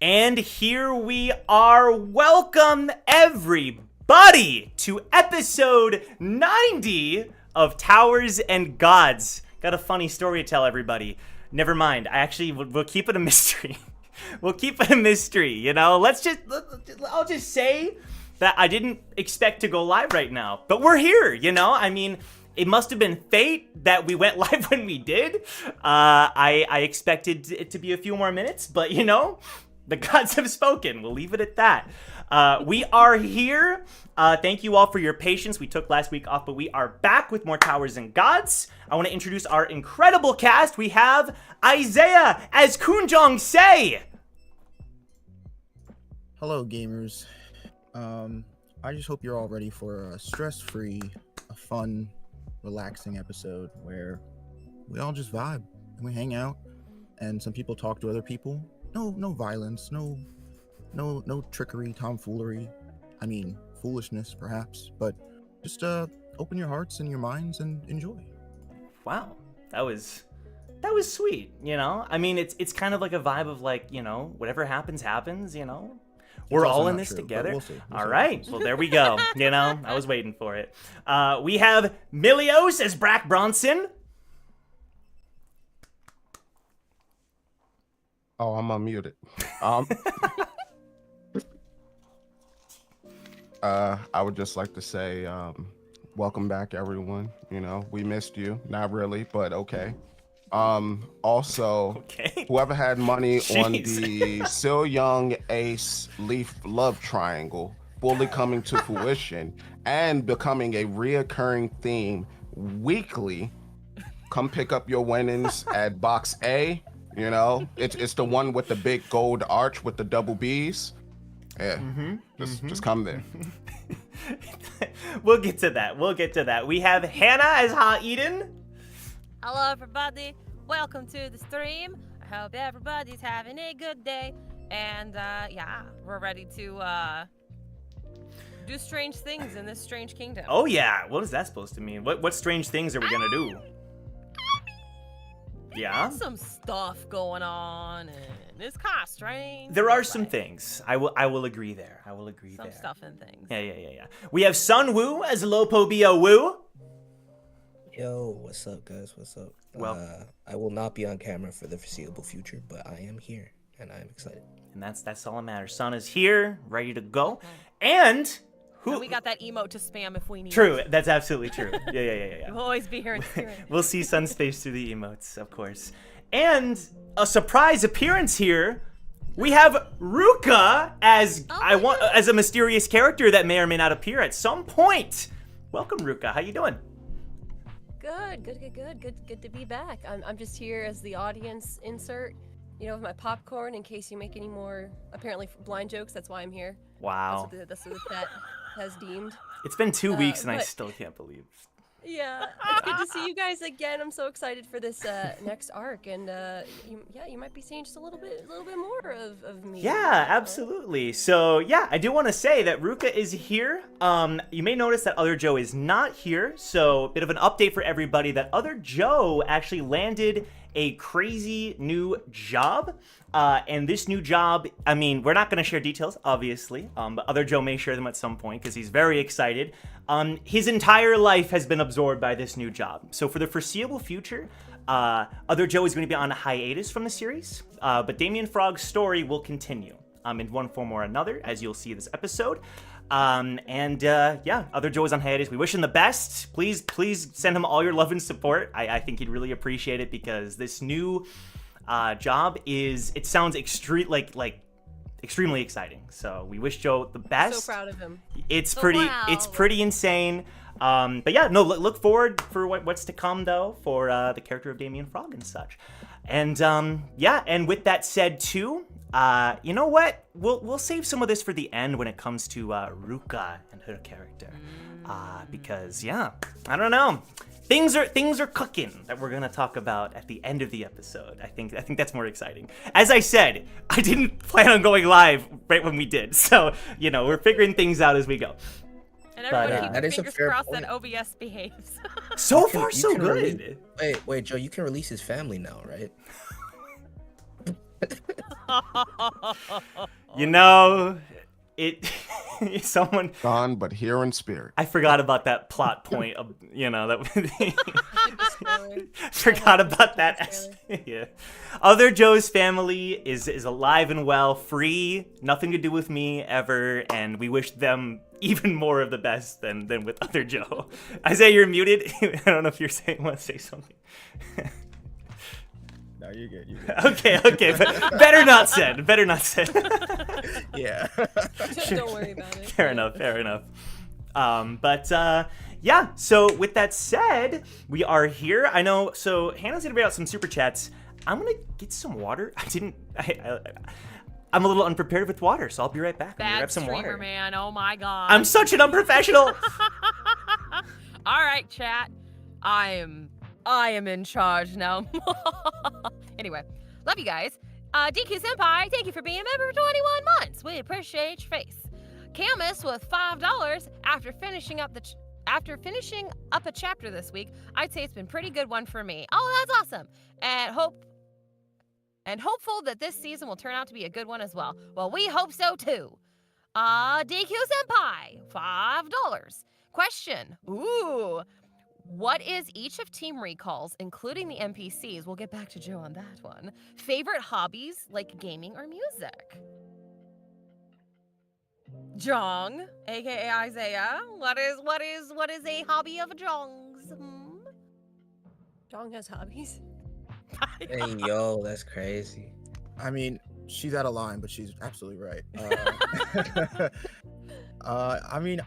And here we are. Welcome, everybody, to episode 90 of Towers and Gods. Got a funny story to tell everybody. Never mind. We'll keep it a mystery. We'll keep it a mystery, you know? I'll just say that I didn't expect to go live right now. But we're here, you know? I mean, it must have been fate that we went live when we did. I expected it to be a few more minutes, but you know, the gods have spoken. We'll leave it at that. We are here. Thank you all for your patience. We took last week off, but we are back with more Towers and Gods. I want to introduce our incredible cast. We have Isaiah as Kunjong Se. Hello, gamers. I just hope you're all ready for a stress-free, a fun, relaxing episode where we all just vibe and we hang out and some people talk to other people. No violence, no trickery, tomfoolery. I mean, foolishness perhaps, but just open your hearts and your minds and enjoy. Wow, that was sweet, you know? I mean, it's kind of like a vibe of like, you know, whatever happens, you know? We're all in this together. We'll see. All right. Well, there we go. You know, I was waiting for it. We have Milios as Brack Bronson. Oh, I'm unmuted. I would just like to say, welcome back, everyone. You know, we missed you. Not really, but okay. Also, okay. Whoever had money on Jeez. the Sil Young Ace Leaf love triangle fully coming to fruition and becoming a reoccurring theme weekly, come pick up your winnings at box A. You know, it's the one with the big gold arch with the double B's. Yeah, just come there. We'll get to that. We have Hannah as Ha Eden. Hello everybody, welcome to the stream. I hope everybody's having a good day. And yeah, we're ready to do strange things in this strange kingdom. Oh yeah, what is that supposed to mean? What strange things are we gonna do? Yeah? There's some stuff going on and it's kind of strange. There are some things. I will agree there. Some stuff and things. Yeah. We have Sun Woo as Lopo Bio Woo. Yo, what's up, guys? What's up? Well, I will not be on camera for the foreseeable future, but I am here, and I am excited. And that's all that matters. Sun is here, ready to go. And who? And we got that emote to spam if we need True, it. that's absolutely true. Yeah. We'll always be here in spirit. We'll see Sun's face through the emotes, of course. And a surprise appearance here. We have Ruka as as a mysterious character that may or may not appear at some point. Welcome, Ruka. How you doing? Good to be back. I'm just here as the audience insert, you know, with my popcorn in case you make any more apparently blind jokes. That's why I'm here. Wow. That's what the chat has deemed. It's been 2 weeks and I but- still can't believe. Yeah, it's good to see you guys again. I'm so excited for this next arc, and you might be seeing just a little bit more of me. Yeah, absolutely. So yeah, I do want to say that Ruka is here. You may notice that Other Joe is not here. So a bit of an update for everybody that Other Joe actually landed a crazy new job. And this new job, I mean, we're not going to share details, obviously, but Other Joe may share them at some point because he's very excited. His entire life has been absorbed by this new job. So for the foreseeable future, Other Joe is going to be on a hiatus from the series, but Damien Frog's story will continue in one form or another, as you'll see this episode. Yeah, Other Joe is on hiatus. We wish him the best. Please send him all your love and support. I think he'd really appreciate it because this new job sounds extremely exciting. So we wish Joe the best. So proud of him. It's pretty insane. But yeah, no, look forward for what's to come though for the character of Damien Frog and such. And yeah, and with that said too, you know what? We'll save some of this for the end when it comes to Ruka and her character. Because yeah, I don't know. Things are cooking that we're gonna talk about at the end of the episode. I think that's more exciting. As I said, I didn't plan on going live right when we did, so you know we're figuring things out as we go. And everyone keep that your is a fingers fair crossed point. that OBS behaves. So far, so good. Wait, Joe, you can release his family now, right? You know, it. Someone. Gone, but here in spirit. I forgot about that plot point. Of, you know that. Spoiler. Forgot about that. Spoiler. Yeah. Other Joe's family is alive and well, free, nothing to do with me ever, and we wish them even more of the best than with Other Joe. Isaiah, you're muted. I don't know if you're want to say something. No, you're good. You're good. Okay. Better not said. Better not said. Yeah. Don't worry about it. Fair enough. Yeah, so with that said, we are here. I know, so Hannah's gonna read out some super chats. I'm gonna get some water. I'm a little unprepared with water, so I'll be right back. I'm gonna Bad grab some streamer, water. man. Oh my god. I'm such an unprofessional. All right, chat. I am in charge now. Anyway, love you guys. DQ Senpai, thank you for being a member for 21 months. We appreciate your face. Camus with $5 after finishing up a chapter this week. I'd say it's been a pretty good one for me. Oh, that's awesome. And hopeful that this season will turn out to be a good one as well. Well, we hope so too. DQ Senpai, $5. Question. Ooh. What is each of Team Recall's, including the NPCs, we'll get back to Joe on that one, favorite hobbies like gaming or music? Jong, aka Isaiah, what is a hobby of Jong's? Jong has hobbies. Hey, yo, that's crazy. I mean, she's out of line, but she's absolutely right. I mean,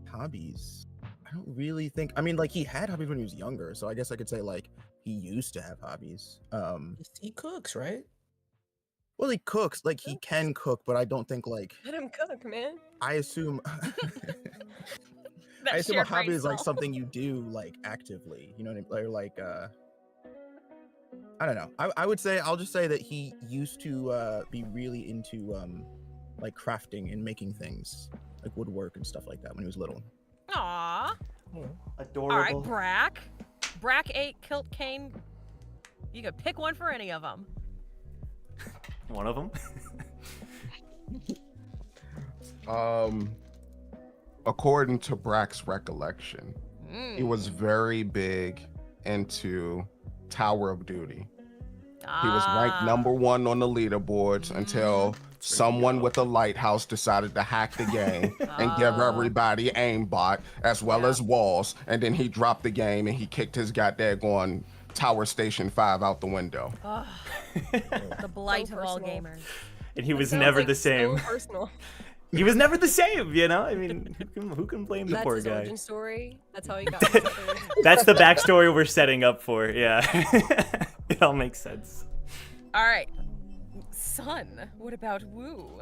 hobbies. I don't really think. I mean, like he had hobbies when he was younger, so I guess I could say like he used to have hobbies. He cooks, right? Well, he cooks. Like he can cook, but I don't think like. Let him cook, man. I assume. That I assume a shared hobby brain is like cell. something you do like actively. You know what I mean? Or like I don't know. I would say I'll just say that he used to be really into like crafting and making things like woodwork and stuff like that when he was little. Aww. Adorable. All right, Brack. Brack ate Kilt Kane. You could pick one for any of them. One of them. According to Brack's recollection, he Mm. was very big into Tower of Duty. He was ranked number 1 on the leaderboards until someone with a lighthouse decided to hack the game and give everybody aimbot as well as walls, and then he dropped the game and he kicked his goddamn Tower Station 5 out the window. The blight So of all personal. gamers. And he was Sounds never like the same. So personal. He was never the same, you know? I mean, who can blame the That's poor his guy? origin story. That's how he got his story. That's the backstory we're setting up for, yeah. It all makes sense. All right. Son, what about Woo?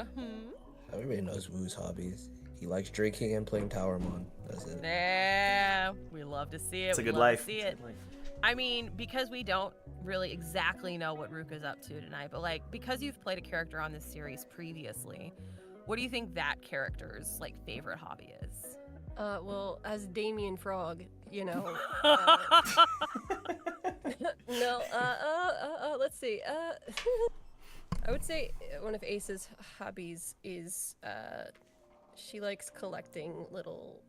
Everybody knows Woo's hobbies. He likes drinking and playing Tower Mon. That's it. Yeah, we love to see it. It's a We good love life. To see it. I mean, because we don't really exactly know what Ruka's up to tonight, but like because you've played a character on this series previously, what do you think that character's like favorite hobby is? Well, as Damien Frog, you know. No, let's see. I would say one of Ace's hobbies is she likes collecting little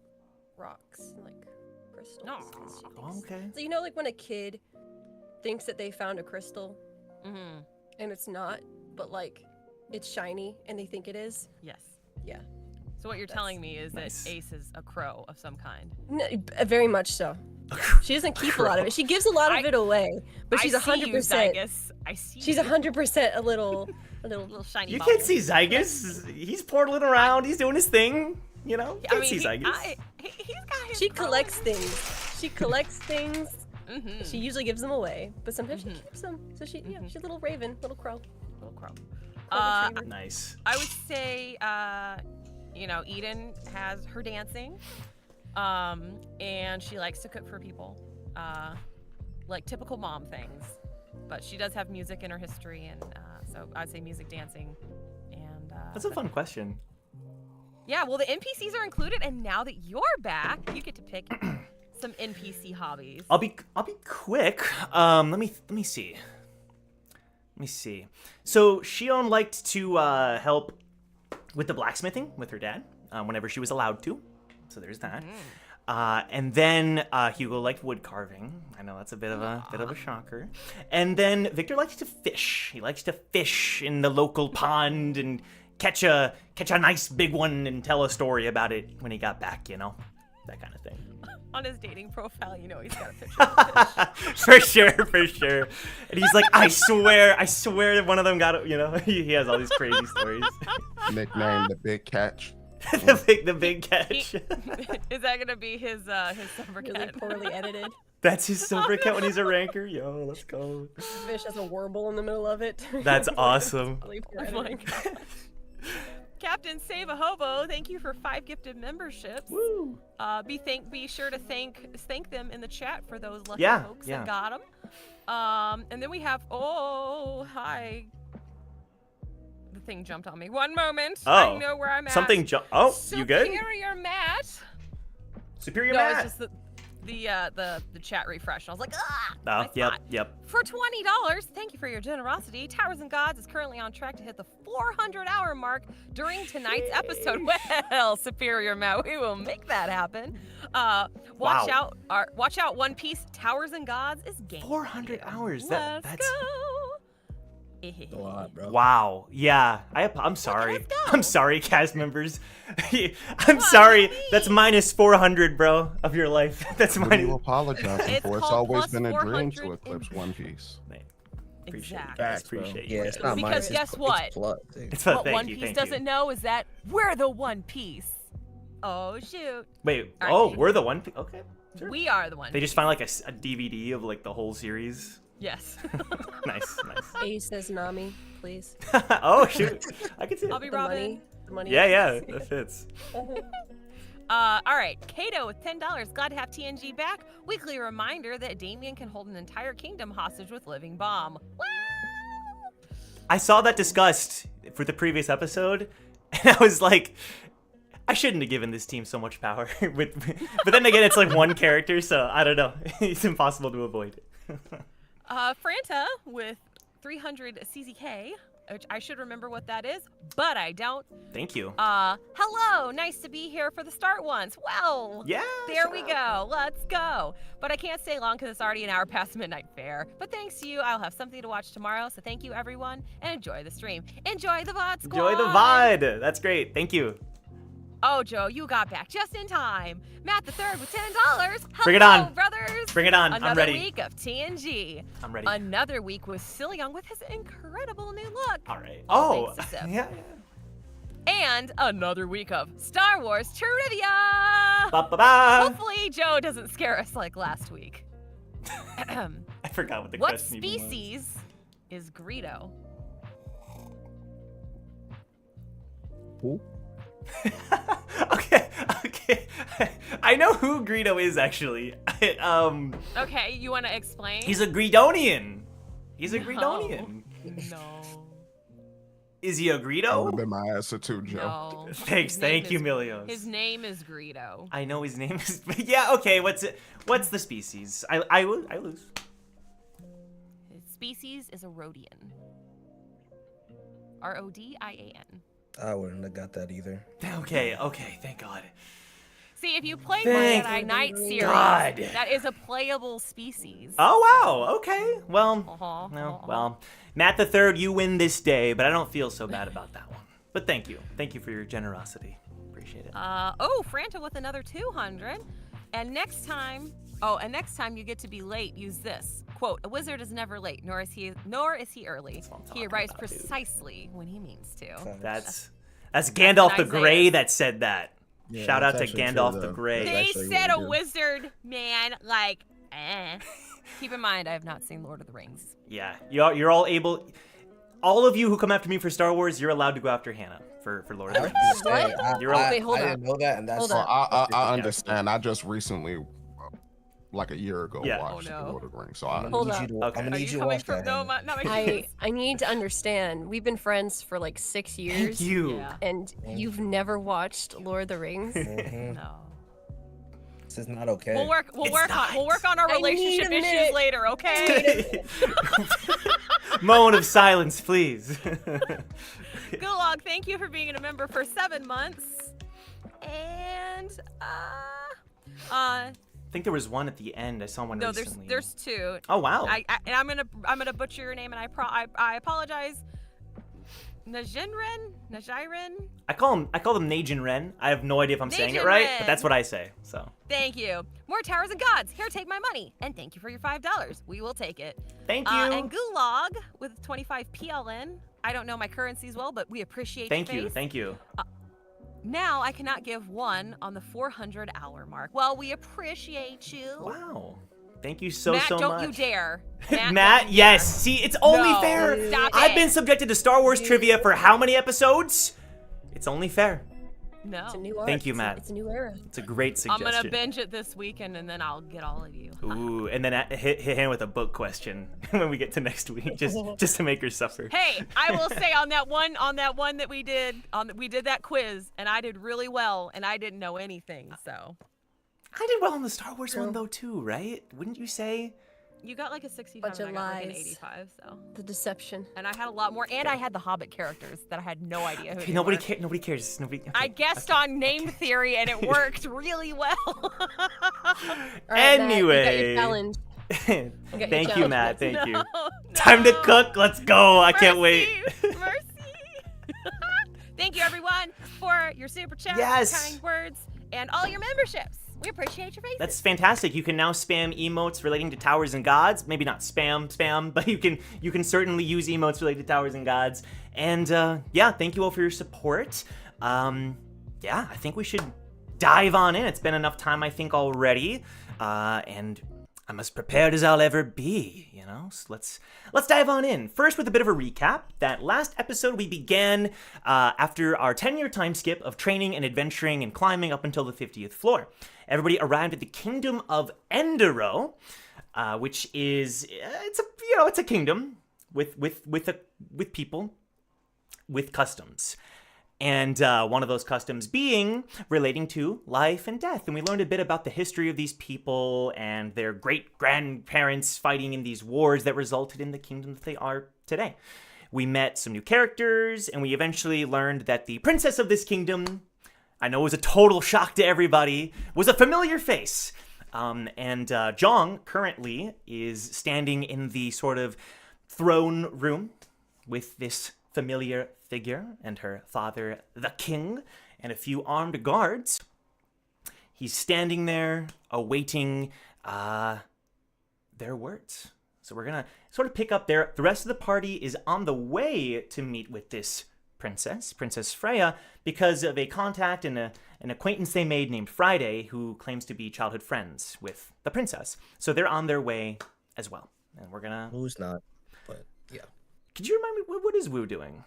rocks, like crystals. Aw. She thinks- Okay. So you know, like when a kid thinks that they found a crystal Mm-hmm. and it's not, but like it's shiny and they think it is. Yes. Yeah. So what you're telling me is nice. that Ace is a crow of some kind. Very much so. She doesn't keep a lot of it. She gives a lot of it away, but she's I see you, 100%. Zygus. I see. She's you. 100% a little. little shiny. You bubble. can't see Zygus. He's portaling around. He's doing his thing. You know? You can't see Zygus. He's got his She crow. collects things. She collects things. Mhm. She usually gives them away, but sometimes Mhm. she keeps them. So she's a little raven, little crow. Little crow. Crow retriever. Nice. I would say, Eden has her dancing, and she likes to cook for people, like typical mom things. But she does have music in her history, and so I'd say music, dancing, and That's a fun question. yeah. Well, the NPCs are included, and now that you're back, you get to pick some NPC hobbies. I'll be quick. Let me see. Let me see. So Shion liked to help with the blacksmithing with her dad whenever she was allowed to. So there's that. And then Hugo liked wood carving. I know that's a bit of a shocker. And then Victor likes to fish. He likes to fish in the local pond and catch a nice big one and tell a story about it when he got back, you know? That kind of thing. On his dating profile, you know he's got a picture of fish. For sure. And he's like, I swear that one of them got, you know, he has all these crazy stories. Nickname the Big Catch. the big catch. Is that gonna be his sobriquet? Really poorly edited. That's his sobriquet when he's a ranker. Yo, let's go. Fish has a warble in the middle of it. That's awesome. Really poor Oh my editing. God. Captain Save a Hobo, thank you for 5 gifted memberships. Woo. Be sure to thank them in the chat for those lucky Yeah, folks yeah. that got them. And then we have hi. The thing jumped on me. One moment. I know where I'm at. Something Oh, you good? Superior Matt. Superior No, Matt. it's just the chat refresh. I was like, ah. Oh, yep. For $20, thank you for your generosity. Towers and Gods is currently on track to hit the 400-hour mark during tonight's episode. Well, Superior Matt, we will make that happen. Watch out, One Piece. Towers and Gods is game. 400 hours. Let's That's go. A lot, bro. Wow. Yeah. I'm sorry. let's go. I'm sorry, cast members. I'm sorry. do you That's mean? minus 400, bro, of your life. That's What are you minus. apologizing It's for? It's called always plus been a dream 400 to eclipse One Piece. Appreciate Exactly. you guys. Facts, bro. Appreciate you Yeah, guys. it's not Because minus, guess it's what? plus. It's What thank One you, Piece thank doesn't you. know is that we're the One Piece. Oh shoot. Wait. All Oh, right. we're the one. Okay. Sure. We are the One They Piece. just find like a DVD of like the whole series. Yes. Nice. A says Nami, please. Oh shoot. I can see I'll it. be The Robin. money. The money. Yeah. That fits. All right, Kato with $10. Glad to have TNG back. Weekly reminder that Damien can hold an entire kingdom hostage with living bomb. Woo! I saw that discussed for the previous episode, and I was like, I shouldn't have given this team so much power. But then again, it's like one character, so I don't know. It's impossible to avoid. Franta with 300 CZK, which I should remember what that is, but I don't. Thank you. Hello, nice to be here for the start once. Well, Yeah. there we go. Let's go. But I can't stay long because it's already an hour past midnight fair. But thanks to you, I'll have something to watch tomorrow. So thank you, everyone, and enjoy the stream. Enjoy the VOD squad. Enjoy the VOD. That's great. Thank you. Oh, Joe, you got back just in time. Matt the Third with $10. Hello, Bring it on. brothers. Bring it on. Another I'm ready. week of TNG. I'm ready. Another week with Silly Young with his incredible new look. All right. All Oh, thanks to Sip. yeah. And another week of Star Wars trivia. Ba-ba-ba. Hopefully, Joe doesn't scare us like last week. I forgot what the What question even was. species is Greedo? Who? okay. I know who Greedo is actually. Okay, you want to explain? He's a Greedonian. He's a Greedonian. No. Is he a That Greedo? would have been my answer too, Joe. No. Thanks, His name thank you, is- Milios. His name is Greedo. I know his name is. Yeah, okay. What's it? What's the species? I lose. His species is a Rhodian. Rodian. I wouldn't have got that either. Okay, thank God. See, if you play Thank Monday Night series, God. that is a playable species. Oh wow. Okay. Well, Uh-huh, no. uh-huh. Well, Matt the Third, you win this day, but I don't feel so bad about that one. But thank you for your generosity. Appreciate it. Franta with another 200. And next time you get to be late, use this. Quote, a wizard is never late, nor is he early. That's what I'm He talking arrives about, dude. precisely when he means to. That's Gandalf the Isaiah. Grey that said that. Yeah, Shout out that's to actually Gandalf true, the though. Grey. That's They actually said really a good. wizard, man, like, Keep in mind, I have not seen Lord of the Rings. Yeah, you're all able. All of you who come after me for Star Wars, you're allowed to go after Hannah for Lord of the Rings. What? You're all- Wait, hold I up. didn't know that, and that's Hold So up. I understand. I just recently, like a year ago, Yeah. watched Oh, no. The Lord of the Rings. So I Hold up. I'm Okay. gonna Are Are need you you to coming watch from? that. No, Hannah. not my I kids. I need to understand. We've been friends for like 6 years. Thank you. Yeah. And you've never watched Lord of the Rings? Mhm. No. This is not okay. We'll work on our I need relationship a issues minute. later, okay? Moment of silence, please. Gulag, thank you for being a member for 7 months. And I think there was one at the end. I saw one no, recently. there's two. Oh wow. And I'm gonna butcher your name, and I apologize. Najiren? I call them Najin Ren. I have no idea if I'm saying it Najin right, Ren. but that's what I say. So Thank you. More towers and gods. Here, take my money, and thank you for your $5. We will take it. thank you. And Gulag with 25 PLN. I don't know my currencies well, but we appreciate Thank your you. face. Thank you. Now I cannot give one on the 400-hour mark. Well, we appreciate you. Wow. Thank you so Matt, so don't much. you dare. Matt, don't you yes. dare. See, it's only No, fair. stop I've it. been subjected to Star Wars trivia for how many episodes? It's only fair. No. It's a new arc. Thank you, Matt. It's a new era. It's a great I'm suggestion. gonna binge it this weekend, and then I'll get all of you. Ooh, and then hit him with a book question when we get to next week, just to make her suffer. Hey, I will say on that one that we did that quiz, and I did really well, and I didn't know anything. So I did well on the Star Wars one though too, right? Wouldn't you say? you got like a 65, Bunch and of I got like an lies. 85. So, The deception. and I had a lot more, and I had the Hobbit characters that I had no idea who. Okay, they nobody were. cares. Nobody cares. Nobody. Okay, I guessed on name theory, and it worked really well. All right, Anyway. Matt, you got your challenge. your Thank you, challenge. Matt. Thank you. No. Time to cook. Let's go. I can't wait. Mercy. Thank you, everyone, for your super chats, Yes. kind words, and all your memberships. We appreciate your faces. That's fantastic. You can now spam emotes relating to towers and gods. Maybe not spam, but you can certainly use emotes related to towers and gods. And yeah, thank you all for your support. Yeah, I think we should dive on in. It's been enough time, I think, already. And I'm as prepared as I'll ever be, you know? So let's dive on in. First, with a bit of a recap. That last episode we began after our 10-year time skip of training and adventuring and climbing up until the 50th floor. Everybody arrived at the Kingdom of Endero, which is it's a kingdom with people with customs. And one of those customs being relating to life and death. And we learned a bit about the history of these people and their great-grandparents fighting in these wars that resulted in the kingdom that they are today. We met some new characters, and we eventually learned that the princess of this kingdom, I know it was a total shock to everybody, was a familiar face. And Jong currently is standing in the sort of throne room with this familiar figure and her father, the king, and a few armed guards. He's standing there awaiting their words. So we're gonna sort of pick up there. The rest of the party is on the way to meet with this Princess Freya, because of a contact and an acquaintance they made named Friday, who claims to be childhood friends with the princess. So they're on their way as well. And we're gonna... Woo's not, but yeah. Could you remind me, what is Woo doing?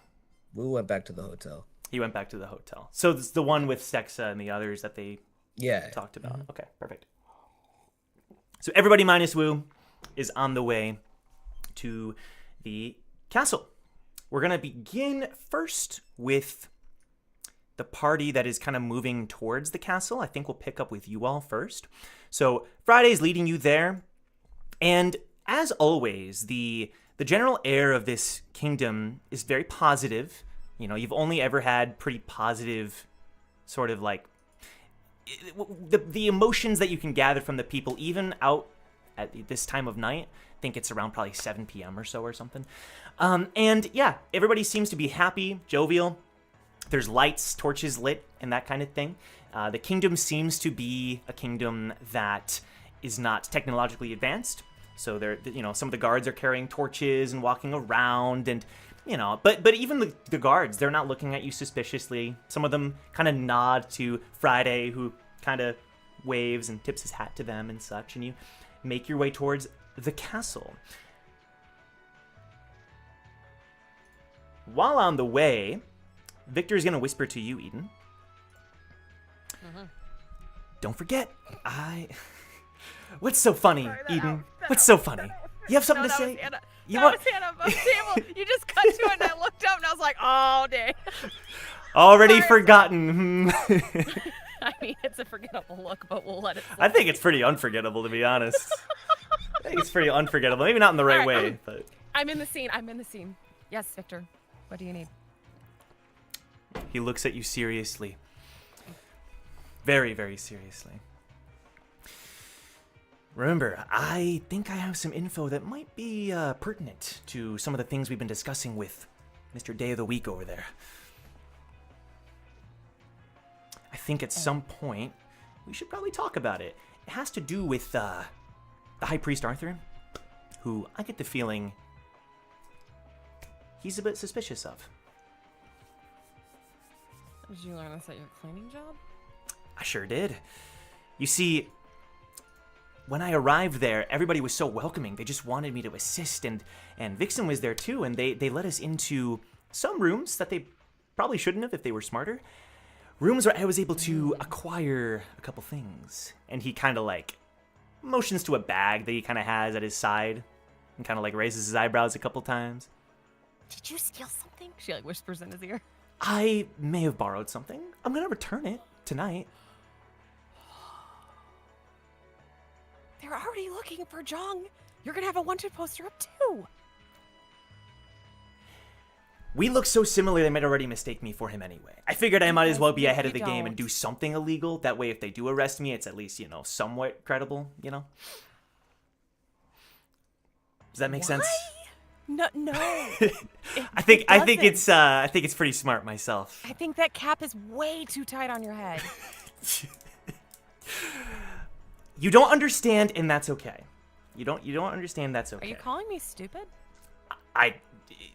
Woo went back to the hotel. He went back to the hotel. So it's the one with Stexa and the others that they Yeah. talked about. Okay, perfect. So everybody minus Woo is on the way to the castle. We're going to begin first with the party that is kind of moving towards the castle. I think we'll pick up with you all first. So Friday's leading you there. And as always, the general air of this kingdom is very positive. You know, you've only ever had pretty positive sort of like the emotions that you can gather from the people, even out at this time of night. I think it's around probably 7 p.m. or so or something. And yeah, everybody seems to be happy, jovial. There's lights, torches lit, and that kind of thing. The kingdom seems to be a kingdom that is not technologically advanced. So they're, some of the guards are carrying torches and walking around, and but even the guards, they're not looking at you suspiciously. Some of them kind of nod to Friday, who kind of waves and tips his hat to them and such, and you make your way towards the castle. While on the way, Victor is going to whisper to you, Eden. Don't forget, What's so funny, Eden? What's so funny? You have something to say? You was Hannah above the table. You just cut to it, and I looked up, and I was like, oh, dang. Already forgotten. I mean, it's a forgettable look, but we'll let it slip. I think it's pretty unforgettable, to be honest. I think it's pretty unforgettable. Maybe not in the right All right, way, but... I'm in the scene. Yes, Victor. What do you need? He looks at you seriously. Very, very seriously. Remember, I think I have some info that might be pertinent to some of the things we've been discussing with Mr. Day of the Week over there. I think at some point, we should probably talk about it. It has to do with the High Priest Arthur, who I get the feeling he's a bit suspicious of. Did you learn this at your cleaning job? I sure did. You see, when I arrived there, everybody was so welcoming. They just wanted me to assist, and Vixen was there too, and they let us into some rooms that they probably shouldn't have if they were smarter. Rooms where I was able to acquire a couple things. And he kind of like motions to a bag that he kind of has at his side and kind of like raises his eyebrows a couple times. Did you steal something? She like whispers in his ear. I may have borrowed something. I'm going to return it tonight. They're already looking for Jong. You're gonna have a wanted poster up too. We look so similar they might already mistake me for him anyway. I figured I might as well be ahead of the game and do something illegal. That way if they do arrest me, it's at least, somewhat credible, Does that make sense? No. I think it's pretty smart myself. I think that cap is way too tight on your head. You don't understand, and that's okay. You don't understand, that's okay. Are you calling me stupid?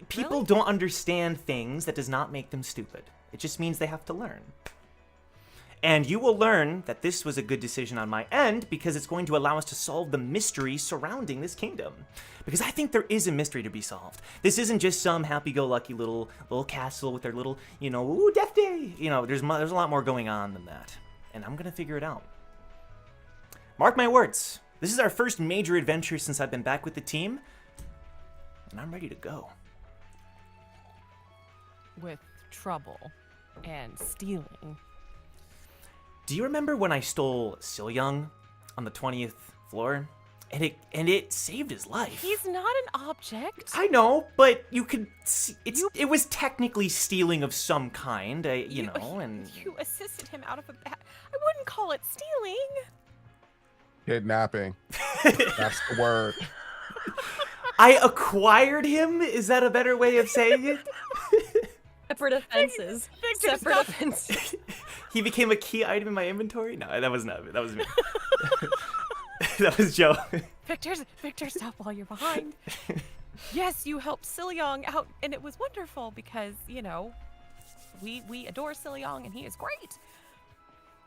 People Really? don't understand things. That does not make them stupid. It just means they have to learn. And you will learn that this was a good decision on my end because it's going to allow us to solve the mystery surrounding this kingdom. Because I think there is a mystery to be solved. This isn't just some happy-go-lucky little castle with their little, ooh, death day. There's a lot more going on than that. And I'm going to figure it out. Mark my words. This is our first major adventure since I've been back with the team. And I'm ready to go. With trouble and stealing. Do you remember when I stole Silyoung on the 20th floor? And it saved his life. He's not an object. I know, but you could see, it was technically stealing of some kind, and... You assisted him out of a bag. I wouldn't call it stealing. Kidnapping. That's the word. I acquired him? Is that a better way of saying it? Separate offenses. Victor, Separate stop. offenses. He became a key item in my inventory? No, that was not me. That was me. That was Joe. Victor, stop while you're behind. Yes, you helped Silyoung out, and it was wonderful because, we adore Silyoung, and he is great.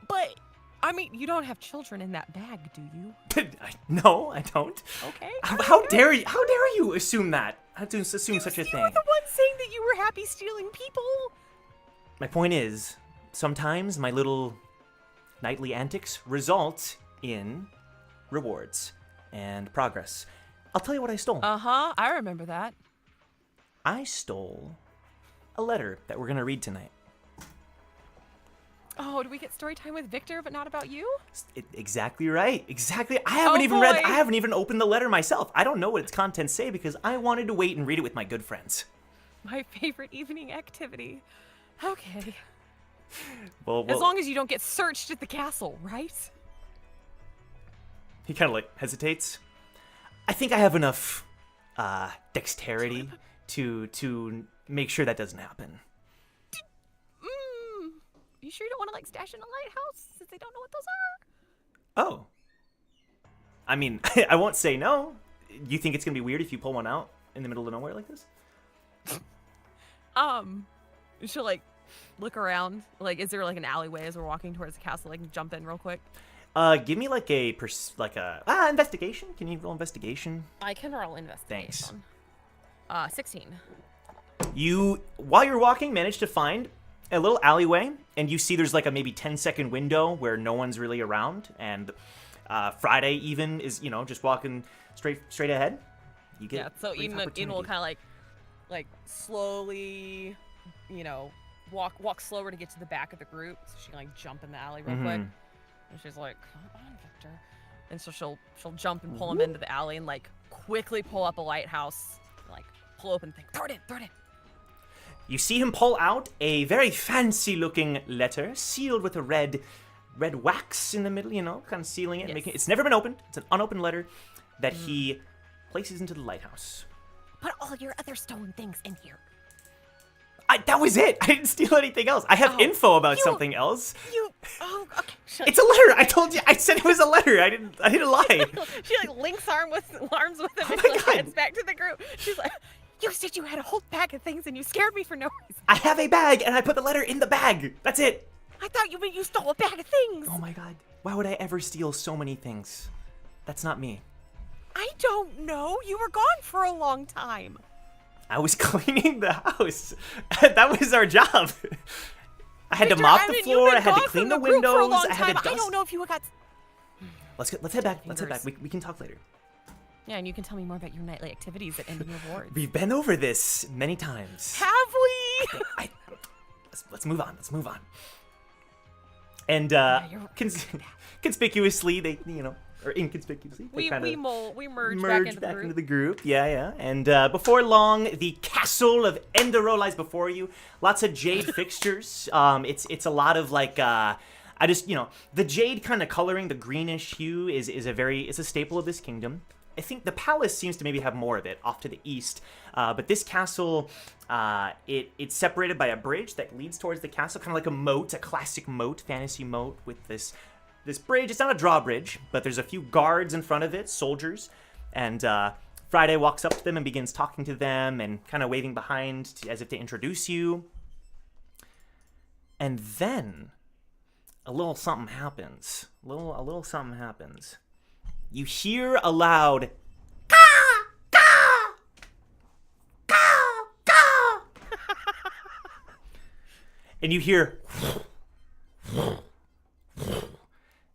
But, you don't have children in that bag, do you? No, I don't. Okay. How dare you assume that? How to assume such a thing? You were the one saying that you were happy stealing people. My point is, sometimes my little nightly antics result in rewards and progress. I'll tell you what I stole. Uh-huh, I remember that. I stole a letter that we're going to read tonight. Oh, do we get story time with Victor, but not about you? Exactly right. Exactly. I haven't even opened the letter myself. I don't know what its contents say because I wanted to wait and read it with my good friends. My favorite evening activity. Okay. Well, as long as you don't get searched at the castle, right? He kind of hesitates. I think I have enough dexterity to make sure that doesn't happen. You sure you don't want to stash in a lighthouse since they don't know what those are? Oh. I mean, I won't say no. You think it's gonna be weird if you pull one out in the middle of nowhere like this? She'll look around. Is there an alleyway as we're walking towards the castle? Jump in real quick. Give me investigation. Can you roll investigation? I can roll investigation. Thanks. 16. You, while you're walking, manage to find a little alleyway, and you see there's a maybe 10-second window where no one's really around, and Friday even is just walking straight ahead. You get so Eden will kind of slowly walk slower to get to the back of the group, so she can like jump in the alley real quick. And she's like, "Come on, Victor." And so she'll jump and pull him into the alley and like quickly pull up a lighthouse, like pull open the thing, throw it in. You see him pull out a very fancy-looking letter, sealed with a red wax in the middle, you know, kind of sealing it, making it's never been opened. It's an unopened letter that he places into the lighthouse. Put all your other stolen things in here. That was it. I didn't steal anything else. I have info about something else. Okay. It's a letter. I told you. I said it was a letter. I didn't lie. She like links arms with him and my like God. heads back to the group. She's like, "You said you had a whole bag of things and you scared me for no reason. I have a bag, and I put the letter in the bag. That's it. I thought you stole a bag of things." Oh my God. Why would I ever steal so many things? That's not me. I don't know. You were gone for a long time. I was cleaning the house. That was our job. I had to mop the floor. I had to clean the windows. I had to dust. I don't know if you got. Let's head back. Let's head back. We can talk later. Yeah, and you can tell me more about your nightly activities at Ending Rewards. We've been over this many times. Have we? Let's move on. Let's move on. And conspicuously, they or inconspicuously, they we merged back into the group. Yeah. And before long, the castle of Endero lies before you. Lots of jade fixtures. It's a lot of like the jade kind of coloring, the greenish hue is a staple of this kingdom. I think the palace seems to maybe have more of it off to the east, but this castle, it's separated by a bridge that leads towards the castle, kind of like a moat, a classic moat, fantasy moat with this bridge. It's not a drawbridge, but there's a few guards in front of it, soldiers, and Friday walks up to them and begins talking to them and kind of waving behind as if to introduce you. And then a little something happens. A little something happens. You hear a loud "Caw! Caw! Caw! Caw!" and you hear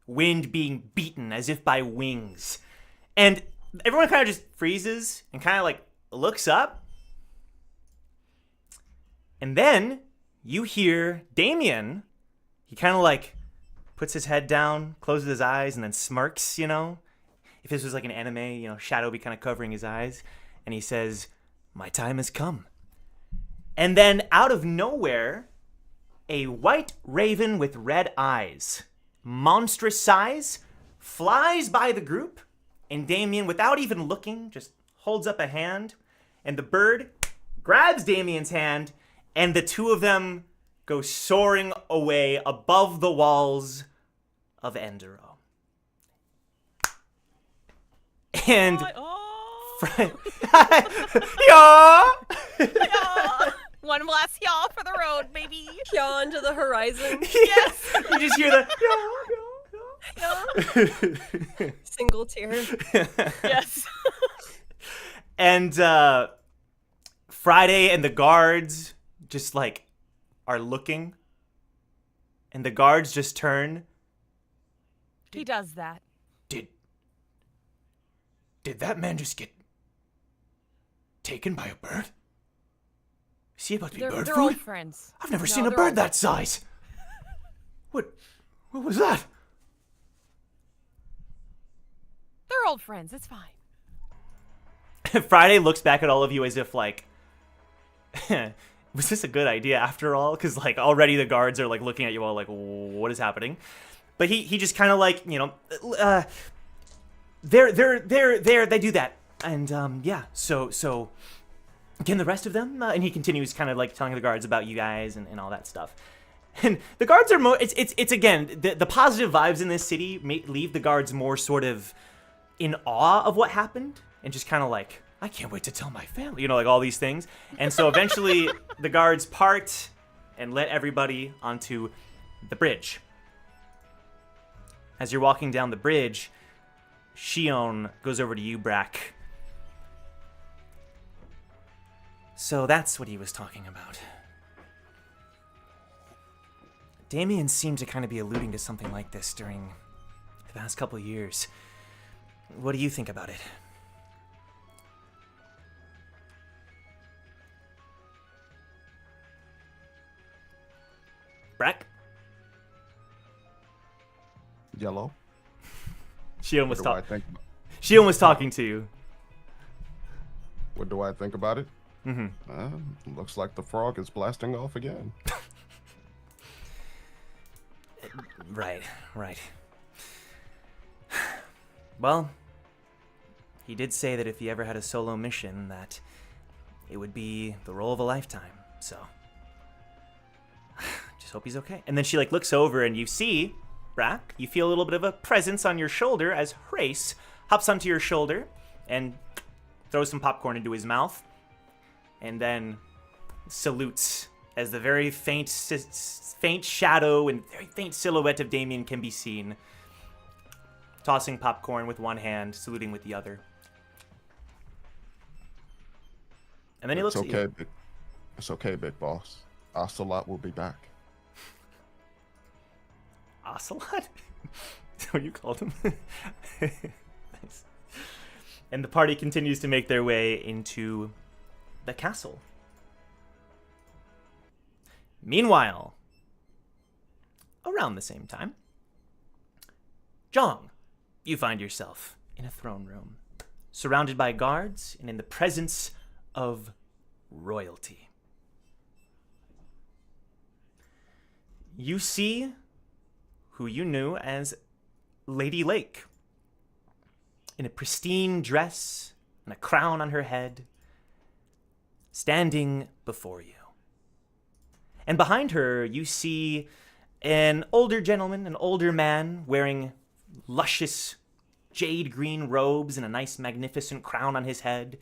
wind being beaten as if by wings. And everyone kind of just freezes and kind of like looks up. And then you hear Damien. He kind of like puts his head down, closes his eyes, and then smirks, you know. If this was like an anime, Shadow would be kind of covering his eyes. And he says, "My time has come." And then out of nowhere, a white raven with red eyes, monstrous size, flies by the group. And Damien, without even looking, just holds up a hand. And the bird grabs Damien's hand. And the two of them go soaring away above the walls of Endero. And Yeah. One last yaw for the road, baby. Yaw into the horizon. Yes. You just hear the Single tear. Yes. And Friday and the guards just like are looking, and the guards just turn. He does that. Did that man just get taken by a bird? Is he about to be bird They're food? old friends. I've never No, seen a they're bird old- that size. What was that? They're old friends. It's fine. Friday looks back at all of you as if like, was this a good idea after all? Because like already the guards are like looking at you all like, what is happening? But he just kind of like, they do that. And yeah, so again, the rest of them, and he continues kind of like telling the guards about you guys and all that stuff. And the guards are more, it's again, the positive vibes in this city leave the guards more sort of in awe of what happened and just kind of like, I can't wait to tell my family, like all these things. And so eventually the guards part and let everybody onto the bridge. As you're walking down the bridge, Shion goes over to you, Brack. So that's what he was talking about. Damien seemed to kind of be alluding to something like this during the past couple of years. What do you think about it? Yellow. Shion What was do I talking. think? Shion was talking to you. What do I think about it? Mm-hmm. Looks like the frog is blasting off again. Right. Well, he did say that if he ever had a solo mission, that it would be the role of a lifetime. So, just hope he's okay. And then she like looks over, and you see, Brack, you feel a little bit of a presence on your shoulder as Hrace hops onto your shoulder and throws some popcorn into his mouth, and then salutes as the very faint shadow and very faint silhouette of Damien can be seen, tossing popcorn with one hand, saluting with the other. And then he looks at you. It's okay, big boss. Ocelot will be back. Ocelot? Is that what you called him? Nice. And the party continues to make their way into the castle. Meanwhile, around the same time, Jong, you find yourself in a throne room, surrounded by guards and in the presence of royalty. You see who you knew as Lady Lake, in a pristine dress and a crown on her head, standing before you. And behind her, you see an older gentleman, an older man, wearing luscious jade green robes and a nice magnificent crown on his head.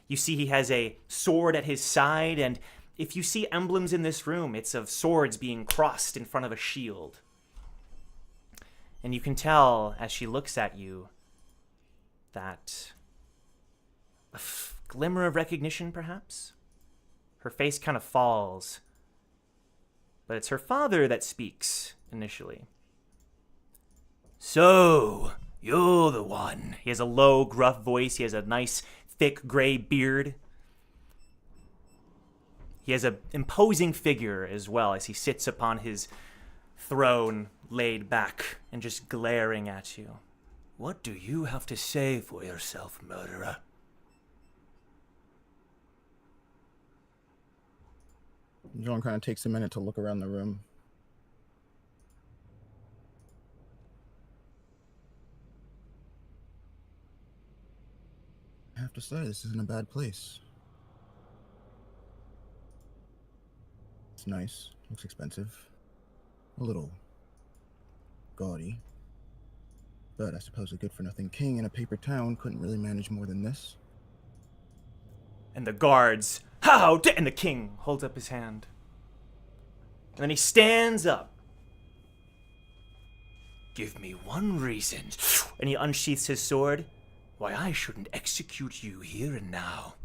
You see he has a sword at his side, and if you see emblems in this room, it's of swords being crossed in front of a shield. And you can tell, as she looks at you, that a glimmer of recognition, perhaps? Her face kind of falls, but it's her father that speaks initially. So, you're the one. He has a low, gruff voice. He has a nice, thick, gray beard. He has an imposing figure as well as he sits upon his throne, laid back and just glaring at you. What do you have to say for yourself, murderer? John kind of takes a minute to look around the room. I have to say, this isn't a bad place. It's nice, looks expensive, a little gaudy. But I suppose a good-for-nothing king in a paper town couldn't really manage more than this. And the guards, how dare, and the king holds up his hand. And then he stands up. Give me one reason. And he unsheaths his sword. Why I shouldn't execute you here and now.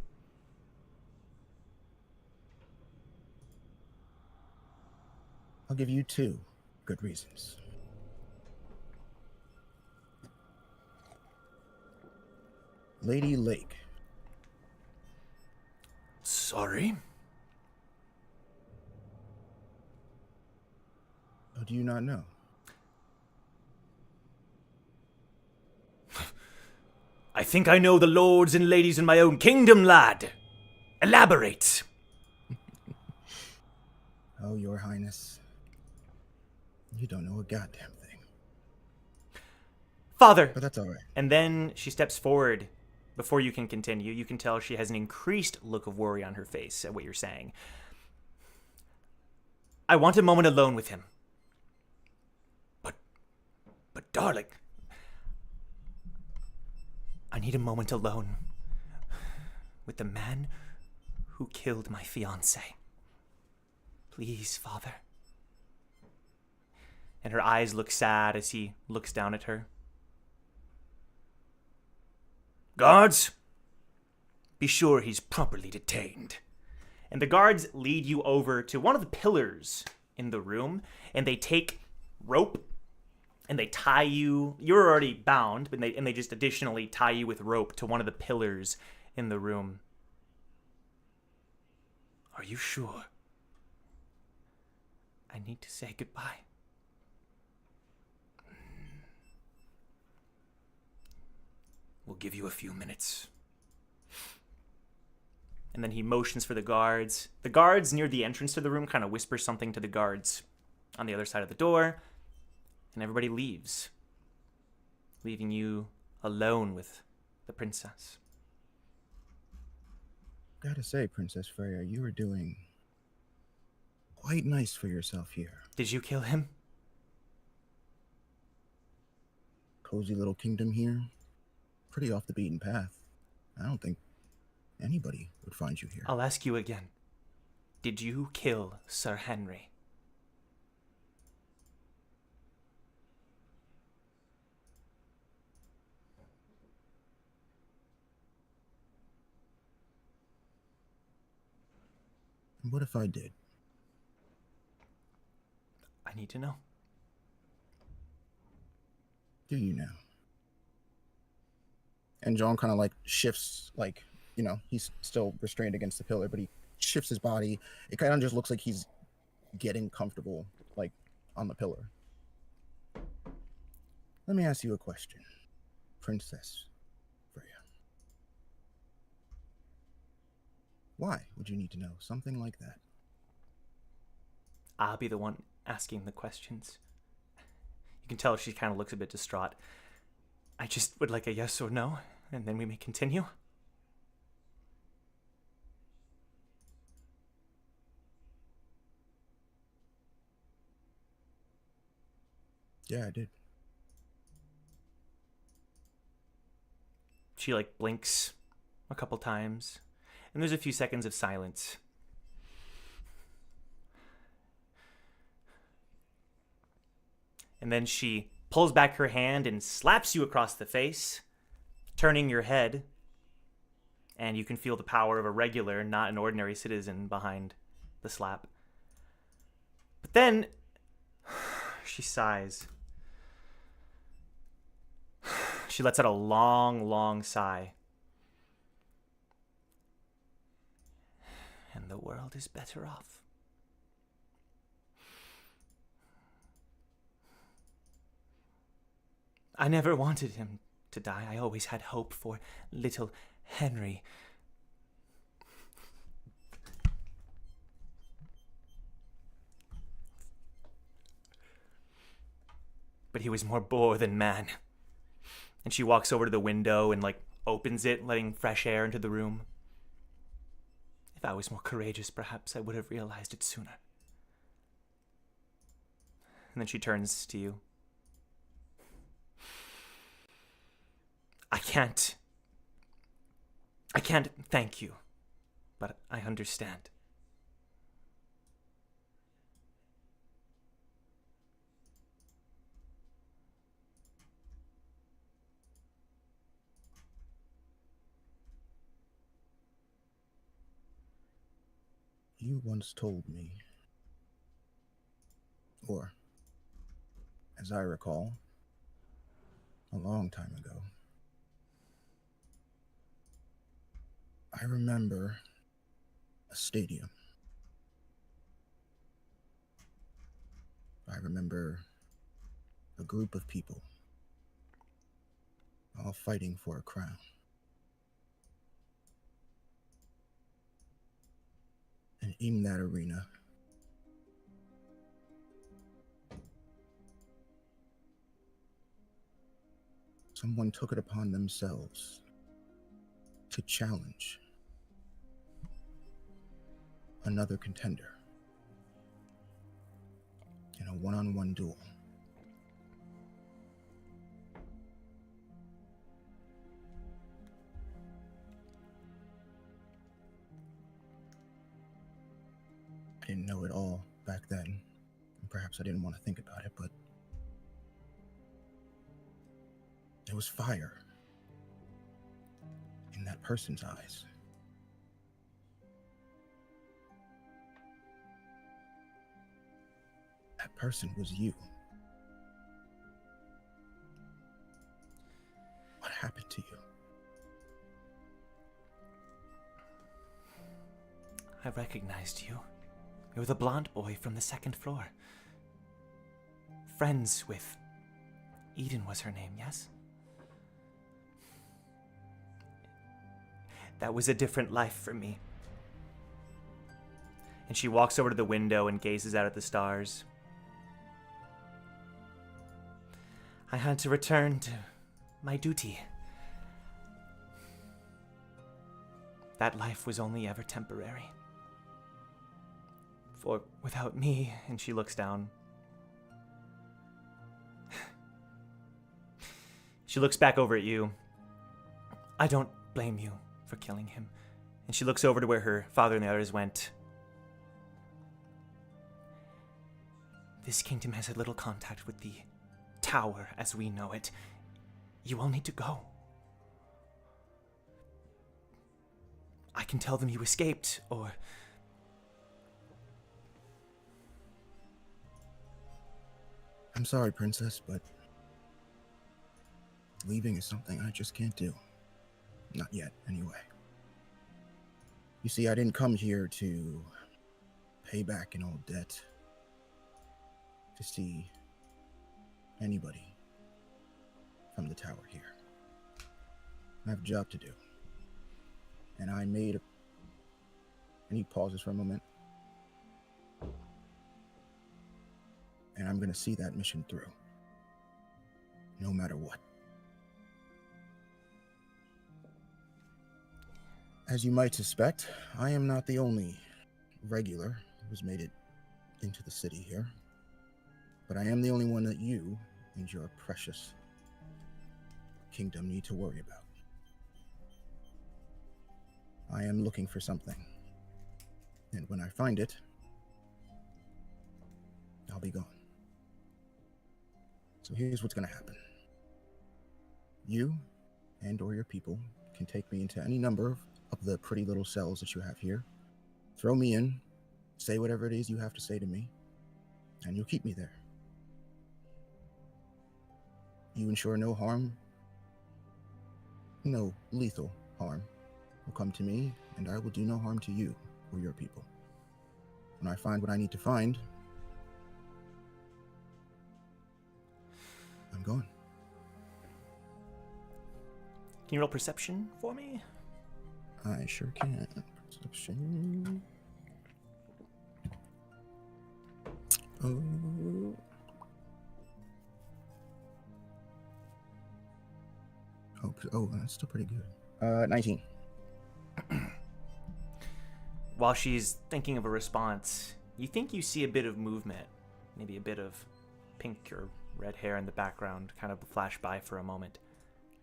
I'll give you 2 good reasons. Lady Lake. Sorry? Oh, do you not know? I think I know the lords and ladies in my own kingdom, lad. Elaborate. Oh, your highness. You don't know a goddamn thing. Father. But that's all right. And then she steps forward. Before you can continue, you can tell she has an increased look of worry on her face at what you're saying. I want a moment alone with him. But darling, I need a moment alone with the man who killed my fiancée. Please, Father. And her eyes look sad as he looks down at her. Guards, be sure he's properly detained. And the guards lead you over to one of the pillars in the room, and they take rope and they tie you. You're already bound, but they just additionally tie you with rope to one of the pillars in the room. Are you sure? I need to say goodbye. give you a few minutes. And then he motions for the guards. The guards near the entrance to the room kind of whisper something to the guards on the other side of the door. And everybody leaves, leaving you alone with the princess. Gotta say, Princess Freya, you were doing quite nice for yourself here. Did you kill him? Cozy little kingdom here. Pretty off the beaten path. I don't think anybody would find you here. I'll ask you again. Did you kill Sir Henry? What if I did? I need to know. Do you now? And John kind of like shifts, like, you know, he's still restrained against the pillar, but he shifts his body. It kind of just looks like he's getting comfortable, like, on the pillar. Let me ask you a question, Princess Freya. Why would you need to know something like that? I'll be the one asking the questions. You can tell she kind of looks a bit distraught. I just would like a yes or no, and then we may continue. Yeah, I did. She like blinks a couple times, and there's a few seconds of silence. And then she pulls back her hand and slaps you across the face, turning your head. And you can feel the power of a regular, not an ordinary citizen behind the slap. But then she sighs. She lets out a long, long sigh. And the world is better off. I never wanted him to die. I always had hope for little Henry. But he was more boar than man. And she walks over to the window and, like, opens it, letting fresh air into the room. If I was more courageous, perhaps I would have realized it sooner. And then she turns to you. I can't thank you, but I understand. You once told me, or as I recall, a long time ago, I remember a stadium. I remember a group of people all fighting for a crown. And in that arena, someone took it upon themselves to challenge another contender in a one-on-one duel. I didn't know it all back then, and perhaps I didn't want to think about it, but there was fire in that person's eyes. That person was you. What happened to you? I recognized you. You were the blonde boy from the second floor. Friends with Eden was her name, yes? That was a different life for me. And she walks over to the window and gazes out at the stars. I had to return to my duty. That life was only ever temporary. For without me, and she looks down. She looks back over at you. I don't blame you for killing him. And she looks over to where her father and the others went. This kingdom has had little contact with the tower as we know it. You all need to go. I can tell them you escaped, or... I'm sorry, Princess, but leaving is something I just can't do. Not yet, anyway. You see, I didn't come here to pay back an old debt, to see anybody from the tower here. I have a job to do. And I made a... And he pauses for a moment. And I'm gonna see that mission through. No matter what. As you might suspect, I am not the only regular who's made it into the city here. But I am the only one that you and your precious kingdom need to worry about. I am looking for something. And when I find it, I'll be gone. So here's what's gonna happen. You and or your people can take me into any number of the pretty little cells that you have here. Throw me in, say whatever it is you have to say to me, and you'll keep me there. You ensure no harm, no lethal harm, will come to me, and I will do no harm to you or your people. When I find what I need to find, I'm gone. Can you roll perception for me? I sure can. Perception. Oh. Oh, that's still pretty good. 19. While she's thinking of a response, you think you see a bit of movement. Maybe a bit of pink or red hair in the background kind of flash by for a moment.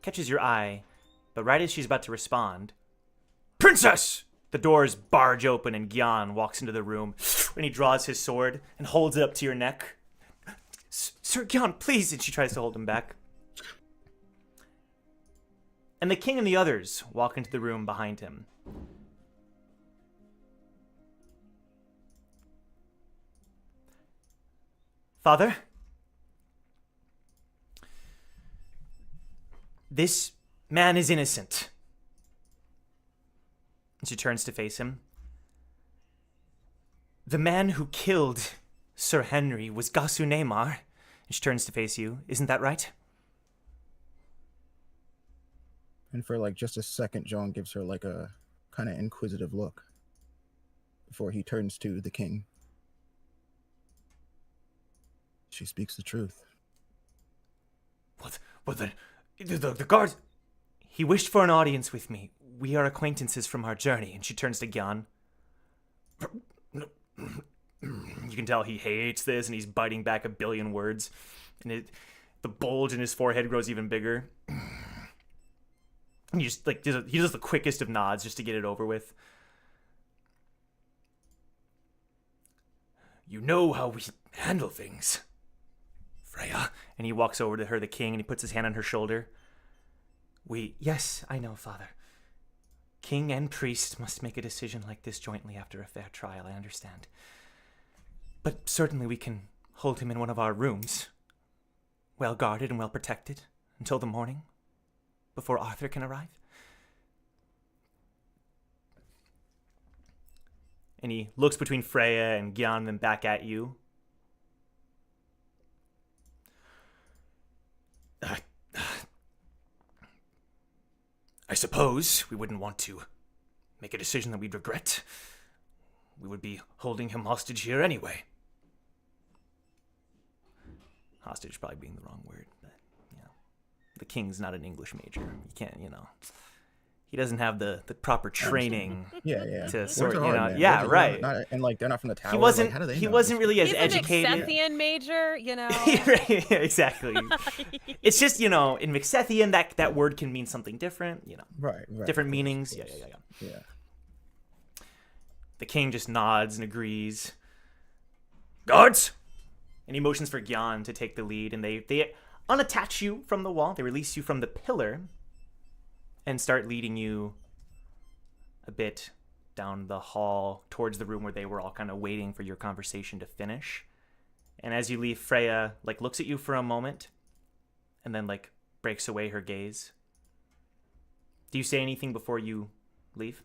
Catches your eye, but right as she's about to respond, Princess! The doors barge open and Gyan walks into the room, and he draws his sword and holds it up to your neck. Sir Gyan, please! And she tries to hold him back. And the king and the others walk into the room behind him. Father? This man is innocent. And she turns to face him. The man who killed Sir Henry was Gasu Neymar. And she turns to face you. Isn't that right? And for like just a second, John gives her like a kind of inquisitive look before he turns to the king. She speaks the truth. What? Well, the guards... He wished for an audience with me. We are acquaintances from our journey. And she turns to Gyan. You can tell he hates this, and he's biting back a billion words. And the bulge in his forehead grows even bigger. And he just he does the quickest of nods just to get it over with. You know how we handle things, Freya. And he walks over to her, the king, and he puts his hand on her shoulder. Yes, I know, Father. King and priest must make a decision like this jointly after a fair trial, I understand. But certainly we can hold him in one of our rooms, well guarded and well protected, until the morning, before Arthur can arrive. And he looks between Freya and Gyan and then back at you. I suppose we wouldn't want to make a decision that we'd regret, we would be holding him hostage here anyway. Hostage probably being the wrong word, but, the king's not an English major. You can't, he doesn't have the proper training to sort, right. And like they're not from the tower. He wasn't. Like, how do they he know wasn't this? really as He's educated. an Mixethian major, Right, exactly. It's just in Mixethian that word can mean something different. Right. Different meanings. Yeah. The king just nods and agrees. Guards, and he motions for Gyan to take the lead, and they unattach you from the wall. They release you from the pillar, and start leading you a bit down the hall towards the room where they were all kind of waiting for your conversation to finish. And as you leave, Freya looks at you for a moment and then breaks away her gaze. Do you say anything before you leave?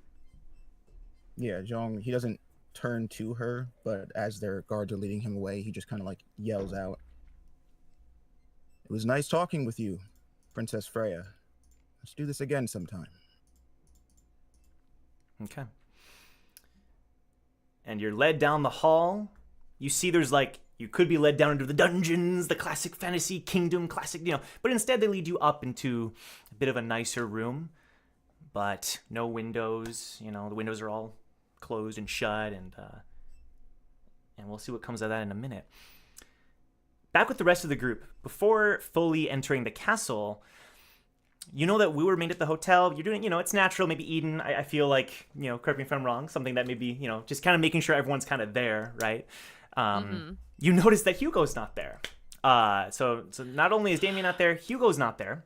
Yeah, Jong, he doesn't turn to her, but as their guards are leading him away, he just kind of yells out, "It was nice talking with you, Princess Freya. Let's do this again sometime." Okay. And you're led down the hall. You see there's you could be led down into the dungeons, the classic fantasy kingdom, but instead they lead you up into a bit of a nicer room, but no windows. The windows are all closed and shut, and we'll see what comes of that in a minute. Back with the rest of the group, before fully entering the castle, that we remained at the hotel. You're doing, it's natural. Maybe Eden, I feel like, correct me if I'm wrong, something that maybe, just kind of making sure everyone's kind of there, right? You notice that Hugo's not there. So not only is Damien not there, Hugo's not there.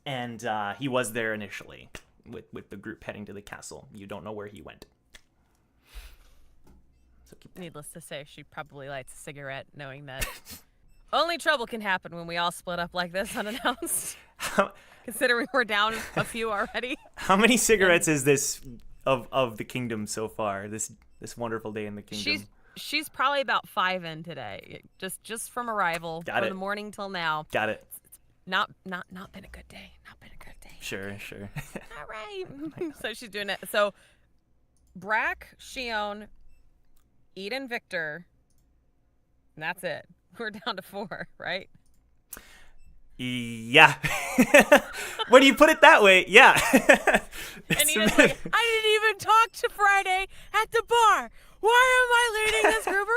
And he was there initially with the group heading to the castle. You don't know where he went. So Needless to say, she probably lights a cigarette, knowing that only trouble can happen when we all split up like this unannounced. Considering we're down a few already. How many cigarettes is this of the kingdom so far? This wonderful day in the kingdom. She's probably about 5 in today, just from arrival, from the morning till now. Got it. Not been a good day. Not been a good day. Sure. All right. So she's doing it. So Brack, Shion, Eden, Victor, and that's it. We're down to 4, right? Yeah. When you put it that way, yeah. And Eden's like, I didn't even talk to Friday at the bar. Why am I leading this group of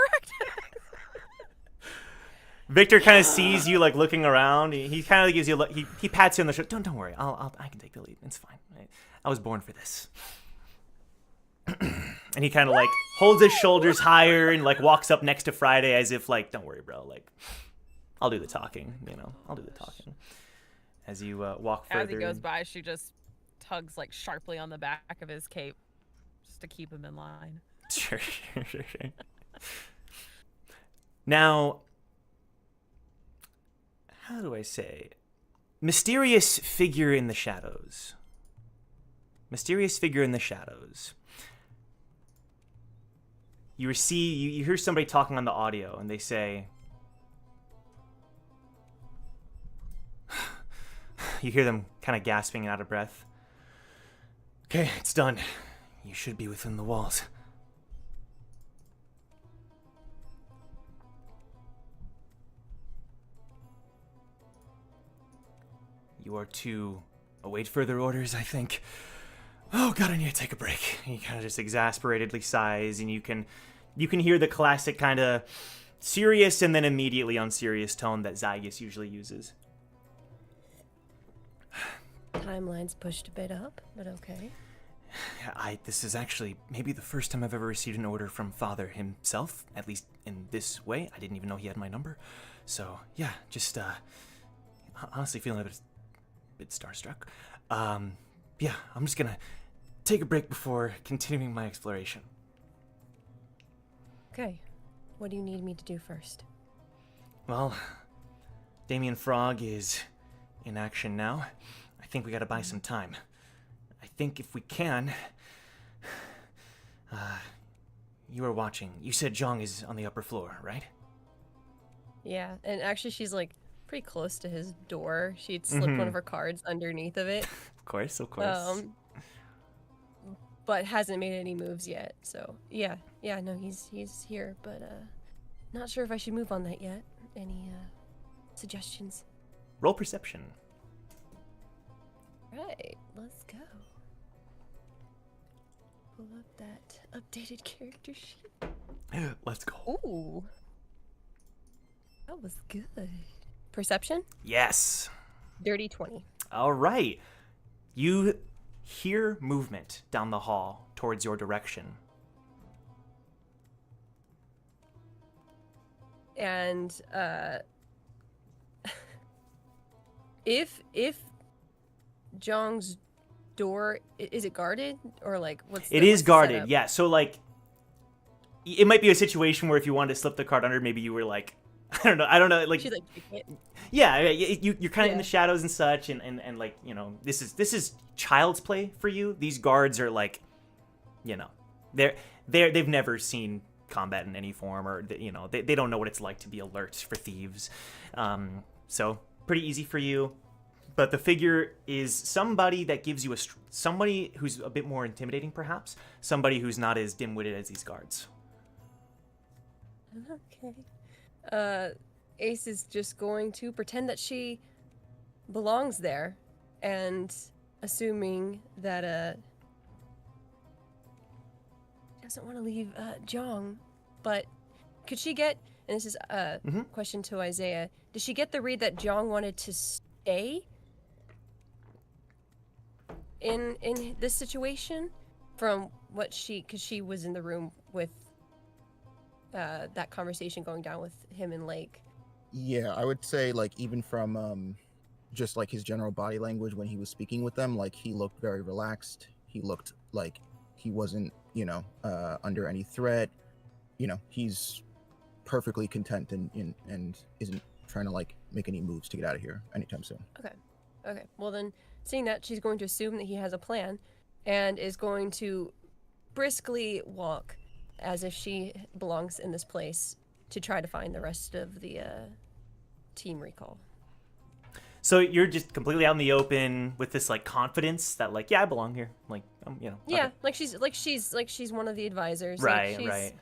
Victor kind of sees you looking around. He kind of gives you he pats you on the shoulder. Don't worry. I can take the lead. It's fine. I was born for this. And he kind of holds his shoulders higher and walks up next to Friday as if don't worry, bro. I'll do the talking. I'll do the talking. As you walk further. As he goes by, she just tugs sharply on the back of his cape just to keep him in line. Sure. Now, how do I say? Mysterious figure in the shadows. You hear somebody talking on the audio, and they say, you hear them kind of gasping and out of breath. Okay, it's done. You should be within the walls. You are to await further orders, I think. Oh God, I need to take a break. And he kind of just exasperatedly sighs, and you can hear the classic kind of serious and then immediately unserious tone that Zygus usually uses. Timeline's pushed a bit up, but okay. This is actually maybe the first time I've ever received an order from Father himself, at least in this way. I didn't even know he had my number. So, yeah, just, honestly feeling a bit starstruck. Yeah, I'm just gonna take a break before continuing my exploration. Okay. What do you need me to do first? Well, Damien Frog is in action now. I think we gotta buy some time. I think if we can... you are watching. You said Zhang is on the upper floor, right? Yeah, and actually she's pretty close to his door. She'd slipped one of her cards underneath of it. Of course. but hasn't made any moves yet. So yeah, no, he's here, but not sure if I should move on that yet. Any suggestions? Roll perception. Right, let's go. Pull up that updated character sheet. Let's go. Ooh, that was good. Perception? Yes. Dirty 20. All right. You hear movement down the hall towards your direction. And if Jong's door, is it guarded or like what's It is what's the guarded, setup? yeah. So like, it might be a situation where if you wanted to slip the card under, maybe you were like, I don't know, like, She's like, you can't. yeah, you're kind of in Yeah. the shadows and such, and like, you know, this is child's play for you. These guards are like, you know, they've never seen combat in any form, or you know, they don't know what it's like to be alert for thieves. So pretty easy for you. But the figure is somebody that gives you somebody who's a bit more intimidating, perhaps. Somebody who's not as dim-witted as these guards. Okay. Ace is just going to pretend that she belongs there, and assuming that doesn't want to leave Jong, but could she get? And this is a question to Isaiah. Did she get the read that Jong wanted to stay in this situation from what because she was in the room with that conversation going down with him and Lake? Yeah, I would say like even from just like his general body language when he was speaking with them, like he looked very relaxed. He looked like he wasn't, under any threat. He's perfectly content and isn't trying to like make any moves to get out of here anytime soon. Okay. Well then, seeing that, she's going to assume that he has a plan, and is going to briskly walk as if she belongs in this place to try to find the rest of the team recall. So you're just completely out in the open with this like confidence that like, yeah, I belong here. Like, Yeah, okay. like she's one of the advisors. Right, like she's right.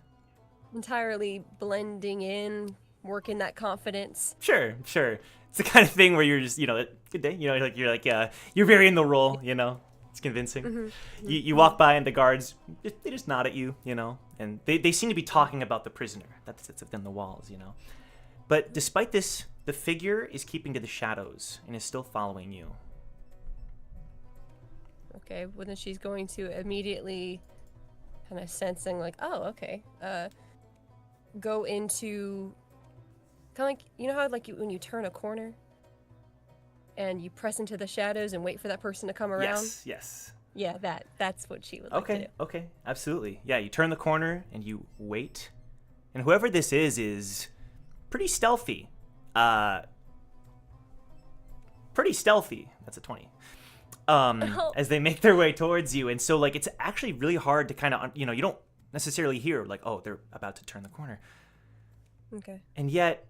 entirely blending in, working that confidence. Sure. It's the kind of thing where you're just, good day, you're very in the role, It's convincing. You walk by and the guards, they just nod at you, and they seem to be talking about the prisoner that sits within the walls, But despite this, the figure is keeping to the shadows and is still following you. Okay, well then she's going to immediately, kind of sensing like, oh, okay, go into, kind of like, you know how like when you turn a corner and you press into the shadows and wait for that person to come around? Yes. Yeah, that's what she would like to do. Okay, absolutely. Yeah, you turn the corner and you wait. And whoever this is pretty stealthy. That's a 20. As they make their way towards you. And so, like, it's actually really hard to kind of, you don't necessarily hear, like, oh, they're about to turn the corner. Okay. And yet,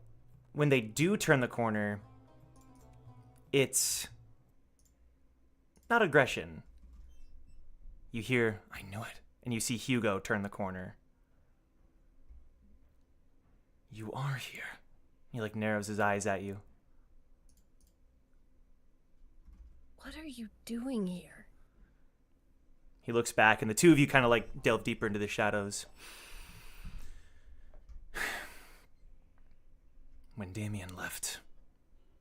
when they do turn the corner, it's not aggression. You hear, I knew it. And you see Hugo turn the corner. You are here. He, like, narrows his eyes at you. What are you doing here? He looks back, and the two of you kind of, like, delve deeper into the shadows. When Damien left,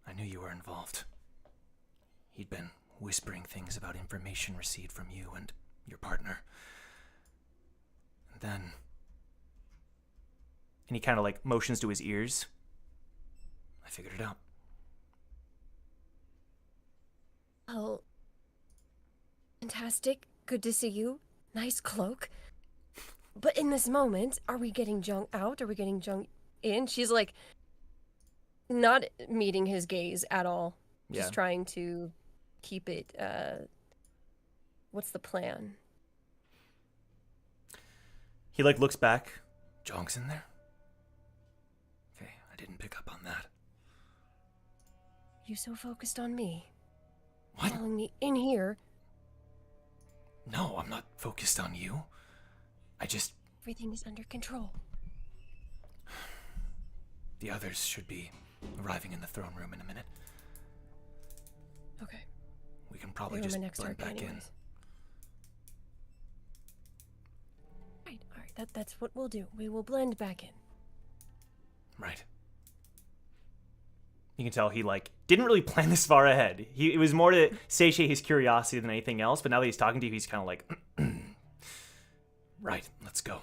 I knew you were involved. He'd been whispering things about information received from you and your partner. And then... And he kind of, like, motions to his ears. I figured it out. Oh, fantastic. Good to see you. Nice cloak. But in this moment, are we getting Jung out? Are we getting Jung in? She's like, not meeting his gaze at all. Just Yeah. trying to keep it, what's the plan? He, like, looks back. Jong's in there? Okay, I didn't pick up on that. You so focused on me. What? Following me in here. No, I'm not focused on you. Everything is under control. The others should be arriving in the throne room in a minute. Okay. We can probably They were just my next blend target back in. anyways. All right. That's what we'll do. We will blend back in. Right. You can tell he didn't really plan this far ahead. It was more to satiate his curiosity than anything else, but now that he's talking to you, he's kind of like, right, let's go.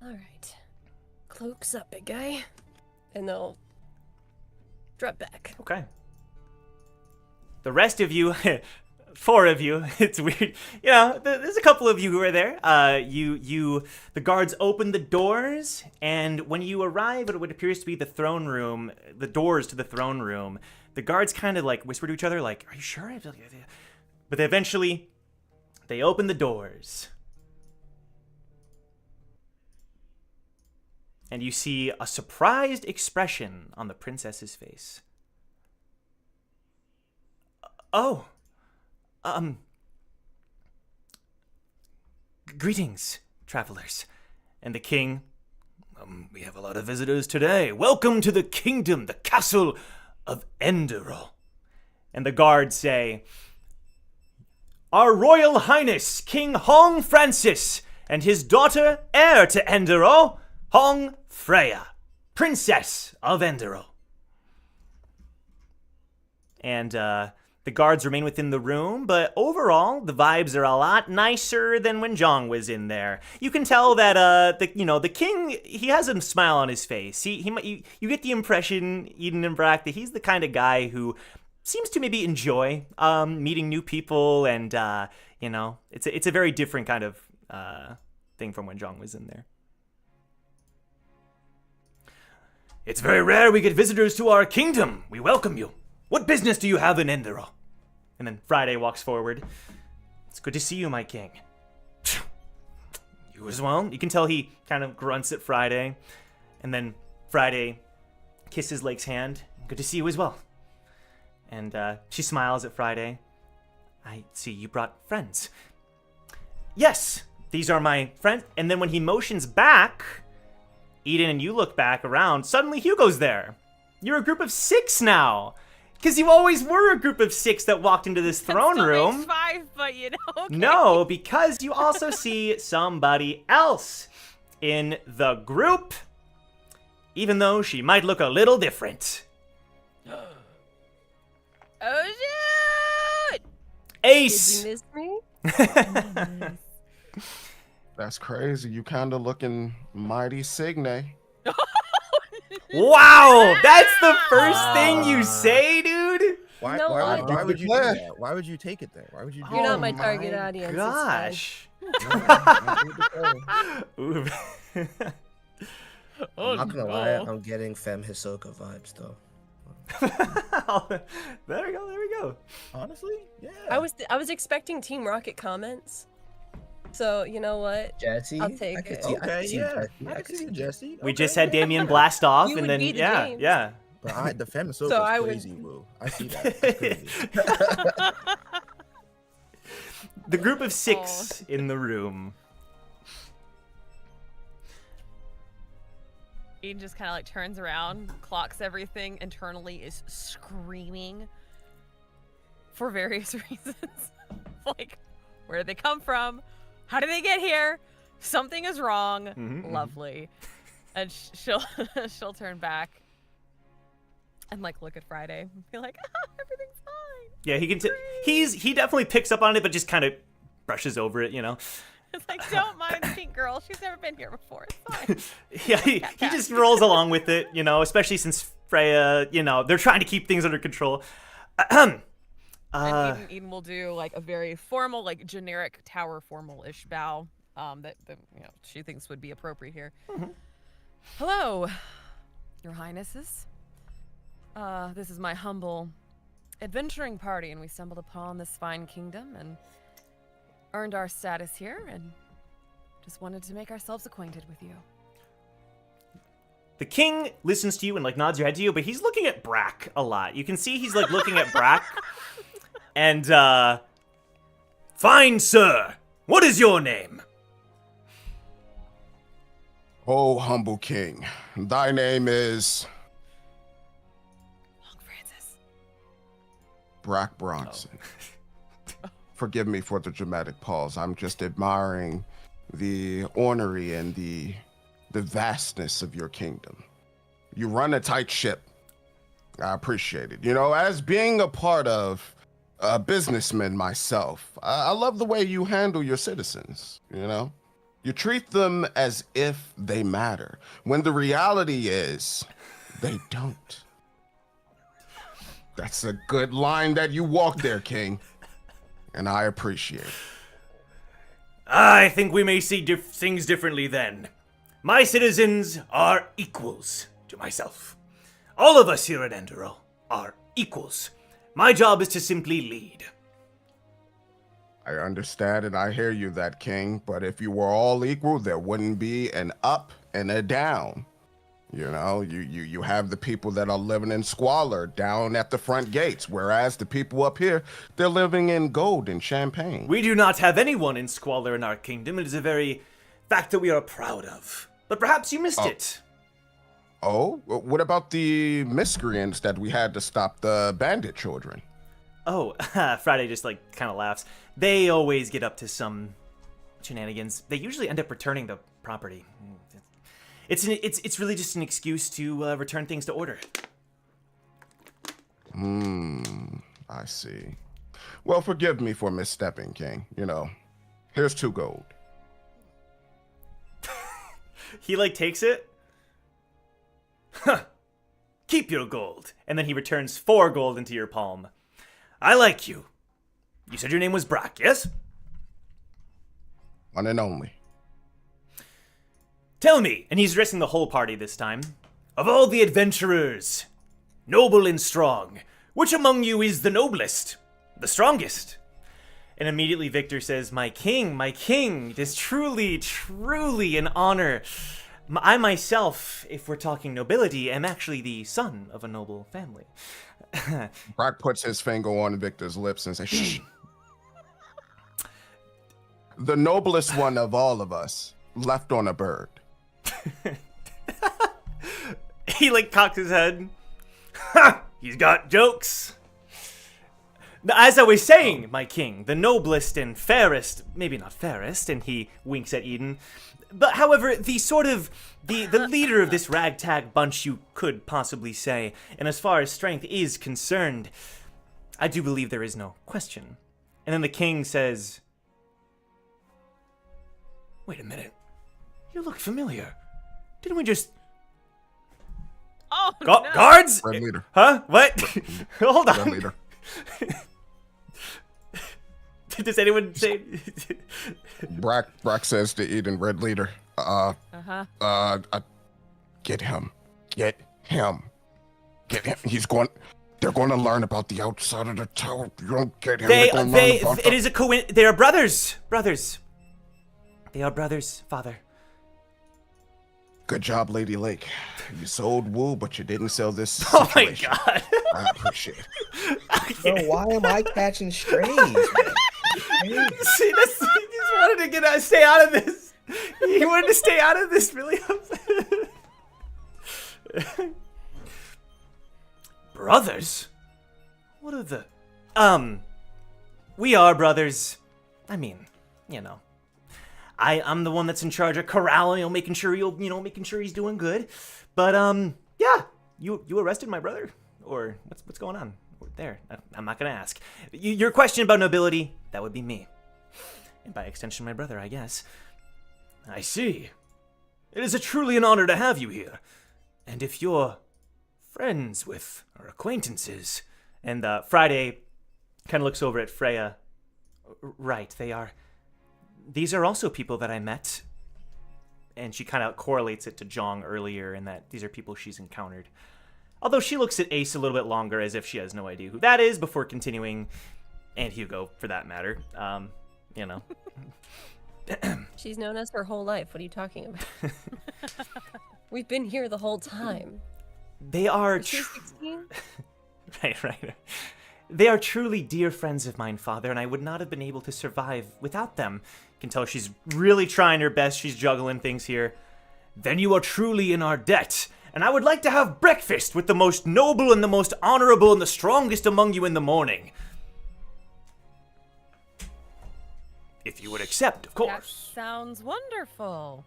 All right. Cloaks up, big guy. And they'll drop back. Okay. The rest of you, 4 of you, it's weird. There's a couple of you who are there. The guards open the doors, and when you arrive at what appears to be the throne room, the doors to the throne room, the guards kind of whisper to each other, are you sure? But eventually, they open the doors. And you see a surprised expression on the princess's face. Oh, greetings, travelers. And the king, we have a lot of visitors today. Welcome to the kingdom, the castle of Enderall. And the guards say, Our Royal Highness, King Hong Francis, and his daughter, heir to Enderall, Hong Freya, Princess of Enderall. And the guards remain within the room, but overall, the vibes are a lot nicer than when Zhang was in there. You can tell that the king, he has a smile on his face. You get the impression, Eden and Brack, that he's the kind of guy who seems to maybe enjoy meeting new people, and it's a very different kind of thing from when Zhang was in there. It's very rare we get visitors to our kingdom. We welcome you. What business do you have in Enderall? And then Friday walks forward. It's good to see you, my king. You as well? You can tell he kind of grunts at Friday. And then Friday kisses Lake's hand. Good to see you as well. And she smiles at Friday. I see you brought friends. Yes, these are my friends. And then when he motions back, Eden and you look back around, suddenly Hugo's there. You're a group of 6 now. Because you always were a group of 6 that walked into this throne room. Makes 5, but okay. No, because you also see somebody else in the group, even though she might look a little different. Oh, shoot! Ace! Did you miss me? That's crazy. You kind of looking mighty Signe. Wow, that's the first thing you say, dude? Why, No, why, what? why would you do that? Why would you take it there? Why would you do You're that? not my target audience. Gosh. Ooh. I'm not gonna lie, I'm getting Femme Hisoka vibes though. There we go. Honestly, yeah. I was expecting Team Rocket comments. So, you know what? Jesse? I'll take I could it. see- Okay, see yeah. Jesse. I can see you, Jesse. We Okay, just had yeah. Damien blast off, You and would then be the yeah, James. yeah. But the Femme So Ahsoka I is would- crazy, Woo. I see that. That's crazy. The group of 6 in the room. Eden just kind of turns around, clocks everything, internally is screaming for various reasons. Where did they come from? How did they get here? Something is wrong. Mhm. Lovely. And she'll turn back and look at Friday and be like, everything's fine. Yeah, he can. He definitely picks up on it, but just kind of brushes over it, It's don't mind Pink Girl. She's never been here before. It's fine. Yeah, he just rolls along with it, especially since Freya, they're trying to keep things under control. And Eden will do a very formal, generic tower formal-ish bow that she thinks would be appropriate here. Mm-hmm. Hello, Your Highnesses. This is my humble adventuring party, and we stumbled upon this fine kingdom and earned our status here, and just wanted to make ourselves acquainted with you. The king listens to you and nods your head to you, but he's looking at Brack a lot. You can see he's looking at Brack, and it's Fine, sir. What is your name? Oh, humble king, thy name is Long Francis. Brack Bronson. Forgive me for the dramatic pause. I'm just admiring the ornery and the vastness of your kingdom. You run a tight ship. I appreciate it. You know, as being a part of a businessman myself, I love the way you handle your citizens, you know? You treat them as if they matter, when the reality is they don't. That's a good line that you walk there, King, and I appreciate it. I think we may see things differently then. My citizens are equals to myself. All of us here at Endero are equals. My job is to simply lead. I understand and I hear you, that king, but if you were all equal, there wouldn't be an up and a down. You know, you have the people that are living in squalor down at the front gates, whereas the people up here, they're living in gold and champagne. We do not have anyone in squalor in our kingdom. It is a very fact that we are proud of. But perhaps you missed it. Oh, what about the miscreants that we had to stop, the bandit children? Oh, Friday just kind of laughs. They always get up to some shenanigans. They usually end up returning the property. It's really just an excuse to return things to order. I see. Well, forgive me for misstepping, King. You know, here's 2 gold. He takes it. Huh. Keep your gold. And then he returns 4 gold into your palm. I like you. You said your name was Brack, yes? One and only. Tell me, and he's addressing the whole party this time, of all the adventurers, noble and strong, which among you is the noblest, the strongest? And immediately Victor says, my king, it is truly, truly an honor. I myself, if we're talking nobility, am actually the son of a noble family. Brack puts his finger on Victor's lips and says, shh. The noblest one of all of us left on a bird. He cocks his head. Ha! He's got jokes. Now, as I was saying, my king, the noblest and fairest, maybe not fairest, and he winks at Eden, but however, the leader of this ragtag bunch, you could possibly say, and as far as strength is concerned, I do believe there is no question. And then the king says, wait a minute, you look familiar. Didn't we just... Oh, no. Guards? Red leader. Huh? What? Hold on. Red leader. Does anyone say... Brack says to Eden, Red leader, get him. Get him. They're going to learn about the outside of the tower. If you don't get him, They are brothers. They are brothers, father. Good job, Lady Lake. You sold wool, but you didn't sell this Oh my situation. god. I appreciate it. Bro, why am I catching strays, man? See, he just wanted to stay out of this. He wanted to stay out of this, really. Brothers? What are the... We are brothers. I mean, you know. I'm the one that's in charge of corralling, making sure he's doing good. But, yeah. You arrested my brother? Or what's going on? There. I'm not gonna ask. Your question about nobility, that would be me. And by extension, my brother, I guess. I see. It is truly an honor to have you here. And if you're friends with or acquaintances... And Friday kind of looks over at Freya. Right, they are. These are also people that I met. And she kind of correlates it to Jong earlier, and that these are people she's encountered. Although she looks at Ace a little bit longer as if she has no idea who that is before continuing, and Hugo for that matter. You know. She's known us her whole life. What are you talking about? We've been here the whole time. They are... Is she 16? Right. They are truly dear friends of mine, Father, and I would not have been able to survive without them. You can tell she's really trying her best. She's juggling things here. Then you are truly in our debt, and I would like to have breakfast with the most noble and the most honorable and the strongest among you in the morning. If you would accept, of That course. sounds wonderful.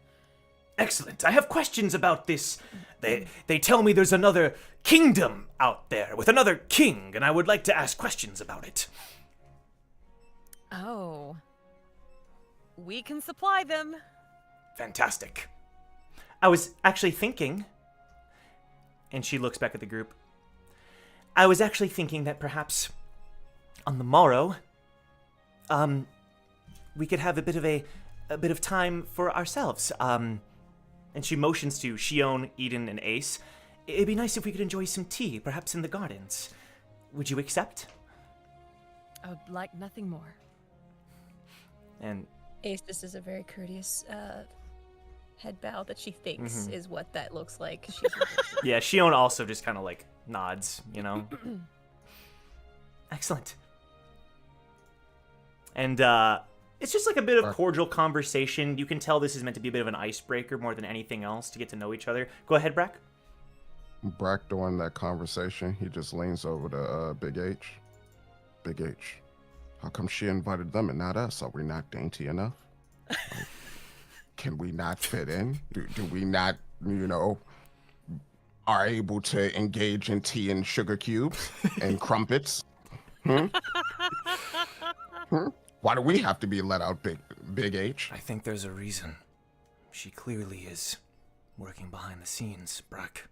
Excellent. I have questions about this. They tell me there's another kingdom out there with another king, and I would like to ask questions about it. Oh. We can supply them. Fantastic. I was actually thinking, and she looks back at the group. I was actually thinking that perhaps on the morrow, we could have a bit of time for ourselves. And she motions to Shion, Eden, and Ace. It'd be nice if we could enjoy some tea, perhaps in the gardens. Would you accept? I would like nothing more. And Ace just is a very courteous head bow that she thinks is what that looks like. She's yeah, Shion also just kind of like nods, you know. Excellent. And it's just like a bit of cordial conversation. You can tell this is meant to be a bit of an icebreaker more than anything else to get to know each other. Go ahead, Brack. Brack, during that conversation, he just leans over to Big H. Big H, how come she invited them and not us? Are we not dainty enough? Like, can we not fit in? Do we not, are able to engage in tea and sugar cubes and crumpets? Hmm? Why do we have to be let out, Big H? I think there's a reason. She clearly is working behind the scenes, Brack.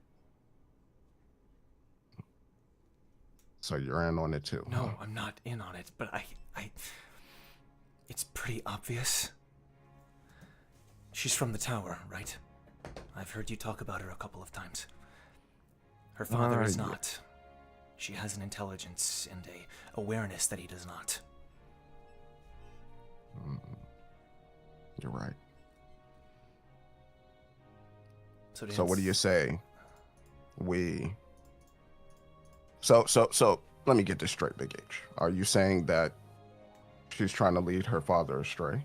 So you're in on it too? No, I'm not in on it, but I it's pretty obvious. She's from the tower, right? I've heard you talk about her a couple of times. Her father is yeah. not. She has an intelligence and a awareness that he does not. You're right. So what do you say? So let me get this straight, Big H. Are you saying that she's trying to lead her father astray?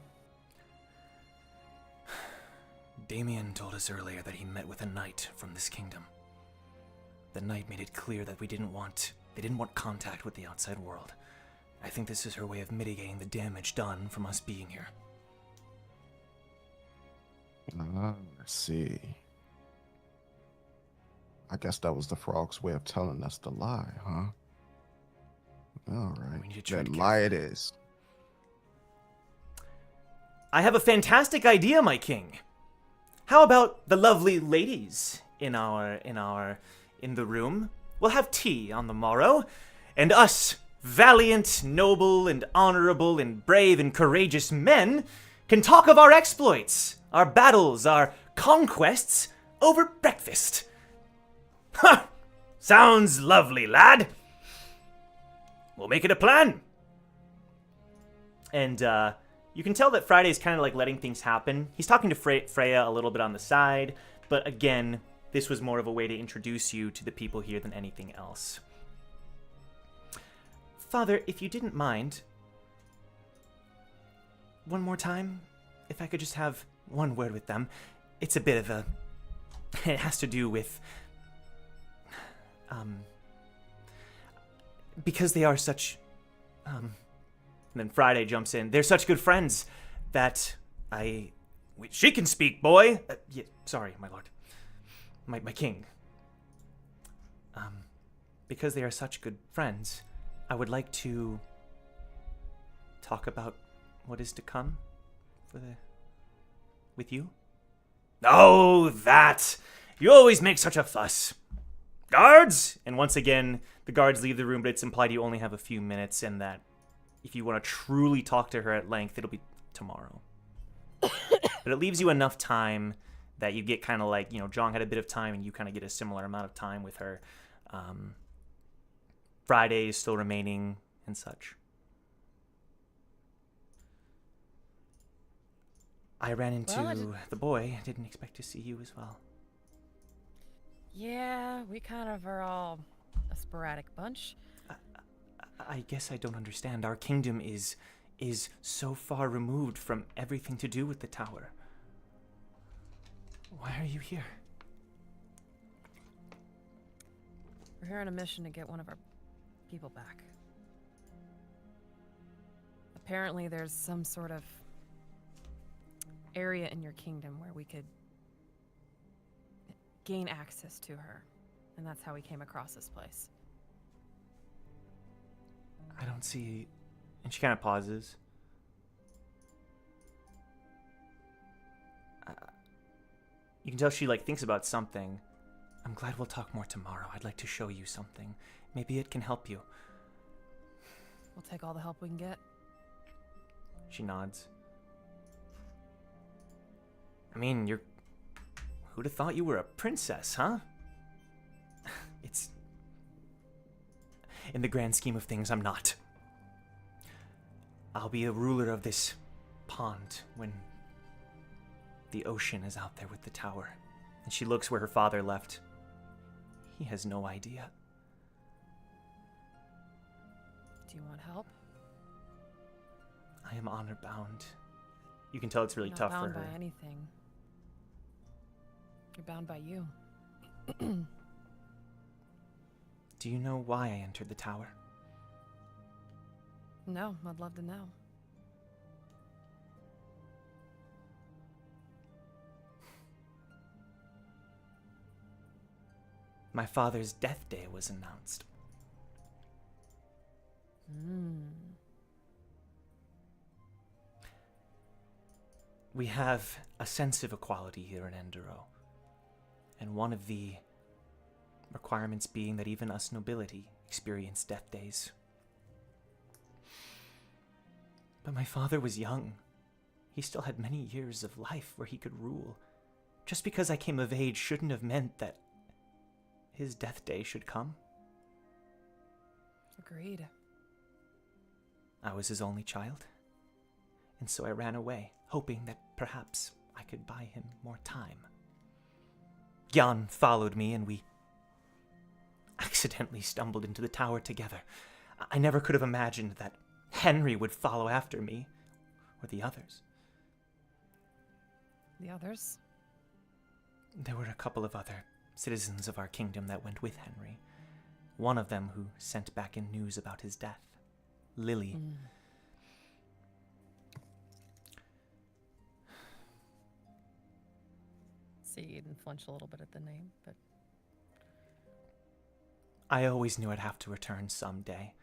Damien told us earlier that he met with a knight from this kingdom. The knight made it clear that they didn't want contact with the outside world. I think this is her way of mitigating the damage done from us being here. I see. I guess that was the frog's way of telling us to lie, huh? All right. We need to tread Then lie it is. I have a fantastic idea, my king. How about the lovely ladies in the room? We'll have tea on the morrow, and us valiant, noble, and honorable, and brave and courageous men can talk of our exploits, our battles, our conquests over breakfast. Ha! Sounds lovely, lad. We'll make it a plan. And you can tell that Friday's kind of like letting things happen. He's talking to Freya a little bit on the side, but again, this was more of a way to introduce you to the people here than anything else. Father, if you didn't mind, one more time, if I could just have one word with them. It's a bit of a... It has to do with... because they are such... And then Friday jumps in. They're such good friends that I... Wait, she can speak, boy! Yeah, sorry, my lord. My king. Because they are such good friends, I would like to talk about what is to come with you. Oh, that! You always make such a fuss. Guards! And once again, the guards leave the room, but it's implied you only have a few minutes, and that if you want to truly talk to her at length, it'll be tomorrow. But it leaves you enough time that you get kind of like, John had a bit of time, and you kind of get a similar amount of time with her. Friday is still remaining and such. I ran into the boy. Didn't expect to see you as well. Yeah, we kind of are all a sporadic bunch. I guess I don't understand. Our kingdom is so far removed from everything to do with the tower. Why are you here? We're here on a mission to get one of our people back. Apparently there's some sort of area in your kingdom where we could gain access to her. And that's how we came across this place. I don't see... And she kind of pauses. You can tell she, thinks about something. I'm glad we'll talk more tomorrow. I'd like to show you something. Maybe it can help you. We'll take all the help we can get. She nods. I mean, you're... Who'd have thought you were a princess, huh? It's... In the grand scheme of things, I'm not. I'll be a ruler of this pond when the ocean is out there with the tower. And she looks where her father left. He has no idea. Do you want help? I am honor bound. You can tell it's really You're tough not for bound her. by anything. You're bound by you. Do you know why I entered the tower? No, I'd love to know. My father's death day was announced. We have a sense of equality here in Enduro. And one of the requirements being that even us nobility experience death days. But my father was young. He still had many years of life where he could rule. Just because I came of age shouldn't have meant that his death day should come. Agreed. I was his only child. And so I ran away, hoping that perhaps I could buy him more time. Jan followed me and we accidentally stumbled into the tower together. I never could have imagined that Henry would follow after me, or the others. The others? There were a couple of other citizens of our kingdom that went with Henry. One of them who sent back in news about his death. Lily. See, you didn't flinch a little bit at the name, but... I always knew I'd have to return someday.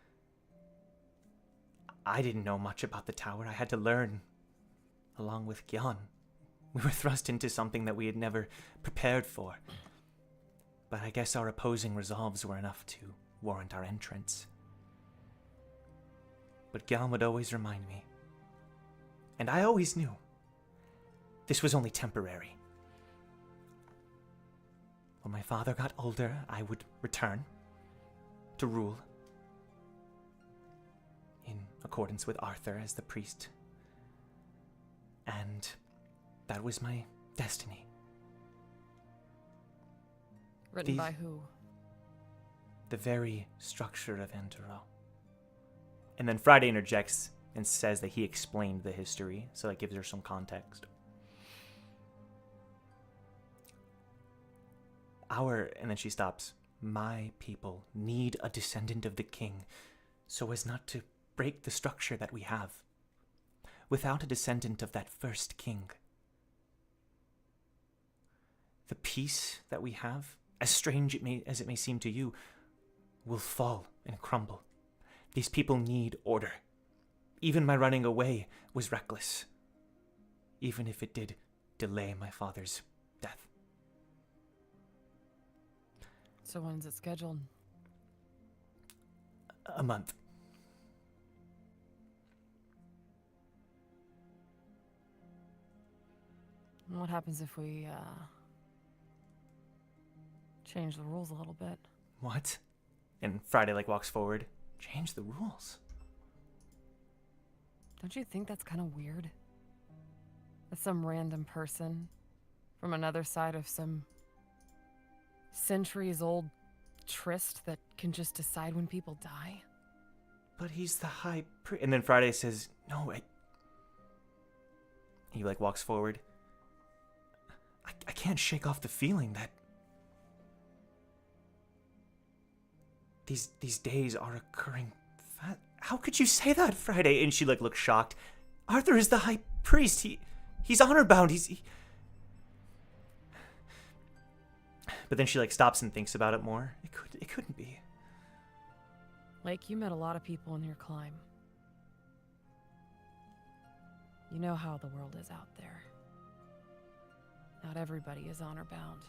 I didn't know much about the tower. I had to learn, along with Gyan. We were thrust into something that we had never prepared for. But I guess our opposing resolves were enough to warrant our entrance. But Gyan would always remind me. And I always knew. This was only temporary. When my father got older, I would return to rule in accordance with Arthur as the priest. And that was my destiny. Written by who? The very structure of Enduro. And then Friday interjects and says that he explained the history, so that gives her some context. And then she stops. My people need a descendant of the king so as not to break the structure that we have. Without a descendant of that first king, the peace that we have, as strange as it may seem to you, will fall and crumble. These people need order. Even my running away was reckless, even if it did delay my father's death. So when's it scheduled? A month. And what happens if we, change the rules a little bit? What? And Friday walks forward. Change the rules. Don't you think that's kind of weird? That some random person from another side of some centuries-old tryst that can just decide when people die? But he's the high priest. And then Friday says, no, he like walks forward. I can't shake off the feeling that these days are occurring. How could you say that, Friday? And she like looks shocked. Arthur is the high priest. He's honor bound. But then she like stops and thinks about it more. It couldn't be. Like, you met a lot of people in your climb. You know how the world is out there. Not everybody is honor bound.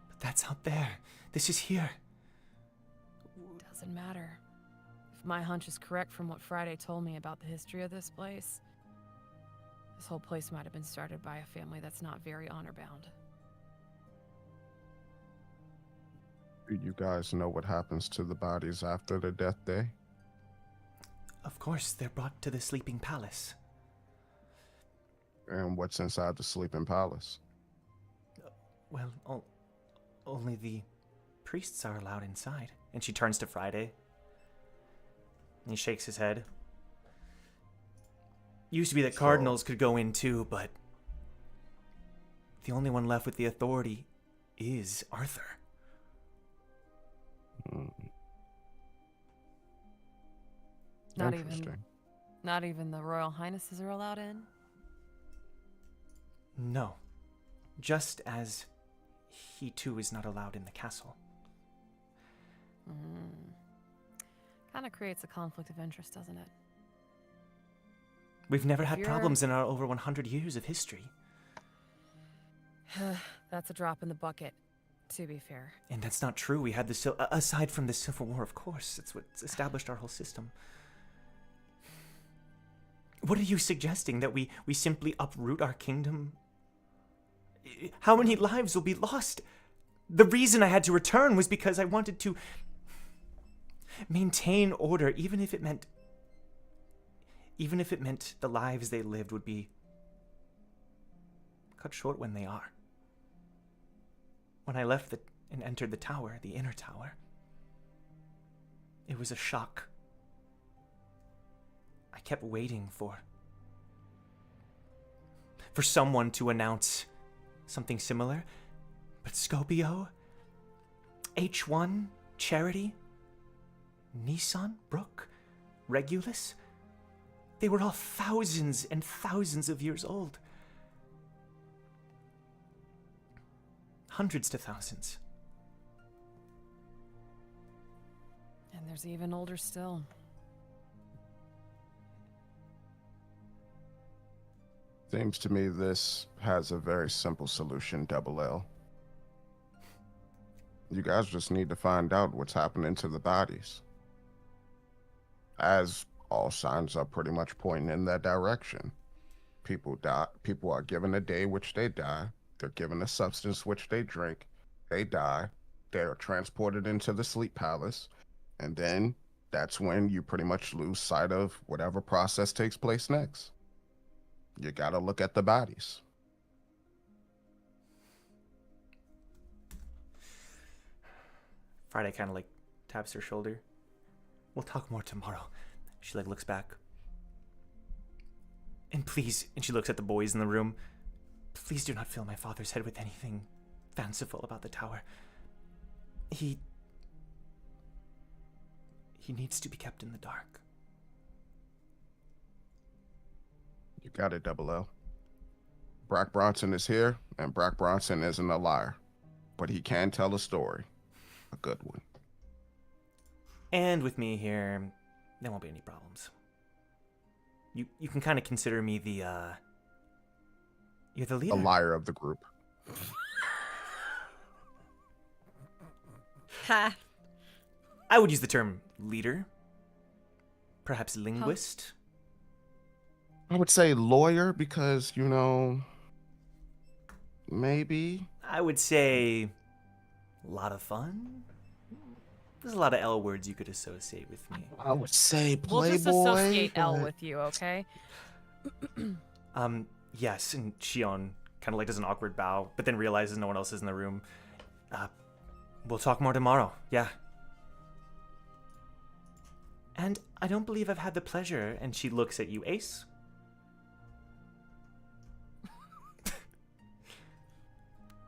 But that's out there. This is here. Doesn't matter. If my hunch is correct from what Friday told me about the history of this place, this whole place might have been started by a family that's not very honor bound. Do you guys know what happens to the bodies after the death day? Of course, they're brought to the sleeping palace. And what's inside the sleeping palace? Well, only the priests are allowed inside. And she turns to Friday. And he shakes his head. Used to be that cardinals could go in too, but the only one left with the authority is Arthur. Not even the royal highnesses are allowed in? No. Just as he too is not allowed in the castle. Kind of creates a conflict of interest, doesn't it? We've never had problems in our over 100 years of history. That's a drop in the bucket, to be fair. And that's not true. We had aside from the Civil War, of course. It's what established our whole system. What are you suggesting? That we simply uproot our kingdom? How many lives will be lost? The reason I had to return was because I wanted to maintain order, even if it meant the lives they lived would be cut short when they are. When I left and entered the tower, the inner tower, it was a shock. I kept waiting for someone to announce something similar, but Scopio, H1, Charity, Nissan, Brooke, Regulus, they were all thousands and thousands of years old. Hundreds to thousands. And there's even older still. Seems to me this has a very simple solution, Double L. You guys just need to find out what's happening to the bodies. As all signs are pretty much pointing in that direction. People die. People are given a day which they die. They're given a substance which they drink. They die. They are transported into the sleep palace. And then that's when you pretty much lose sight of whatever process takes place next. You gotta look at the bodies. Friday kind of like taps her shoulder. We'll talk more tomorrow. She like looks back. And please, and she looks at the boys in the room. Please do not fill my father's head with anything fanciful about the tower. He needs to be kept in the dark. You got it, Double L. Brack Bronson is here, and Brack Bronson isn't a liar. But he can tell a story. A good one. And with me here, there won't be any problems. You can kind of consider me you're the leader. A liar of the group. Ha. I would use the term leader. Perhaps linguist. I would say lawyer because, maybe. I would say a lot of fun. There's a lot of L words you could associate with me. I would say We'll playboy. just associate L but- with you, okay? Yes, and Shion kind of like does an awkward bow, but then realizes no one else is in the room. We'll talk more tomorrow. Yeah. And I don't believe I've had the pleasure. And she looks at you, Ace.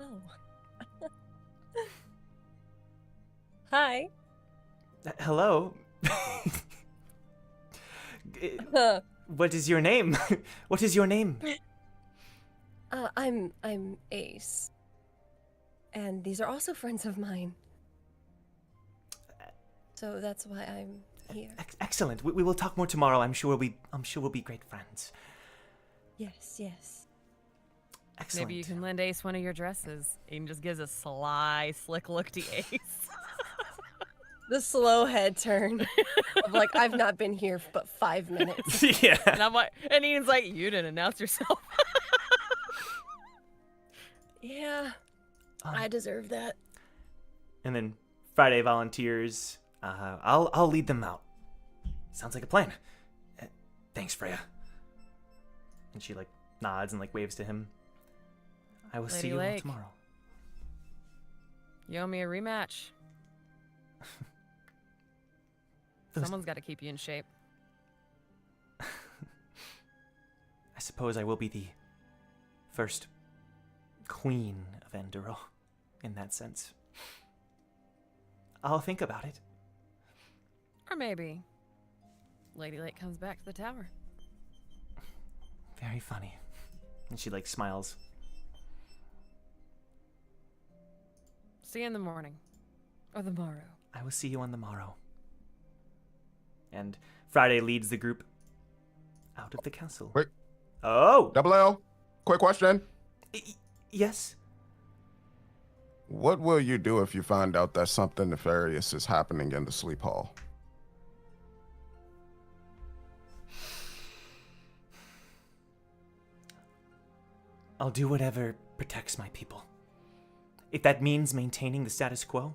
Oh. Hi. Hello. What is your name? What is your name? I'm Ace. And these are also friends of mine. So that's why I'm here. Excellent. We will talk more tomorrow. I'm sure we'll be great friends. Yes. Excellent. Maybe you can lend Ace one of your dresses. Aiden just gives a sly, slick look to Ace. The slow head turn of like, I've not been here but 5 minutes. Yeah. And I'm like, and Ian's like, you didn't announce yourself. Yeah, I deserve that. And then Friday volunteers. I'll lead them out. Sounds like a plan. Thanks, Freya. And she like nods and like waves to him. I will see you all tomorrow. You owe me a rematch. Someone's got to keep you in shape. I suppose I will be the first queen of Enduro, in that sense. I'll think about it. Or maybe Lady Lake comes back to the tower. Very funny. And she like smiles. See you in the morning. Or the morrow. I will see you on the morrow. And Friday leads the group out of the castle. Wait. Oh! Double L, quick question. Yes? What will you do if you find out that something nefarious is happening in the sleep hall? I'll do whatever protects my people. If that means maintaining the status quo,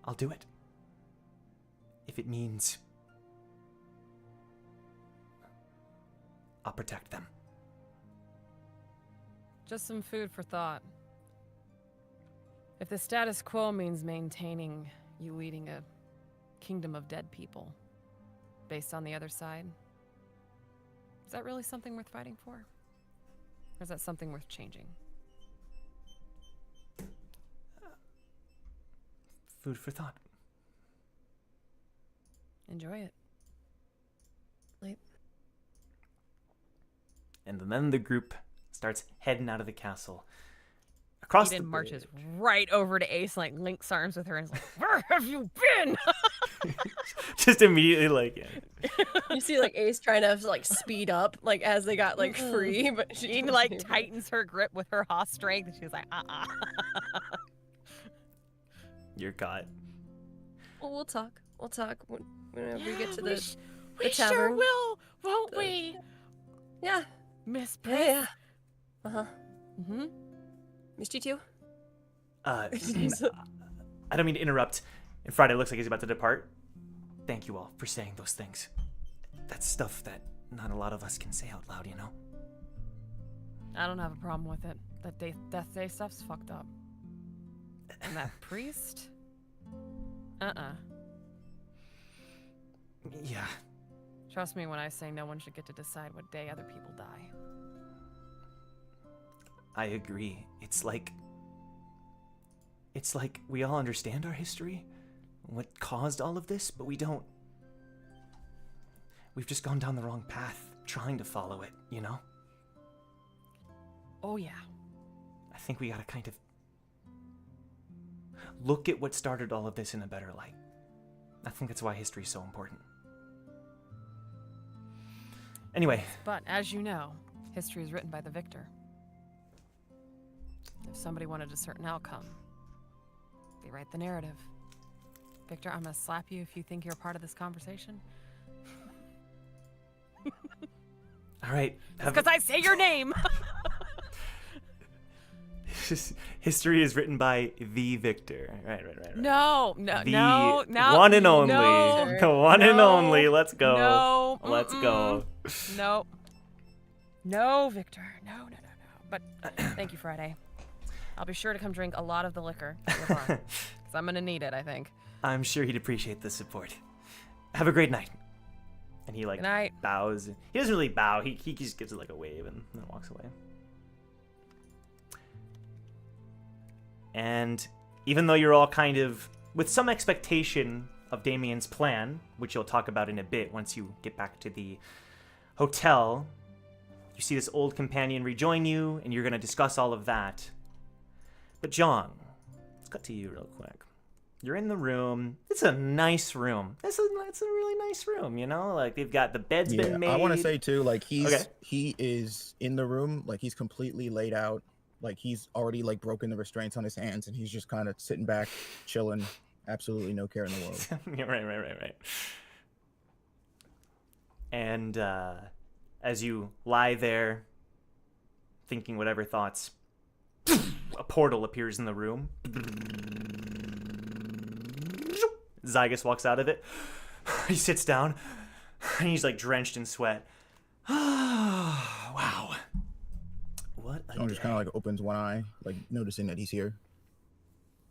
I'll do it. If it means I'll protect them. Just some food for thought. If the status quo means maintaining you leading a kingdom of dead people based on the other side, is that really something worth fighting for? Or is that something worth changing? Food for thought. Enjoy it. And then the group starts heading out of the castle. Across Eden the marches bridge. right over to Ace, like links arms with her, and is like, "Where have you been?" Just immediately like, yeah. You see like Ace trying to like speed up like as they got like free, but she Eden like tightens her grip with her hoss strength, and she's like, You're caught. Well, we'll talk whenever we get to we the sure tavern. will, won't The- we, Yeah. Miss Priss? Yeah. Uh-huh. Mm-hmm. Missed you too? I don't mean to interrupt. And Friday looks like he's about to depart. Thank you all for saying those things. That's stuff that not a lot of us can say out loud, you know? I don't have a problem with it. That Death Day stuff's fucked up. And that priest? Yeah. Trust me when I say no one should get to decide what day other people die. I agree. It's like we all understand our history, what caused all of this, but we don't. We've just gone down the wrong path trying to follow it, you know? Oh yeah. I think we gotta kind of look at what started all of this in a better light. I think that's why history is so important. Anyway. But as you know, history is written by the victor. If somebody wanted a certain outcome, they write the narrative. Victor, I'm gonna slap you if you think you're a part of this conversation. All right. Because I say your name. History is written by the victor. Right. No. The one and only. No, The one and no, only. Let's go. No. Let's go. No. No, Victor. No. But thank you, Friday. I'll be sure to come drink a lot of the liquor. Because I'm going to need it, I think. I'm sure he'd appreciate the support. have a great night. And he like Good night. bows. He doesn't really bow. He just gives it like a wave and then walks away. And even though you're all kind of with some expectation of Damien's plan, which you'll talk about in a bit once you get back to the hotel, you see this old companion rejoin you, and you're going to discuss all of that. But John, let's cut to you real quick. You're in the room. It's a nice room. It's a really nice room, you know? Like, they've got the bed's been made. I want to say, too, like, he is in the room. Like, he's completely laid out. Like, he's already, like, broken the restraints on his hands, and he's just kind of sitting back, chilling. Absolutely no care in the world. Yeah, right. And as you lie there, thinking whatever thoughts, a portal appears in the room. Zygus walks out of it. He sits down, and he's like drenched in sweat. Wow. What a John just kind of like opens one eye, like noticing that he's here.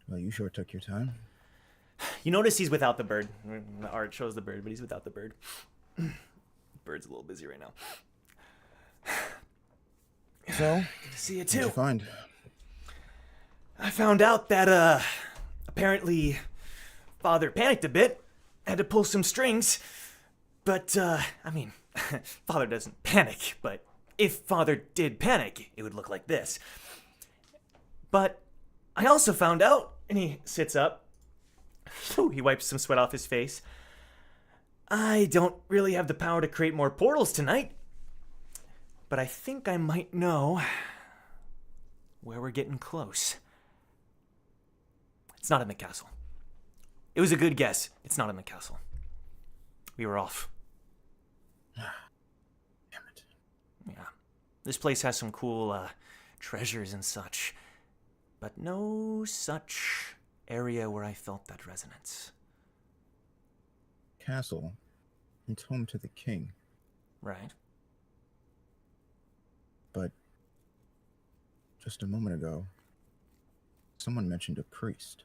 Well, you sure took your time. You notice he's without the bird. The art shows the bird, but he's without the bird. Bird's a little busy right now. So, Good to see you what'd you too. find? I found out that apparently Father panicked a bit, had to pull some strings. But I mean, Father doesn't panic, but if Father did panic, it would look like this. But I also found out, and he sits up. He wipes some sweat off his face. I don't really have the power to create more portals tonight, but I think I might know where we're getting close. It's not in the castle. It was a good guess. It's not in the castle. We were off. Damn it. Yeah. This place has some cool treasures and such, but no such area where I felt that resonance. Castle. It's home to the king. Right? But just a moment ago, someone mentioned a priest.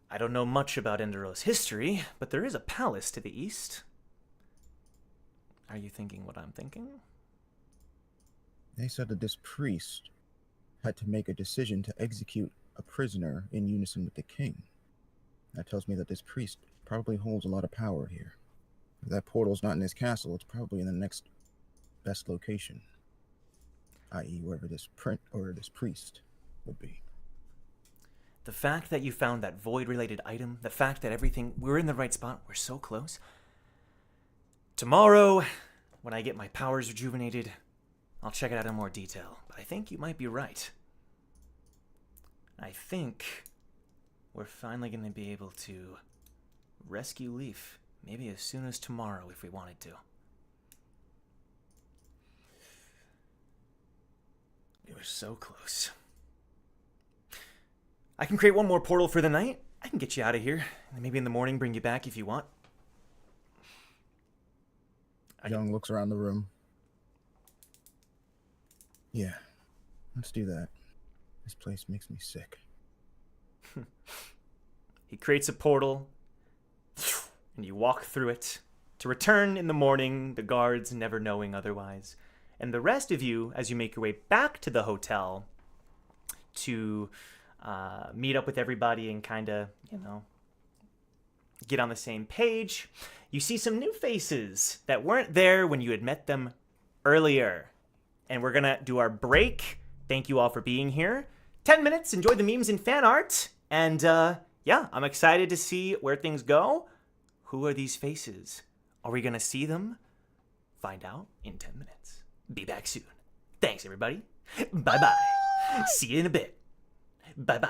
I don't know much about Endero's history, but there is a palace to the east. Are you thinking what I'm thinking? They said that this priest had to make a decision to execute a prisoner in unison with the king. That tells me that this priest probably holds a lot of power here. If that portal's not in this castle, it's probably in the next best location, i.e. wherever this priest would be. The fact that you found that void-related item, the fact that we're in the right spot, we're so close. Tomorrow, when I get my powers rejuvenated, I'll check it out in more detail. But I think you might be right. I think we're finally going to be able to rescue Leaf, maybe as soon as tomorrow if we wanted to. We were so close. I can create one more portal for the night. I can get you out of here. And maybe in the morning bring you back if you want. Young looks around the room. Yeah, let's do that. This place makes me sick. He creates a portal, and you walk through it to return in the morning, the guards never knowing otherwise. And the rest of you, as you make your way back to the hotel to meet up with everybody and kind of, get on the same page, you see some new faces that weren't there when you had met them earlier. And we're going to do our break. Thank you all for being here. 10 minutes, enjoy the memes and fan art. And I'm excited to see where things go. Who are these faces? Are we going to see them? Find out in 10 minutes. Be back soon. Thanks, everybody. Bye-bye. See you in a bit. Bye-bye.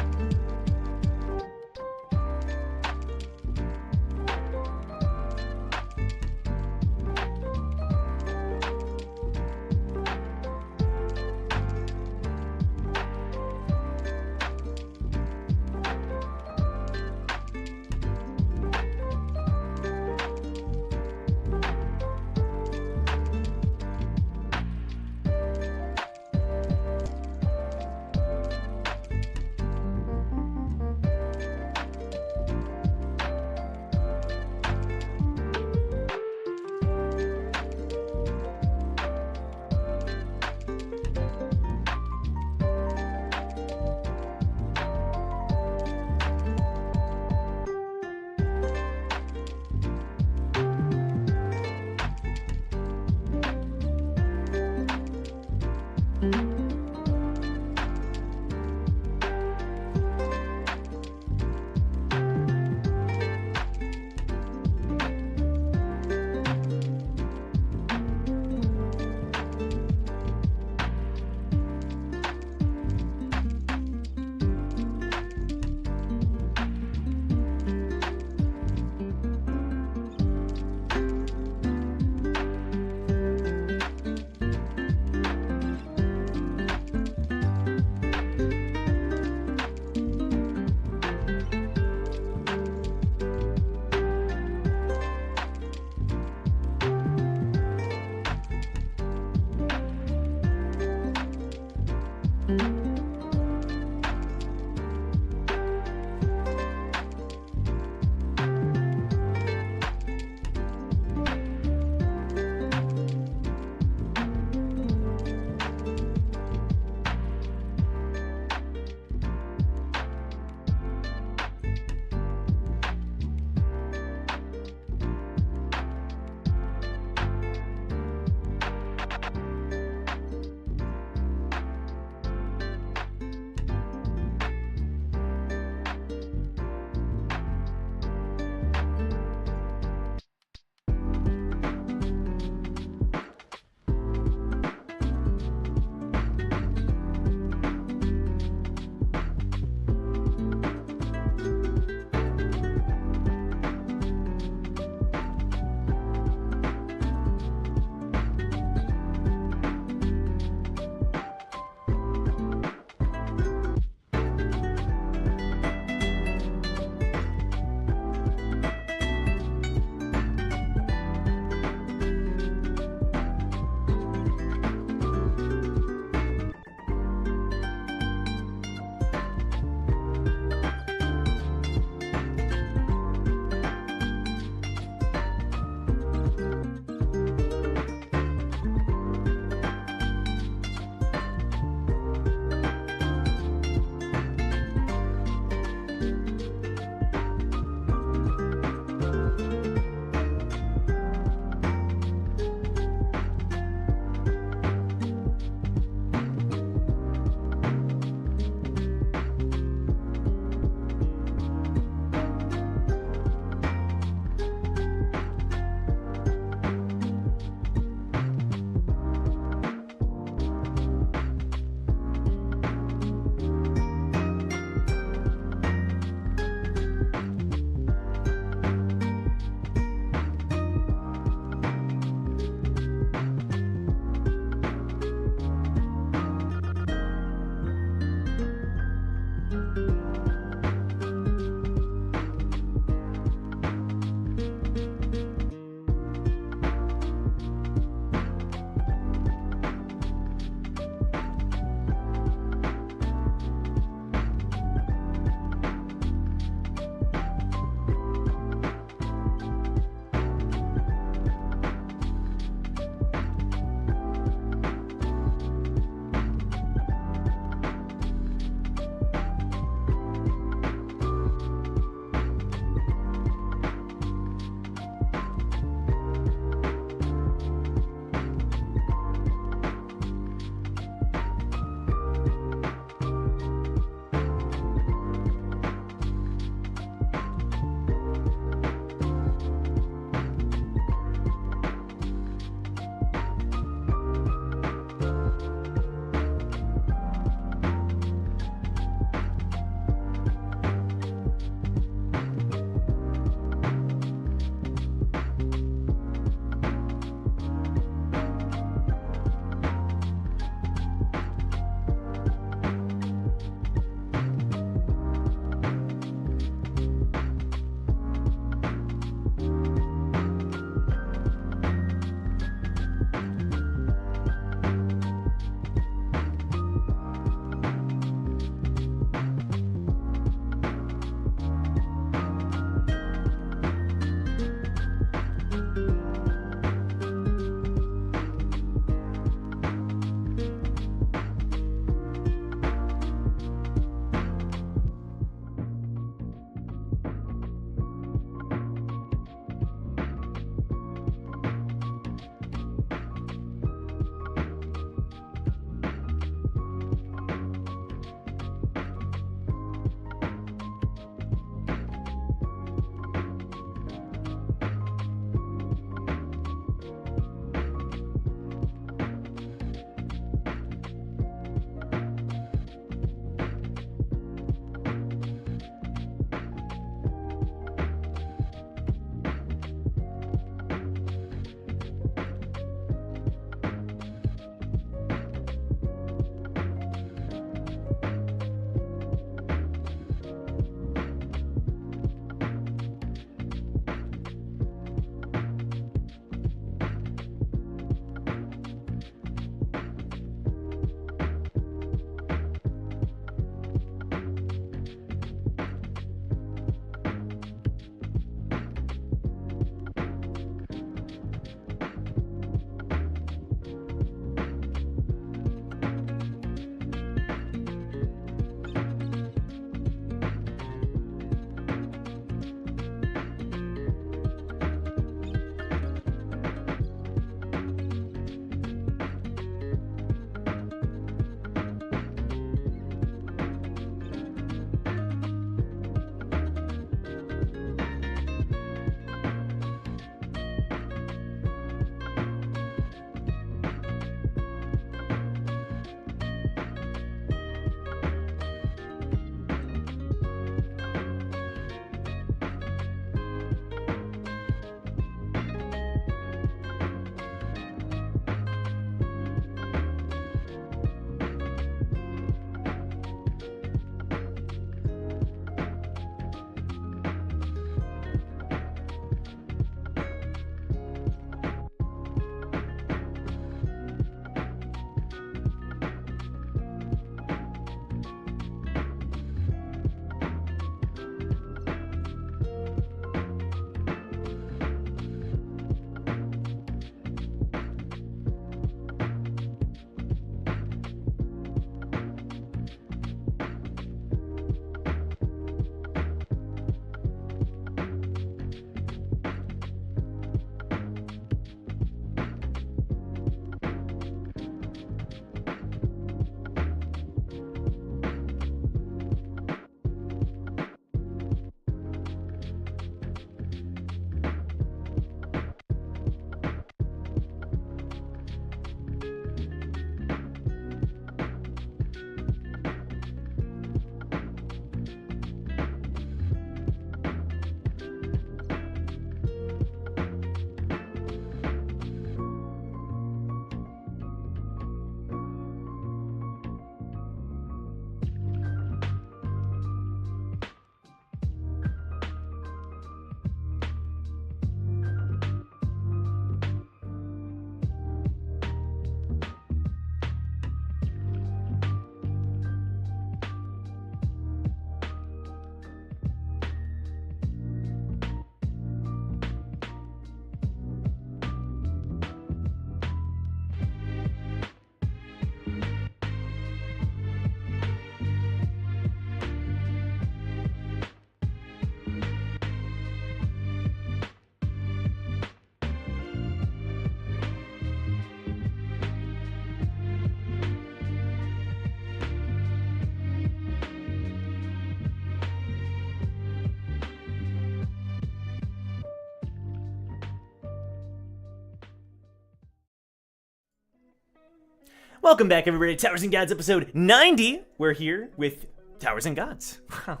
Welcome back, everybody, to Towers and Gods episode 90. We're here with Towers and Gods. Wow.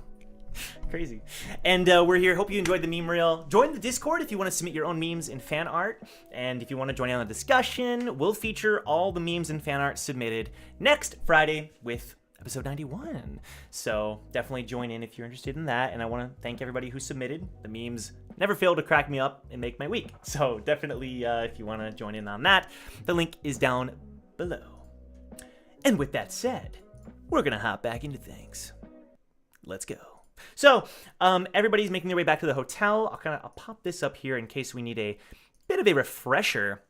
Crazy. And we're here. Hope you enjoyed the meme reel. Join the Discord if you want to submit your own memes and fan art. And if you want to join in on the discussion, we'll feature all the memes and fan art submitted next Friday with episode 91. So definitely join in if you're interested in that. And I want to thank everybody who submitted. The memes never fail to crack me up and make my week. So definitely, if you want to join in on that, the link is down below. And with that said, we're going to hop back into things. Let's go. So, everybody's making their way back to the hotel. I'll pop this up here in case we need a bit of a refresher.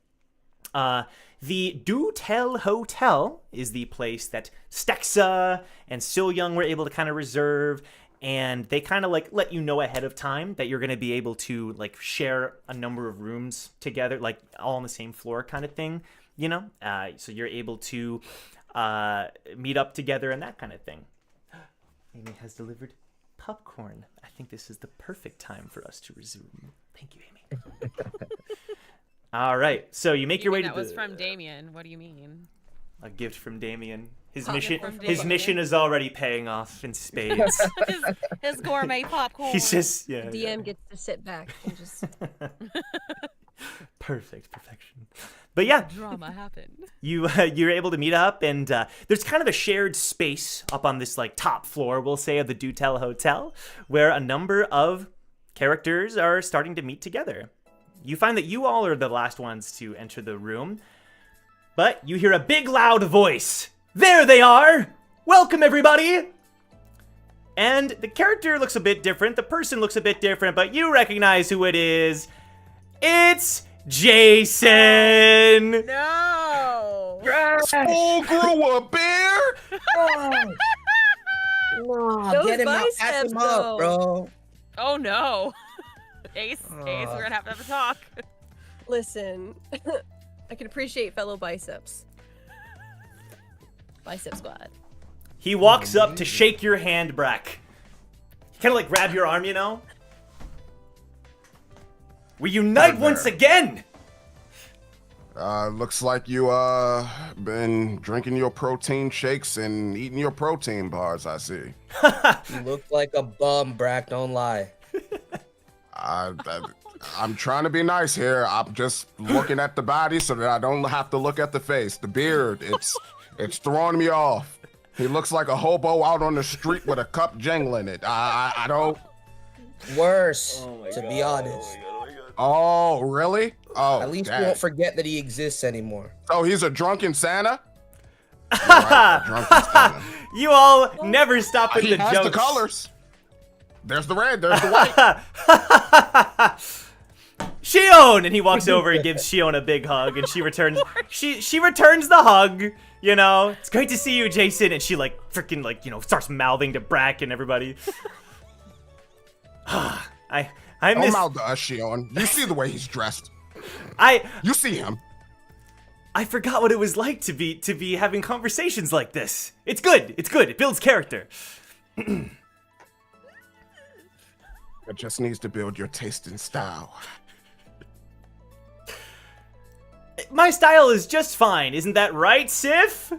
The Do Tell Hotel is the place that Stexa and Sil Young were able to kind of reserve, and they kind of like let you know ahead of time that you're going to be able to like share a number of rooms together, like all on the same floor kind of thing, you know? So you're able to meet up together and that kind of thing. Amy has delivered popcorn. I think this is the perfect time for us to resume. Thank you, Amy. All right, so you make your way to that was from Damien. What do you mean? A gift from Damien. His Popcorn mission from mission is already paying off in spades. his gourmet popcorn. He's just DM gets to sit back and just. perfection. But yeah, Drama happened. you're able to meet up, and there's kind of a shared space up on this like top floor, we'll say, of the Do Tell Hotel, where a number of characters are starting to meet together. You find that you all are the last ones to enter the room, but you hear a big loud voice. There they are! Welcome, everybody! And the character looks a bit different, the person looks a bit different, but you recognize who it is. It's Jason! No! Full grew a bear? No, Those get him out, pass biceps, him up, though. bro. Oh no! Ace, we're gonna have a talk. Listen, I can appreciate fellow biceps. Bicep squad. He walks up to shake your hand, Brack. He kind of like grab your arm, you know? We unite once again! Looks like you, been drinking your protein shakes and eating your protein bars, I see. You look like a bum, Brack, don't lie. I'm trying to be nice here. I'm just looking at the body so that I don't have to look at the face. The beard, it's throwing me off. He looks like a hobo out on the street with a cup jingling it. I don't... Worse, to be honest. Oh, really? Oh, At least dang. you won't forget that he exists anymore. So he's a drunken Santa? Right, a drunken Santa. You all never stop at He the has jokes. the colors. There's the red, there's the white. Shion! And he walks over and gives Shion a big hug, and she returns. She returns the hug. You know, it's great to see you, Jason. And she like freaking like starts mouthing to Brack and everybody. I Don't miss. mouth to us, Shion. You see the way he's dressed. You see him. I forgot what it was like to be having conversations like this. It's good. It's good. It builds character. It just needs to build your taste and style. My style is just fine, isn't that right, Sif?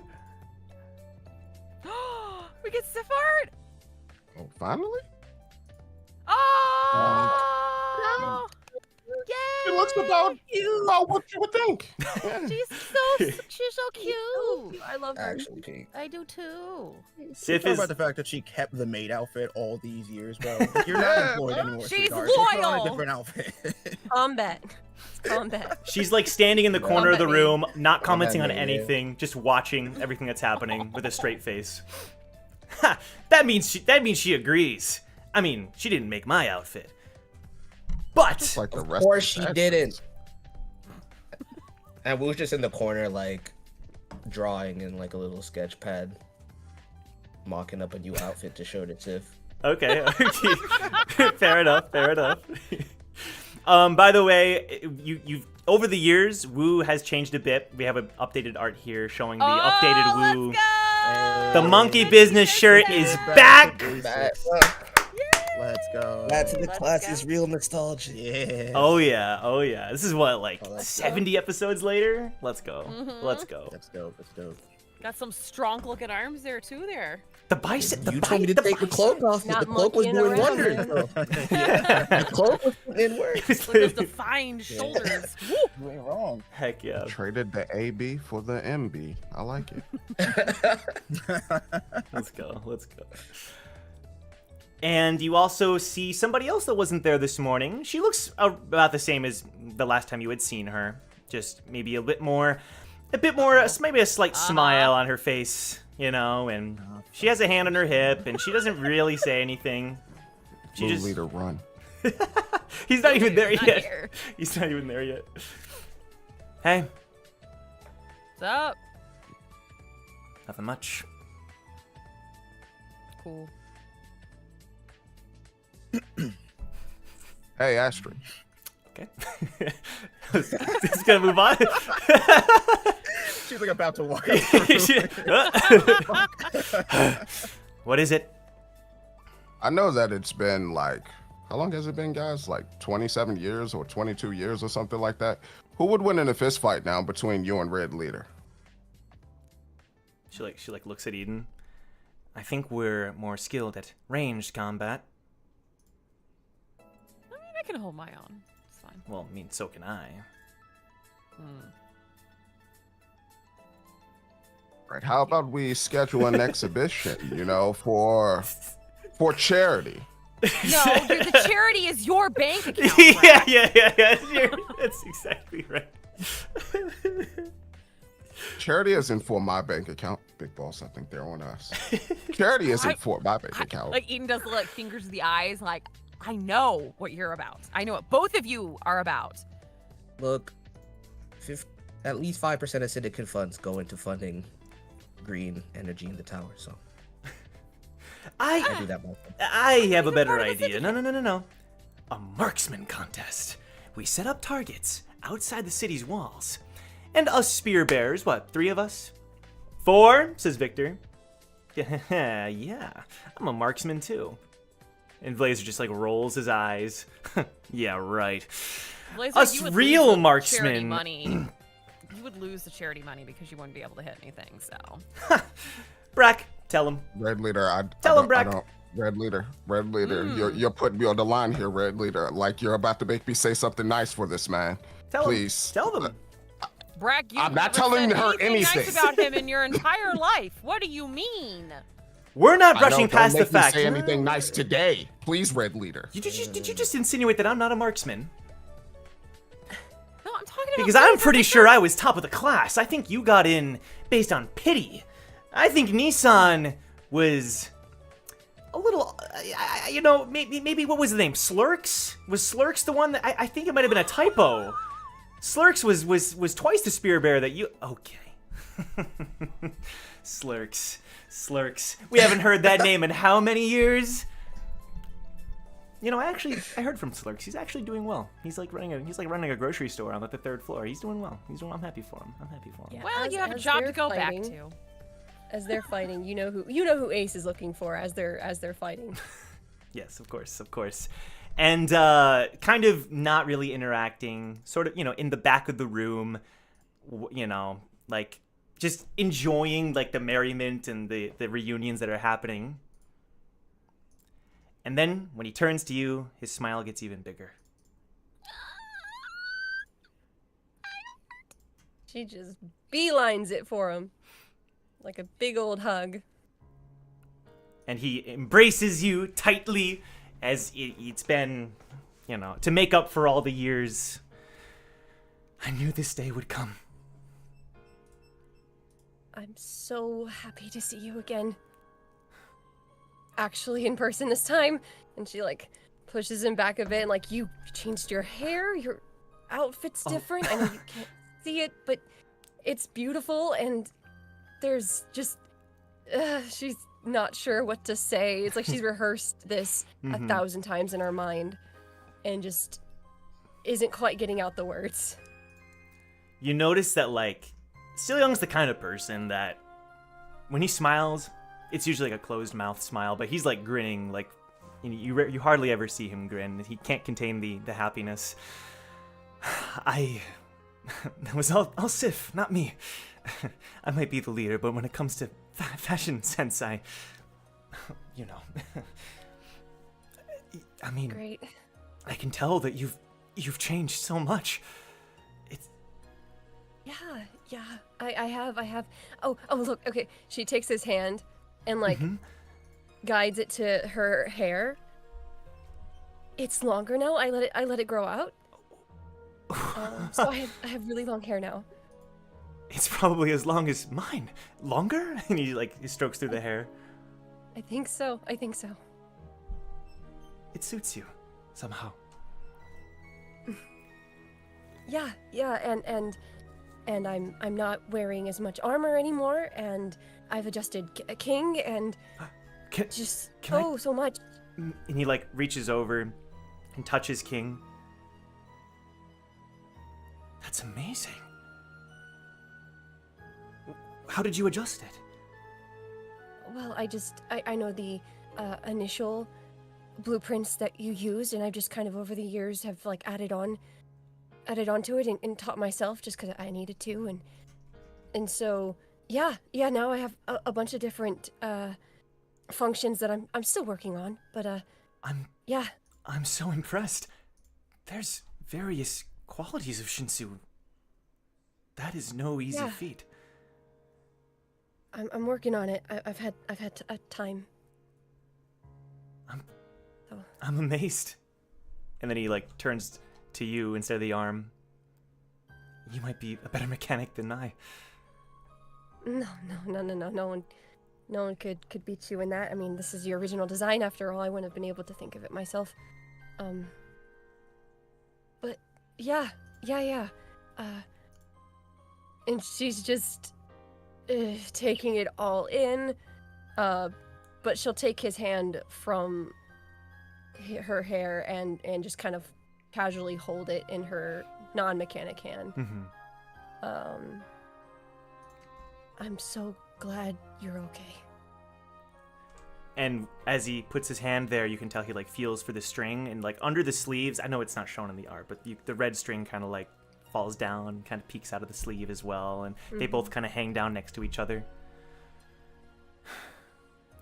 We get Sif art! Oh, finally? Oh! It looks about what you would think. Yeah. She's so cute. I love her. Actually, Pete. I do too. Sif Talk is. about the fact that she kept the maid outfit all these years, bro. You're not employed anymore, She's sweetheart. Just put on loyal. a different outfit. Combat. It's combat. She's like standing in the corner of the Combat room, not commenting on maid, yeah. anything, just watching everything that's happening with a straight face. Ha! That means she agrees. I mean, she didn't make my outfit, but Just like the Of rest course the she actors. didn't. And we was just in the corner, like, drawing in, like, a little sketch pad. Mocking up a new outfit to show to Tiff. okay. Fair enough. By the way, you've over the years, Woo has changed a bit. We have an updated art here showing the updated Woo. Let's go! The monkey business shirt is back. Let's go. That's the Let's class go. is real nostalgia. Yeah. Oh yeah. This is what, like Oh, that's 70 episodes later? Let's go. Mhm. Let's go. That's dope. That's dope. Got some strong looking arms there too. There. The bicep. You told me to take the cloak off. Not The cloak was monkeying doing around, wonders. man. Bro. The cloak was putting in work. Look at those defined shoulders. Woo! You ain't wrong. Heck yeah. Traded the AB for the MB. I like it. Let's go. Let's go. And you also see somebody else that wasn't there this morning. She looks about the same as the last time you had seen her. Just maybe a bit more, maybe a slight smile on her face, you know, and she has a hand on her hip, and she doesn't really say anything. She Blue just... leader, run. He's not even there Not yet. here. He's not even there yet. Hey, What's up? nothing much. Cool. Hey, Astrid. Okay. Just gonna move on. She's like about to walk. What is it? I know that it's been like, how long has it been, guys? Like 27 years or 22 years or something like that. Who would win in a fist fight now between you and Red Leader? She looks at Eden. I think we're more skilled at ranged combat. I mean, I can hold my own. It's fine. Well, I mean, so can I. Right. How about we schedule an exhibition, you know, for charity? No, the charity is your bank account. yeah. That's exactly right. Charity isn't for my bank account. Big boss, I think they're on us. Charity isn't for my bank account. Like Eden does the like fingers to the eyes, like I know what you're about. I know what both of you are about. Look, at least 5% of syndicate funds go into funding green energy in the tower, so I do that myself. I have a better part of the idea. No. A marksman contest. We set up targets outside the city's walls. And us spear bearers, what, 3 of us? 4, says Victor. Yeah, I'm a marksman too. And Blazer just like rolls his eyes. Yeah, right. Blazer, Us you would real lose the marksmen. charity money. You would lose the charity money because you wouldn't be able to hit anything. So. Brack, tell him. Red Leader, Tell him, Brack. Red Leader, you're putting me on the line here, Red Leader. Like you're about to make me say something nice for this man. Please. Tell them. Brack, you've I'm not never telling said her anything anything. nice about him in your entire life. What do you mean? We're not I know, brushing past don't the make me fact. say anything nice today, please, Red Leader. Did you just insinuate that I'm not a marksman? No, I'm talking about Because I'm pretty sure I was top of the class. I think you got in based on pity. I think Nissan was a little, maybe what was the name? Slurks? Was Slurks the one that I think it might have been a typo? Slurks was twice the spear bearer that you. Okay. Slurks. We haven't heard that name in how many years? You know, I heard from Slurks. He's actually doing well. He's like running a grocery store on the 3rd floor. He's doing well. I'm happy for him. Yeah, Well, you have a job to go back to. As they're fighting, you know who Ace is looking for as they're fighting. Yes, of course. And kind of not really interacting, sort of, in the back of the room, like just enjoying like the merriment and the reunions that are happening. And then when he turns to you, his smile gets even bigger. She just beelines it for him. Like a big old hug. And he embraces you tightly as it's been, to make up for all the years. I knew this day would come. I'm so happy to see you again. Actually in person this time. And she like pushes him back a bit and like, you changed your hair, your outfit's different. I know you can't see it, but it's beautiful and there's just, she's not sure what to say. It's like she's rehearsed this 1,000 times in her mind and just isn't quite getting out the words. You notice that, like, Steele Young's the kind of person that when he smiles, it's usually like a closed mouth smile, but he's like grinning, like, you hardly ever see him grin. He can't contain the happiness. That was all Sif, not me. I might be the leader, but when it comes to fashion sense, I I mean, Great. I can tell that you've changed so much. It's Yeah. I have. Oh, look. Okay. She takes his hand and like guides it to her hair. It's longer now. I let it grow out. So I have really long hair now. It's probably as long as mine. Longer? And he strokes through the hair. I think so. It suits you somehow. Yeah, and I'm not wearing as much armor anymore, and I've adjusted king and Can so much. And he reaches over and touches King. That's amazing. How did you adjust it? Well, I know the initial blueprints that you used, and I've just kind of over the years have added onto it and taught myself just because I needed to, and so yeah. Now I have a bunch of different functions that I'm still working on, but I'm so impressed. There's various qualities of Shinsu. That is no easy feat. I'm working on it. I've had a time. I'm amazed. And then he turns to you instead of the arm. You might be a better mechanic than I. No. No one could beat you in that. I mean, this is your original design after all. I wouldn't have been able to think of it myself. But yeah. And she's just taking it all in. But she'll take his hand from her hair and just kind of casually hold it in her non-mechanic hand. I'm so glad you're okay. And as he puts his hand there, you can tell he feels for the string, and under the sleeves, I know it's not shown in the art, but the red string kind of falls down, kind of peeks out of the sleeve as well, and they both kind of hang down next to each other.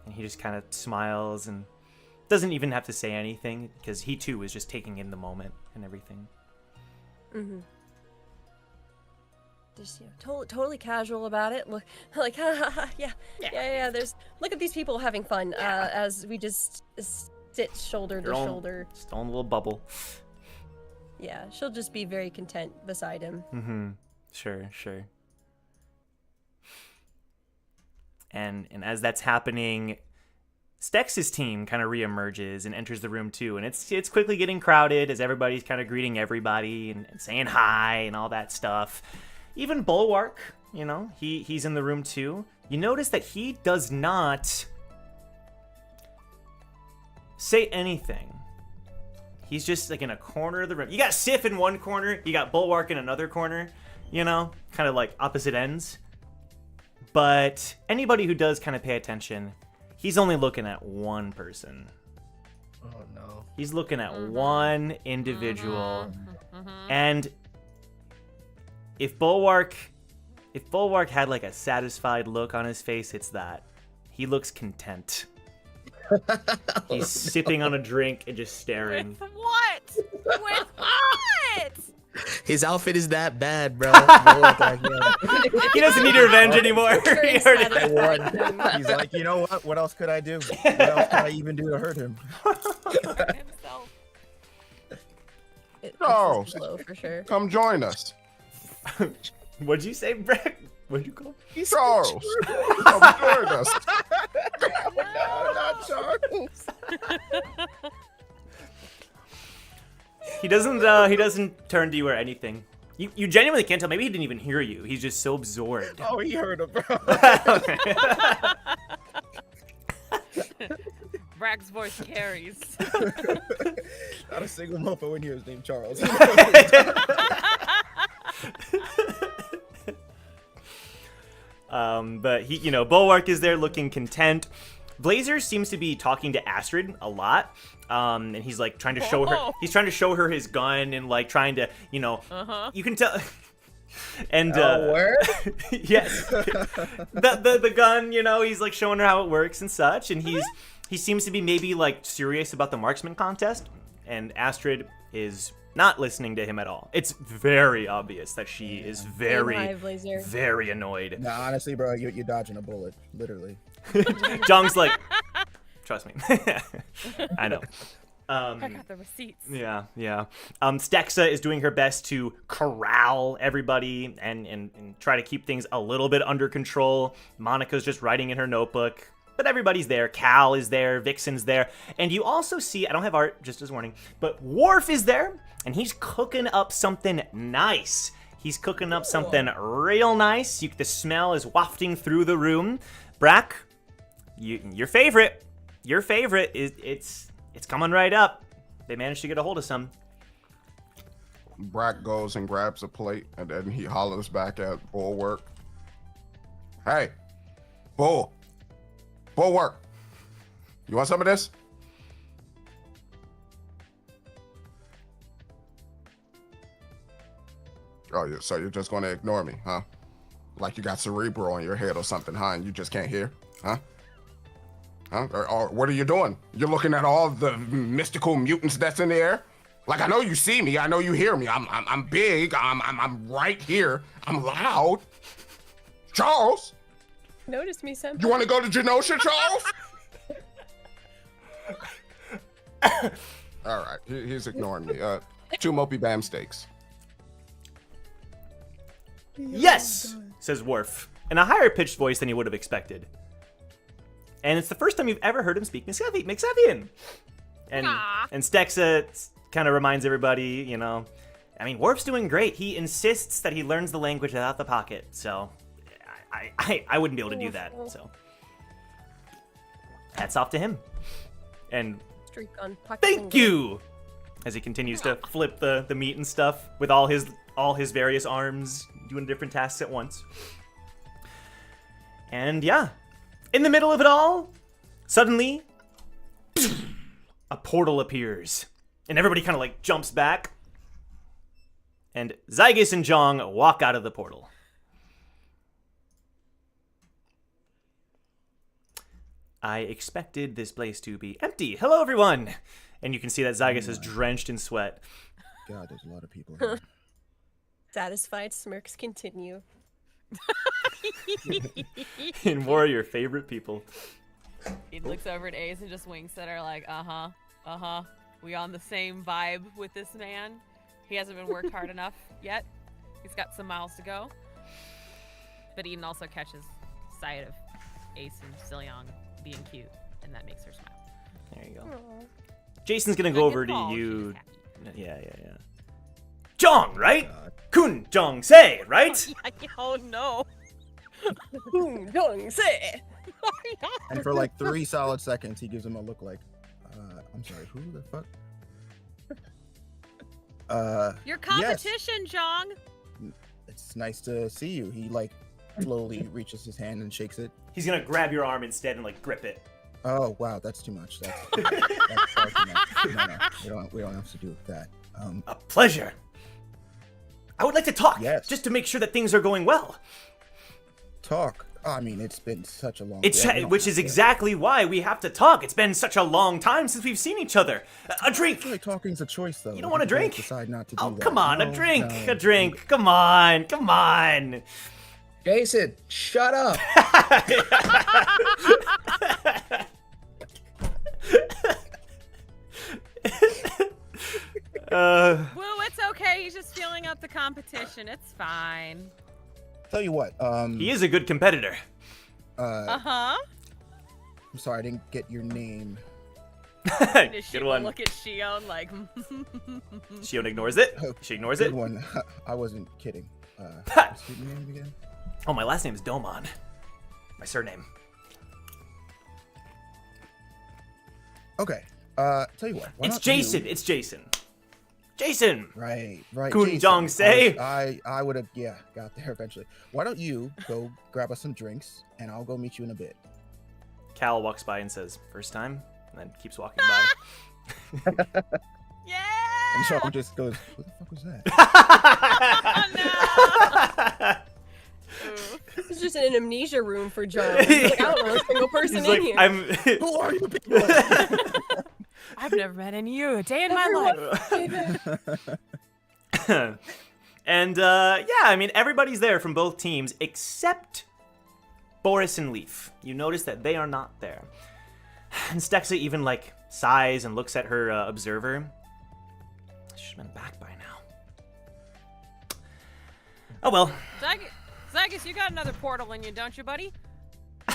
And he just kind of smiles and doesn't even have to say anything, because he too is just taking in the moment and everything. Just totally casual about it. Look, yeah. There's look at these people having fun as we just sit shoulder to shoulder. Just own little bubble. Yeah, she'll just be very content beside him. Sure. And as that's happening, Stex's team kind of reemerges and enters the room too, and it's quickly getting crowded as everybody's kind of greeting everybody and saying hi and all that stuff. Even Bulwark, he's in the room too. You notice that he does not say anything. He's just in a corner of the room. You got Sif in one corner, you got Bulwark in another corner, kind of opposite ends. But anybody who does kind of pay attention, he's only looking at one person. Oh no. He's looking at one individual. And if Bulwark had a satisfied look on his face, it's that. He looks content. He's sipping on a drink and just staring. With what? With what? His outfit is that bad, bro. He doesn't need revenge anymore. He already I won. He's like, you know what? What else could I do? What else could I even do to hurt him? Himself. Charles, Low for sure. come join us. What'd you say, Brett? What'd you call him? Charles, come join us. No, not Charles. He doesn't turn to you or anything. You genuinely can't tell. Maybe he didn't even hear you. He's just so absorbed. Oh, he heard him, bro. Bragg's voice carries. Not a single mofo in here is named Charles. But he, Bulwark is there looking content. Blazer seems to be talking to Astrid a lot. And he's trying to show her. He's trying to show her his gun and trying to, you can tell. And word? yes, the gun. You know, he's like showing her how it works and such, and he seems to be maybe like serious about the marksman contest, and Astrid is not listening to him at all. It's very obvious that she is very, very annoyed. Nah, honestly, bro, you're dodging a bullet, literally. Jong's like, trust me. I know. I got the receipts. Yeah. Stexa is doing her best to corral everybody and try to keep things a little bit under control. Monica's just writing in her notebook. But everybody's there. Cal is there. Vixen's there. And you also see, I don't have art, just as a warning, but Worf is there, and he's cooking up something nice. He's cooking up something real nice. The smell is wafting through the room. Brack, your favorite, it's coming right up. They managed to get a hold of some. Brack goes and grabs a plate, and then he hollers back at Bulwark. Hey, Bulwark, you want some of this? Oh, so you're just going to ignore me, huh? Like you got cerebral in your head or something, huh? And you just can't hear, huh? Or what are you doing? You're looking at all the mystical mutants that's in the air? Like, I know you see me. I know you hear me. I'm big. I'm right here. I'm loud. Charles? Notice me, Senpai. You want to go to Genosha, Charles? All right, he's ignoring me. 2 Mopey Bam steaks. Yes, says Worf, in a higher pitched voice than you would have expected. And it's the first time you've ever heard him speak Mixavian. And Stexa kind of reminds everybody, you know, I mean, Worf's doing great. He insists that he learns the language without the pocket, so I wouldn't be able to do that. So hats off to him. And Streak on pocket thank finger. you, as he continues to flip the meat and stuff with all his various arms doing different tasks at once. And yeah, in the middle of it all, suddenly a portal appears, and everybody kind of like jumps back, and Zygus and Jong walk out of the portal. I expected this place to be empty. Hello, everyone! And you can see that Zygus is drenched in sweat. God, there's a lot of people here. Satisfied smirks continue. And more of your favorite people. He looks over at Ace and just winks at her like, we on the same vibe with this man. He hasn't been worked hard enough yet. He's got some miles to go. But Eden also catches sight of Ace and Zillion being cute, and that makes her smile. There you go. Aww. Jason's gonna Like go in over to fall, you. she's Yeah. Jong, right? God. Kun Jong Se, right? Oh no. Boom, dong, say. And for like 3 solid seconds, he gives him a look like, I'm sorry, who the fuck? Your yes, competition, Jong. it's nice to see you. He like slowly reaches his hand and shakes it. He's gonna grab your arm instead and like grip it. Oh wow, that's too much. That's far too much. No, we don't have to do that. A pleasure. I would like to talk, Yes. just to make sure that things are going well. Talk. I mean, it's been such a long. Which is exactly why we have to talk. It's been such a long time since we've seen each other. A drink. I feel like talking's a choice, though. You don't want a If you drink? Decide not to do Oh, that. come on, No, a drink. no. A drink. Come on. Jason, shut up. Woo, it's okay. He's just feeling up the competition. It's fine. Tell you what. He is a good competitor. Uh-huh. I'm sorry, I didn't get your name. Does she Good one. look at Shion like, Shion ignores it. She ignores Good it. one. I wasn't kidding. What's your name again? Oh, my last name is Domon. My surname. Okay. Tell you what. why It's don't you- Jason. It's Jason. Jason. Right. Kun Jason. Jong Se. I would have, got there eventually. Why don't you go grab us some drinks, and I'll go meet you in a bit. Cal walks by and says, "First time," and then keeps walking by. yeah! And Sean just goes, "What the fuck was that?" It's just an amnesia room for John. He's like, I don't know a single person He's in like, here. Who are you people? I've never met any of you a day in my life. And yeah, I mean, everybody's there from both teams except Boris and Leaf. You notice that they are not there. And Stexa even like sighs and looks at her observer. She's been back by now. Oh well. Zygus, you got another portal in you, don't you, buddy? He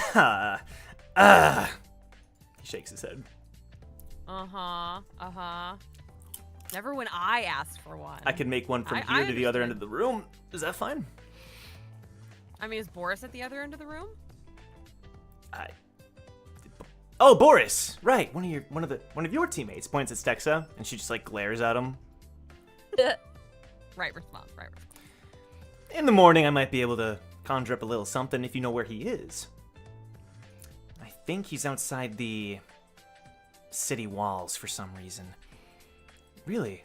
shakes his head. Never when I asked for one. I can make one from I here to the other end understand. of the room. Is that fine? I mean, is Boris at the other end of the room? Oh, Boris! Right, one of your teammates points at Stexa, and she just like glares at him. Right response. In the morning, I might be able to conjure up a little something if you know where he is. I think he's outside the city walls for some reason. Really?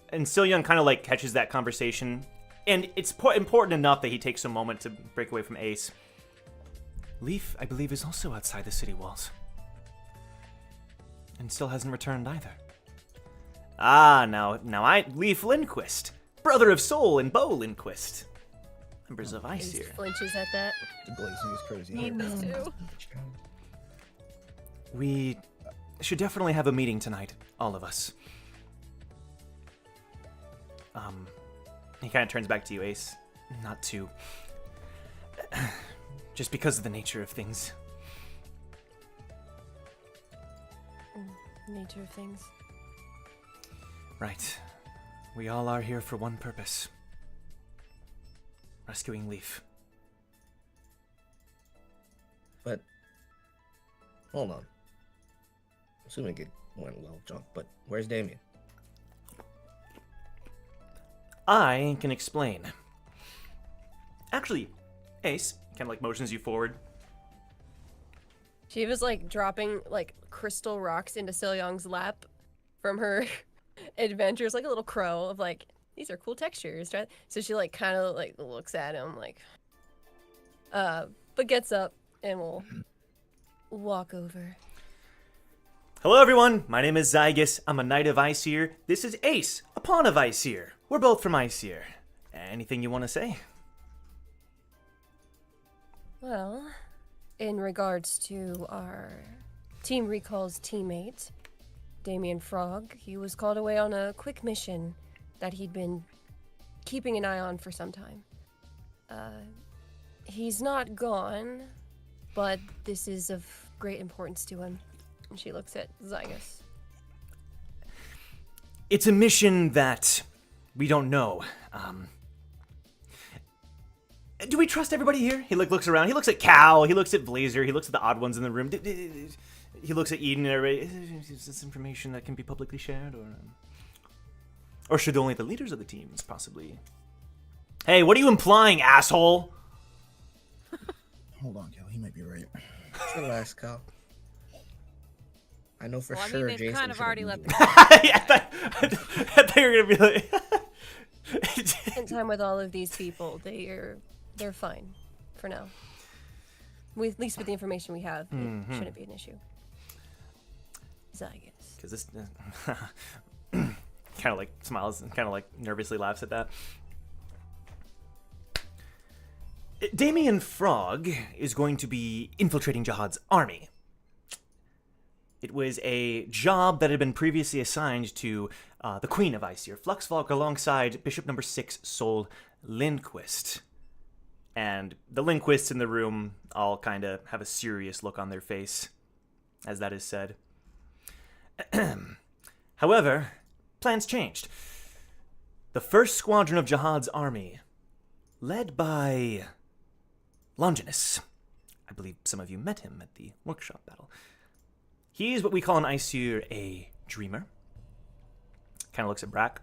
And Silyoung kind of like catches that conversation, and it's important enough that he takes a moment to break away from Ace. Leaf, I believe, is also outside the city walls. And still hasn't returned either. Now Leaf Lindquist, brother of Soul and Bo Lindquist. Members of Ace Iceer. flinches at that. The blazing is crazy. Need this too. We should definitely have a meeting tonight, all of us. He kind of turns back to you, Ace. Not to... just because of the nature of things. Nature of things. Right. We all are here for one purpose. Rescuing Leaf. But hold on. Assuming it went well, John. But where's Damien? I can explain. Actually, Ace kind of like motions you forward. She was like dropping like crystal rocks into Silyoung's lap from her adventures, like a little crow of like, these are cool textures, right? So she like kind of like looks at him like, but gets up and will walk over. Hello everyone, my name is Zygus. I'm a Knight of Iceer. This is Ace, a Pawn of Iceer. We're both from Iceer. Anything you want to say? Well, in regards to our Team Recall's teammate, Damien Frog, he was called away on a quick mission that he'd been keeping an eye on for some time. He's not gone, but this is of great importance to him. And she looks at Zygus. It's a mission that we don't know. Do we trust everybody here? He looks around. He looks at Cal. He looks at Blazer. He looks at the odd ones in the room. He looks at Eden and everybody. Is this information that can be publicly shared, or should only the leaders of the teams possibly? Hey, what are you implying, asshole? Hold on, Cal. He might be right. Relax, Cal. I know for Well, I sure mean, they've Jason kind of should've already been let doing the Yeah, I thought you were gonna be like. Spend time with all of these people. They're fine for now. At least with the information we have, it shouldn't be an issue. Zygus. Because this kind of like smiles and kind of like nervously laughs at that. Damien Frog is going to be infiltrating Jahad's army. It was a job that had been previously assigned to the Queen of Iceer, Fluxvalk, alongside Bishop Number 6, Sol Lindquist. And the Lindquists in the room all kind of have a serious look on their face as that is said. However, plans changed. The first squadron of Jahad's army, led by Longinus. I believe some of you met him at the workshop battle. He's what we call in Iceer a dreamer. Kind of looks at Brack.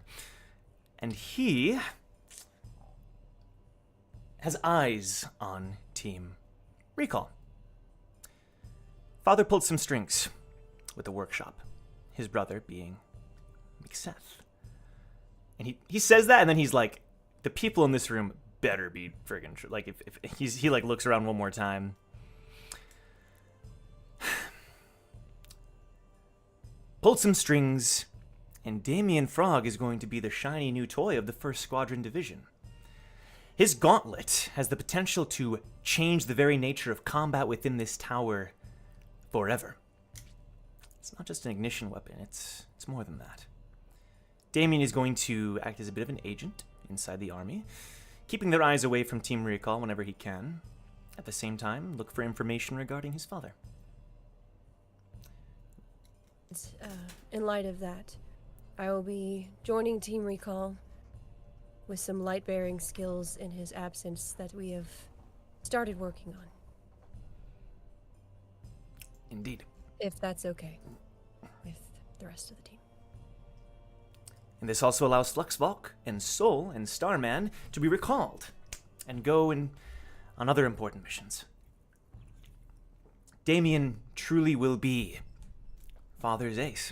And he has eyes on Team Recall. Father pulled some strings with the workshop. His brother being like Seth. And he says that, and then he's like, the people in this room better be friggin' true. Like, if he like looks around one more time. Pulled some strings, and Damien Frog is going to be the shiny new toy of the 1st Squadron Division. His gauntlet has the potential to change the very nature of combat within this tower forever. It's not just an ignition weapon, it's more than that. Damien is going to act as a bit of an agent inside the army, keeping their eyes away from Team Recall whenever he can. At the same time, look for information regarding his father. In light of that, I will be joining Team Recall with some light-bearing skills in his absence that we have started working on. Indeed. If that's okay with the rest of the team. And this also allows Fluxvalk and Soul and Starman to be recalled and go on other important missions. Damien truly will be Father's ace.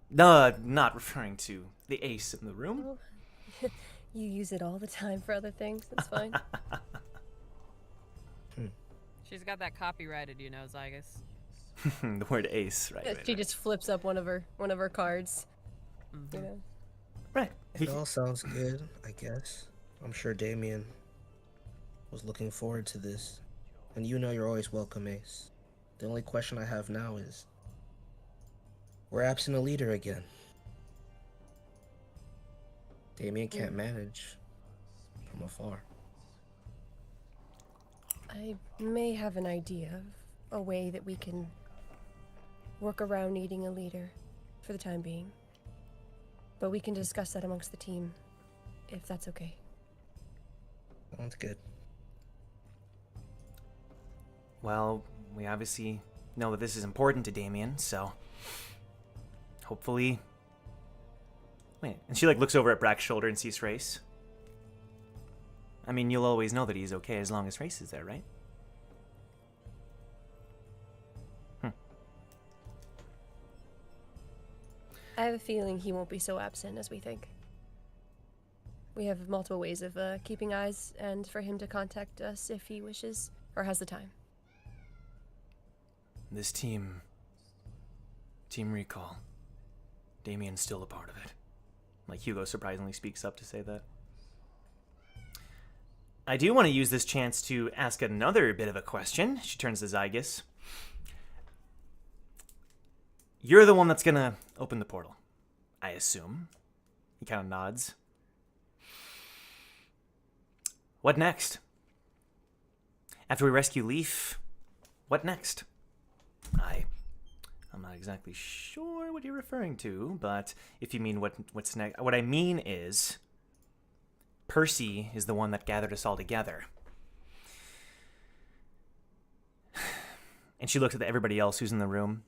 Not referring to the ace in the room. Oh, you use it all the time for other things. That's fine. She's got that copyrighted, you know, Zygus. The word ace, right? She just flips up one of her cards. Mm-hmm. You know. Right. It all sounds good, I guess. I'm sure Damien was looking forward to this. And you know you're always welcome, Ace. The only question I have now is, we're absent a leader again. Damien can't manage from afar. I may have an idea of a way that we can work around needing a leader for the time being. But we can discuss that amongst the team, if that's okay. Sounds good. Well, we obviously know that this is important to Damien, so hopefully... Wait, and she like looks over at Brack's shoulder and sees Race. I mean, you'll always know that he's okay as long as Race is there, right? I have a feeling he won't be so absent as we think. We have multiple ways of keeping eyes and for him to contact us if he wishes or has the time. This Team Recall, Damien's still a part of it. Like, Hugo surprisingly speaks up to say that. I do want to use this chance to ask another bit of a question. She turns to Zygus. You're the one that's gonna open the portal, I assume. He kind of nods. What next? After we rescue Leaf, what next? I'm not exactly sure what you're referring to, but if you mean what's next, what I mean is Percy is the one that gathered us all together. And she looks at everybody else who's in the room.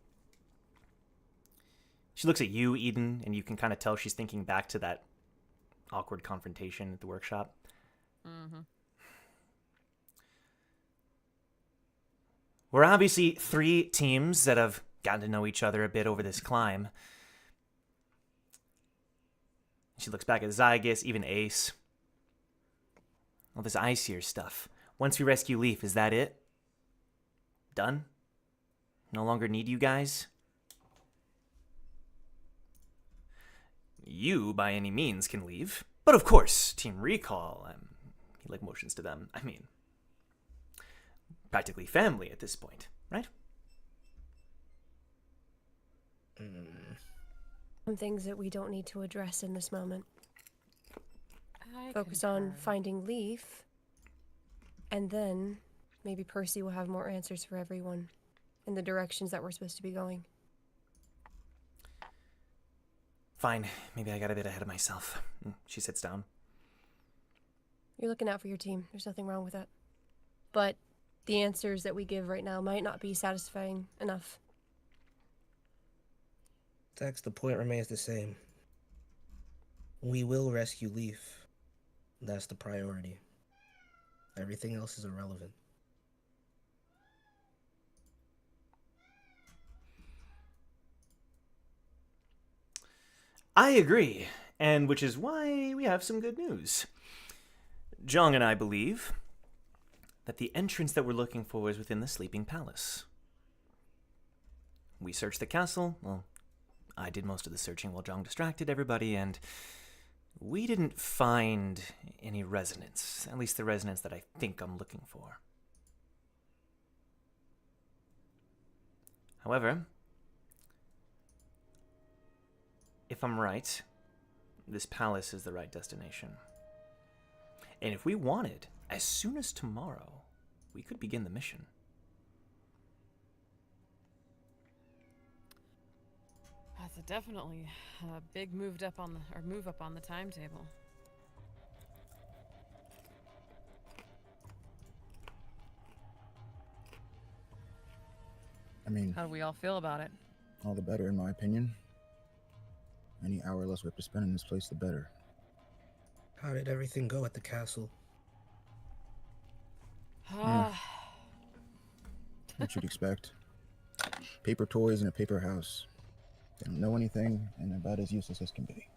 She looks at you, Eden, and you can kind of tell she's thinking back to that awkward confrontation at the workshop. Mm-hmm. We're obviously 3 teams that have gotten to know each other a bit over this climb. She looks back at Zygus, even Ace. All this Iceseer stuff. Once we rescue Leaf, is that it? Done? No longer need you guys? You, by any means, can leave. But of course, Team Recall, he like motions to them. I mean, practically family at this point, right? Some things that we don't need to address in this moment. I Focus on concur. finding Leaf, and then maybe Percy will have more answers for everyone in the directions that we're supposed to be going. Fine, maybe I got a bit ahead of myself. She sits down. You're looking out for your team. There's nothing wrong with that. But the answers that we give right now might not be satisfying enough. Tex, the point remains the same. We will rescue Leaf. That's the priority. Everything else is irrelevant. I agree, and which is why we have some good news. Jong and I believe that the entrance that we're looking for is within the Sleeping Palace. We searched the castle. Well, I did most of the searching while Jong distracted everybody, and we didn't find any resonance. At least the resonance that I think I'm looking for. However, if I'm right, this palace is the right destination. And if we wanted, as soon as tomorrow, we could begin the mission. That's definitely a big move up on the timetable. I mean, How do we all feel about it? all the better, in my opinion. Any hour less we have to spend in this place, the better. How did everything go at the castle? What you'd expect. Paper toys in a paper house. They don't know anything, and they're about as useless as can be.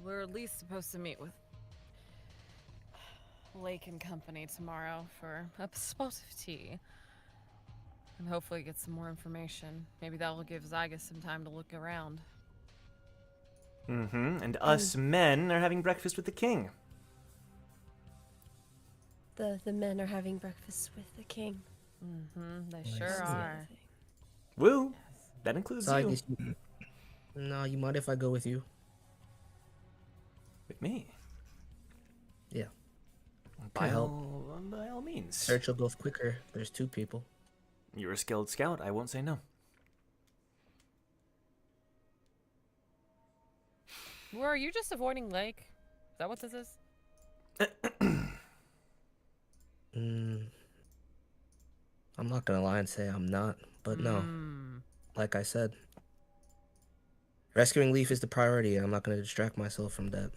We're at least supposed to meet with Lake and Company tomorrow for a spot of tea. And hopefully get some more information. Maybe that will give Zygus some time to look around. And us men are having breakfast with the king. The men are having breakfast with the king. They sure are. Woo! That includes So I you. guess no, you mind if I go with you? With me. Yeah. By help. all means. Search will go quicker. There's 2 people. You're a skilled scout. I won't say no. Where are you just avoiding Lake? Is that what this is? I'm not gonna lie and say I'm not, but no. Like I said, rescuing Leaf is the priority, and I'm not gonna distract myself from that.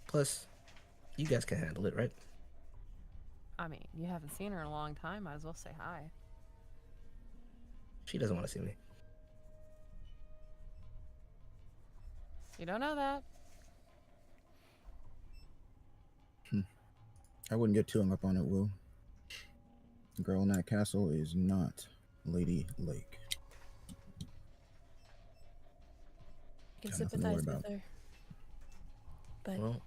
Plus, you guys can handle it, right? I mean, you haven't seen her in a long time. Might as well say hi. She doesn't want to see me. You don't know that. I wouldn't get too hung up on it, Will. The girl in that castle is not Lady Lake. You can Got nothing to worry sympathize with about. her. But Well,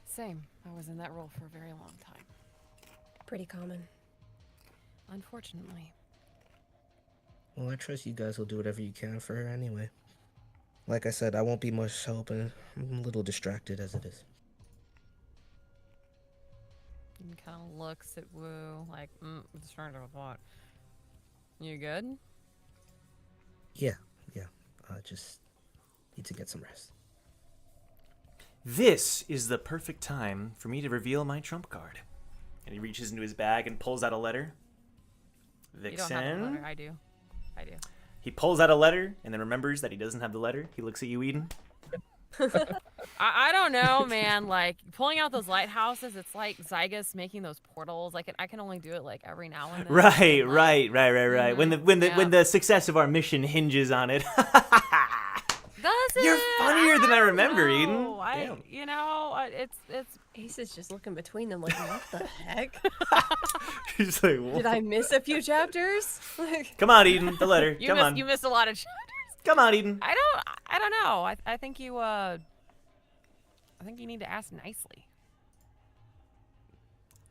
Same. I was in that role for a very long time. pretty common. Unfortunately. well, I trust you guys will do whatever you can for her anyway. Like I said, I won't be much help, and I'm a little distracted as it is. He kind of looks at Wu like, distracted with what? You good? Yeah. I just need to get some rest. This is the perfect time for me to reveal my trump card. And he reaches into his bag and pulls out a letter. You don't have the Vixen. letter. I do. He pulls out a letter and then remembers that he doesn't have the letter. He looks at you, Eden. I don't know, man. Like, pulling out those lighthouses, it's like Zygus making those portals. Like, I can only do it, like, every now and then. Right. Like, When the success of our mission hinges on it. Does it? You're funnier than I remember, know. Eden. Damn. It's Ace is just looking between them like, what the heck? He's like, "Whoa." Did I miss a few chapters? Come on, Eden. The letter. you Come missed on. you missed a lot of chapters. Come on, Eden. I don't know. I think you I think you need to ask nicely.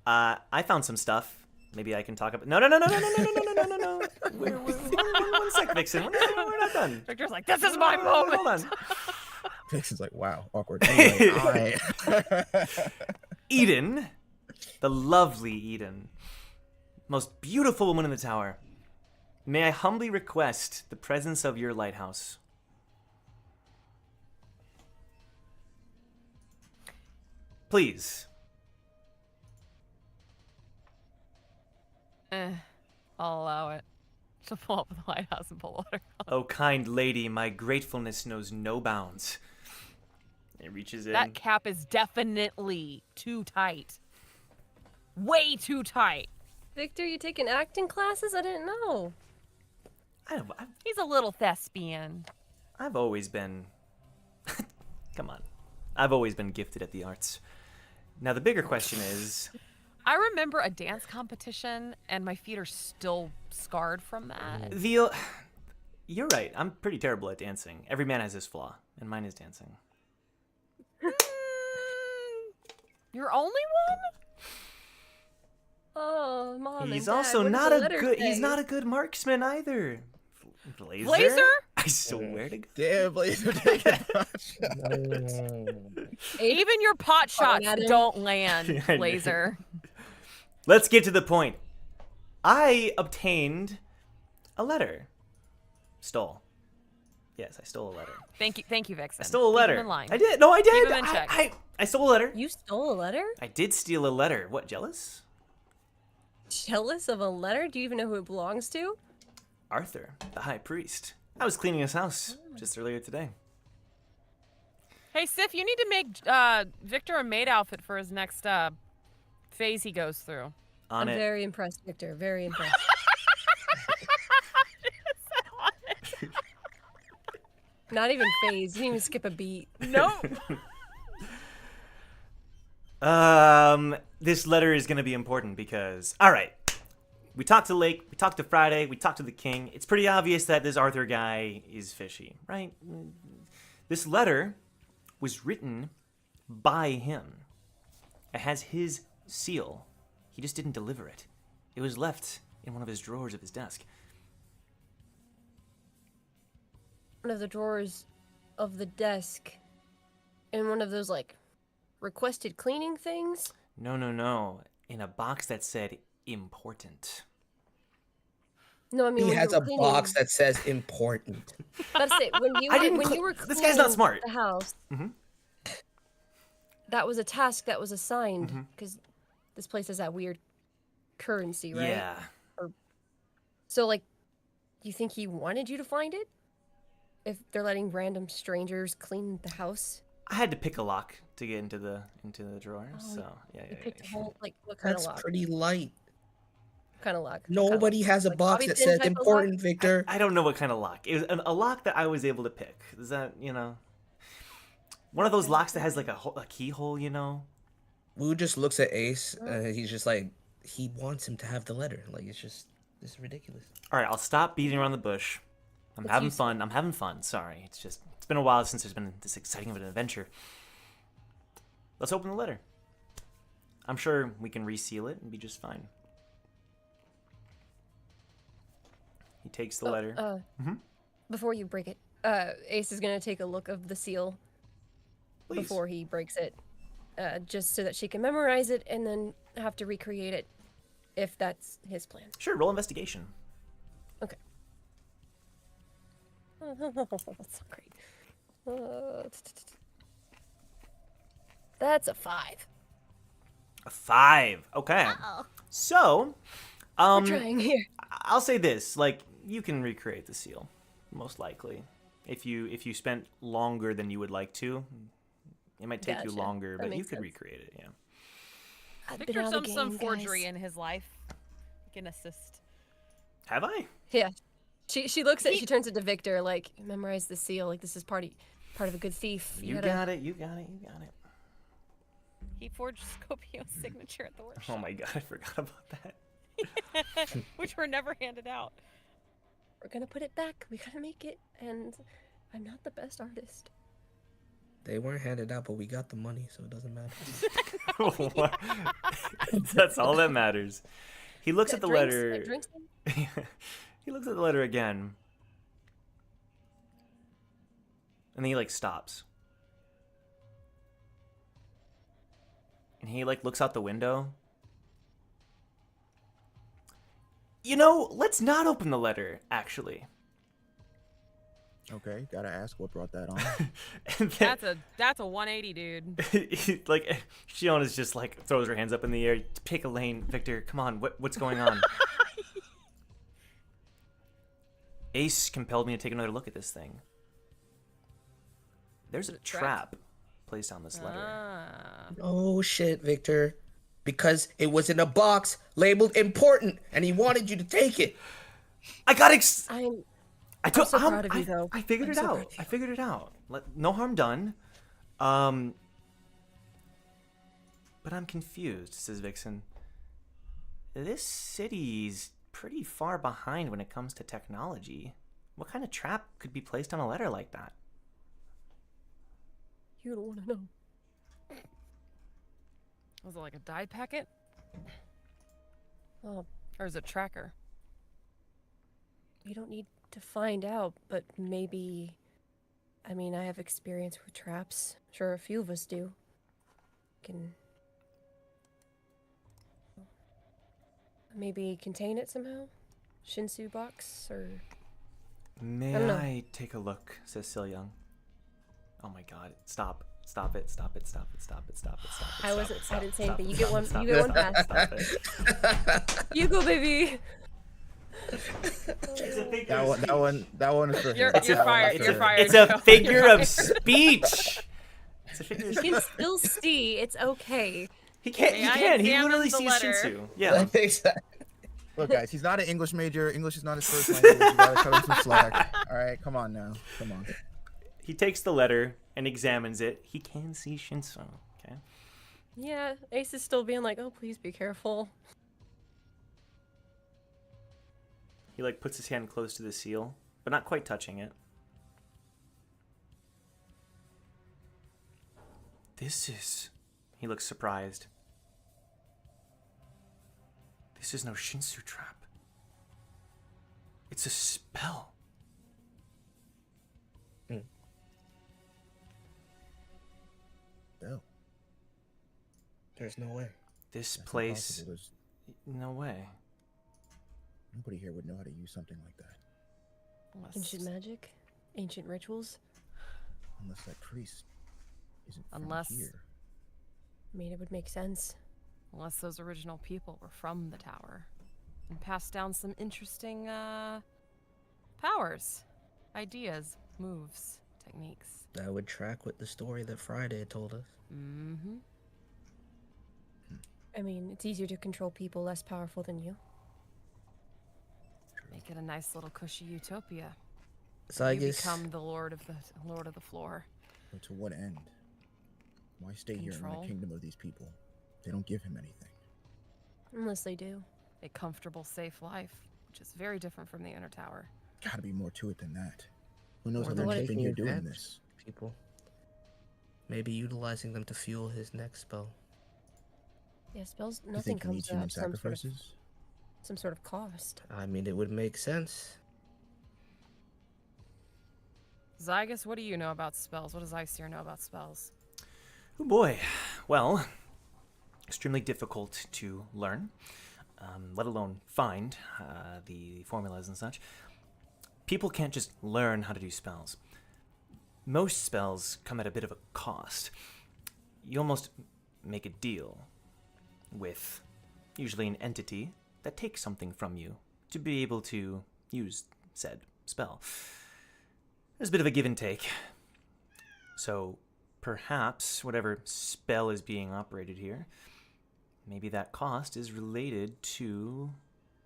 I found some stuff. Maybe I can talk about. No. One sec, Vixen. We're not done. Victor's like, this is my moment. Hold on. Vixen's like, wow, awkward. Anyway, alright. Eden, the lovely Eden, most beautiful woman in the tower. May I humbly request the presence of your lighthouse? Please. I'll allow it. She'll pull up the lighthouse and pull water out. Oh, kind lady, my gratefulness knows no bounds. It reaches in. That cap is definitely too tight. Way too tight. Victor, you taking acting classes? I didn't know. He's a little thespian. I've always been. Come on. I've always been gifted at the arts. Now, the bigger question is. I remember a dance competition, and my feet are still scarred from that. You're right. I'm pretty terrible at dancing. Every man has his flaw, and mine is dancing. You're only one? Oh, Mom He's and Dad, also what did not the a letter good. say? He's not a good marksman either. Blazer? Blazer? I swear to God. Damn, Blazer, take it. Even your pot shots at him. don't land, I know. Blazer. Let's get to the point. I obtained a letter. Stole. Yes, I stole a letter. Thank you, Vixen. I stole a Keep letter. him in line. I did. No, I did. Keep him in check. I stole a letter. You stole a letter? I did steal a letter. What, jealous? Jealous of a letter? Do you even know who it belongs to? Arthur, the high priest. I was cleaning his house just earlier today. Hey, Sif, you need to make Victor a maid outfit for his next phase he goes through. On I'm it. very impressed, Victor. Very impressed. Not even phase. You didn't even skip a beat. Nope. This letter is gonna be important because, all right, we talked to Lake, we talked to Friday, we talked to the King. It's pretty obvious that this Arthur guy is fishy, right? This letter was written by him. It has his seal. He just didn't deliver it. It was left in one of his drawers of his desk. One of the drawers of the desk. In one of those, like, requested cleaning things? No. In a box that said important. No, I mean, He when has you a were cleaning, box that says important. Let's say when you I were, didn't when cle- you were this guy's not cleaning smart. the house, Mhm. that was a task that was assigned because this place has that weird currency, right? Yeah. So, like, you think he wanted you to find it? If they're letting random strangers clean the house? I had to pick a lock to get into the drawer. Oh, So yeah. You picked a whole, like, what kind That's of lock? pretty light. What kind of lock? What kind of Nobody lock? has a Like box Bobby that pin says type of lock? important, Victor. I don't know what kind of lock. It was a lock that I was able to pick. Is that, one of those locks that has like a keyhole, Wu just looks at Ace and he's just like, he wants him to have the letter. Like, this is ridiculous. All right, I'll stop beating around the bush. I'm Let's having use- fun. I'm having fun. Sorry. It's been a while since there's been this exciting of an adventure. Let's open the letter. I'm sure we can reseal it and be just fine. He takes the letter. Before you break it, Ace is gonna take a look of the seal Please. before he breaks it, just so that she can memorize it and then have to recreate it, if that's his plan. Sure, roll investigation. Okay. That's so great. That's a 5. A 5. Okay. Oh, So, we're trying here. I'll say this: like, you can recreate the seal, most likely. If you spent longer than you would like to, it might take you Gotcha. longer, That but you makes could sense. recreate it. Yeah. I've been Victor's out done of the some game, forgery guys. in his life. He can assist. Have I? Yeah. She looks at. She turns it to Victor, like, memorize the seal. Like, this is part of a good thief. You gotta- got it. You got it. He forged Scopio's signature at the workshop. Oh my god, I forgot about that. Which were never handed out. We're gonna put it back. We gotta make it. And I'm not the best artist. They weren't handed out, but we got the money, so it doesn't matter. What? That's all that matters. He looks Got at the drinks? letter. Got drinks in? He looks at the letter again. And then he stops. And he looks out the window. Let's not open the letter, actually. Okay, gotta ask what brought that on. And then, That's a 180, dude. Shiona's just throws her hands up in the air. Pick a lane, Victor. Come on, what's going on? Ace compelled me to take another look at this thing. There's a it a trap? trap placed on this letter. Ah. Oh shit, Victor. Because it was in a box labeled important, and he wanted you to take it. I got I'm took. so proud of you, though. I figured I'm it so proud out. of I you. figured it out. No harm done. But I'm confused, says Vixen. This city's pretty far behind when it comes to technology. What kind of trap could be placed on a letter like that? You don't want to know. Was it like a dye packet? Well, Or is it tracker? we don't need to find out, but maybe. I mean, I have experience with traps. Sure, a few of us do. Can. Maybe contain it somehow? Shinsu box, or. May don't know. I take a look, says Sil Young. Oh my god. Stop. Stop it. Stop it. Stop it. Stop it. Stop it. Stop it. I wasn't. I didn't say anything. You get one. Stop You it, get one stop it, pass. stop it. You go, baby. That one is for You're, him. you're That one fired. is for You're him. fired. It's a Joe. figure You're of fired. speech. It's a figure of You speech. can still see. It's okay. He can't. May He I can. He examine literally the sees letter? Shinsu. Yeah. Exactly. Look, guys, he's not an English major. English is not his first language. You gotta cut him some slack. All right, come on now. Come on. He takes the letter and examines it. He can see Shinsu. Okay. Yeah, Ace is still being like, "Oh, please be careful." He like puts his hand close to the seal, but not quite touching it. This is. He looks surprised. This is no Shinsu trap. It's a spell. No, There's no way. This that's place. impossible. There's No way. nobody here would know how to use something like that Ancient magic, ancient rituals. unless that priest isn't from Unless- here. I mean, it would make sense. Unless those original people were from the tower and passed down some interesting powers, ideas, moves, techniques. That would track with the story that Friday told us. Mm-hmm. I mean, it's easier to control people less powerful than you. Make it a nice little cushy utopia. So I you guess become the lord of the floor. But to what end? Why stay here in Control. the kingdom of these people? They don't give him anything. Unless they do. A comfortable, safe life, which is very different from the inner tower. Gotta be more to it than that. Who knows Or how they're they're keeping taking you doing advantage this? of people. Maybe utilizing them to fuel his next spell. Yeah, spells. Do you Nothing think he needs comes human without sacrifices? some sort of cost. I mean, it would make sense. Zygus, what do you know about spells? What does Iceseer know about spells? Oh boy. Well, extremely difficult to learn, let alone find the formulas and such. People can't just learn how to do spells. Most spells come at a bit of a cost. You almost make a deal with usually an entity that takes something from you to be able to use said spell. There's a bit of a give and take. So perhaps whatever spell is being operated here, maybe that cost is related to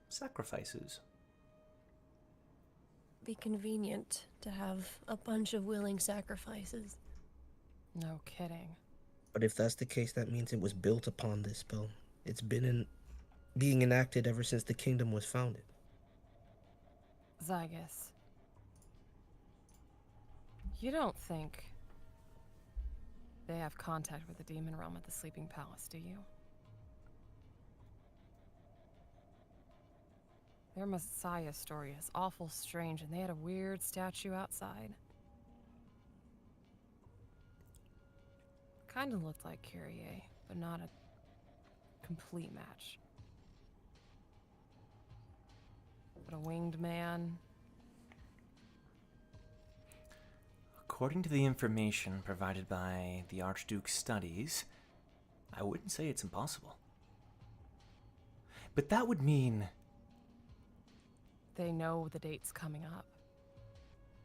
sacrifices. Be convenient to have a bunch of willing sacrifices. No kidding. But if that's the case, that means it was built upon this spell. It's been being enacted ever since the kingdom was founded. Zygus, you don't think they have contact with the demon realm at the Sleeping Palace, do you? Their Messiah story is awful strange, and they had a weird statue outside. Kind of looked like Kyrie, but not a complete match. But a winged man. According to the information provided by the Archduke's studies, I wouldn't say it's impossible. But that would mean They know the date's coming up.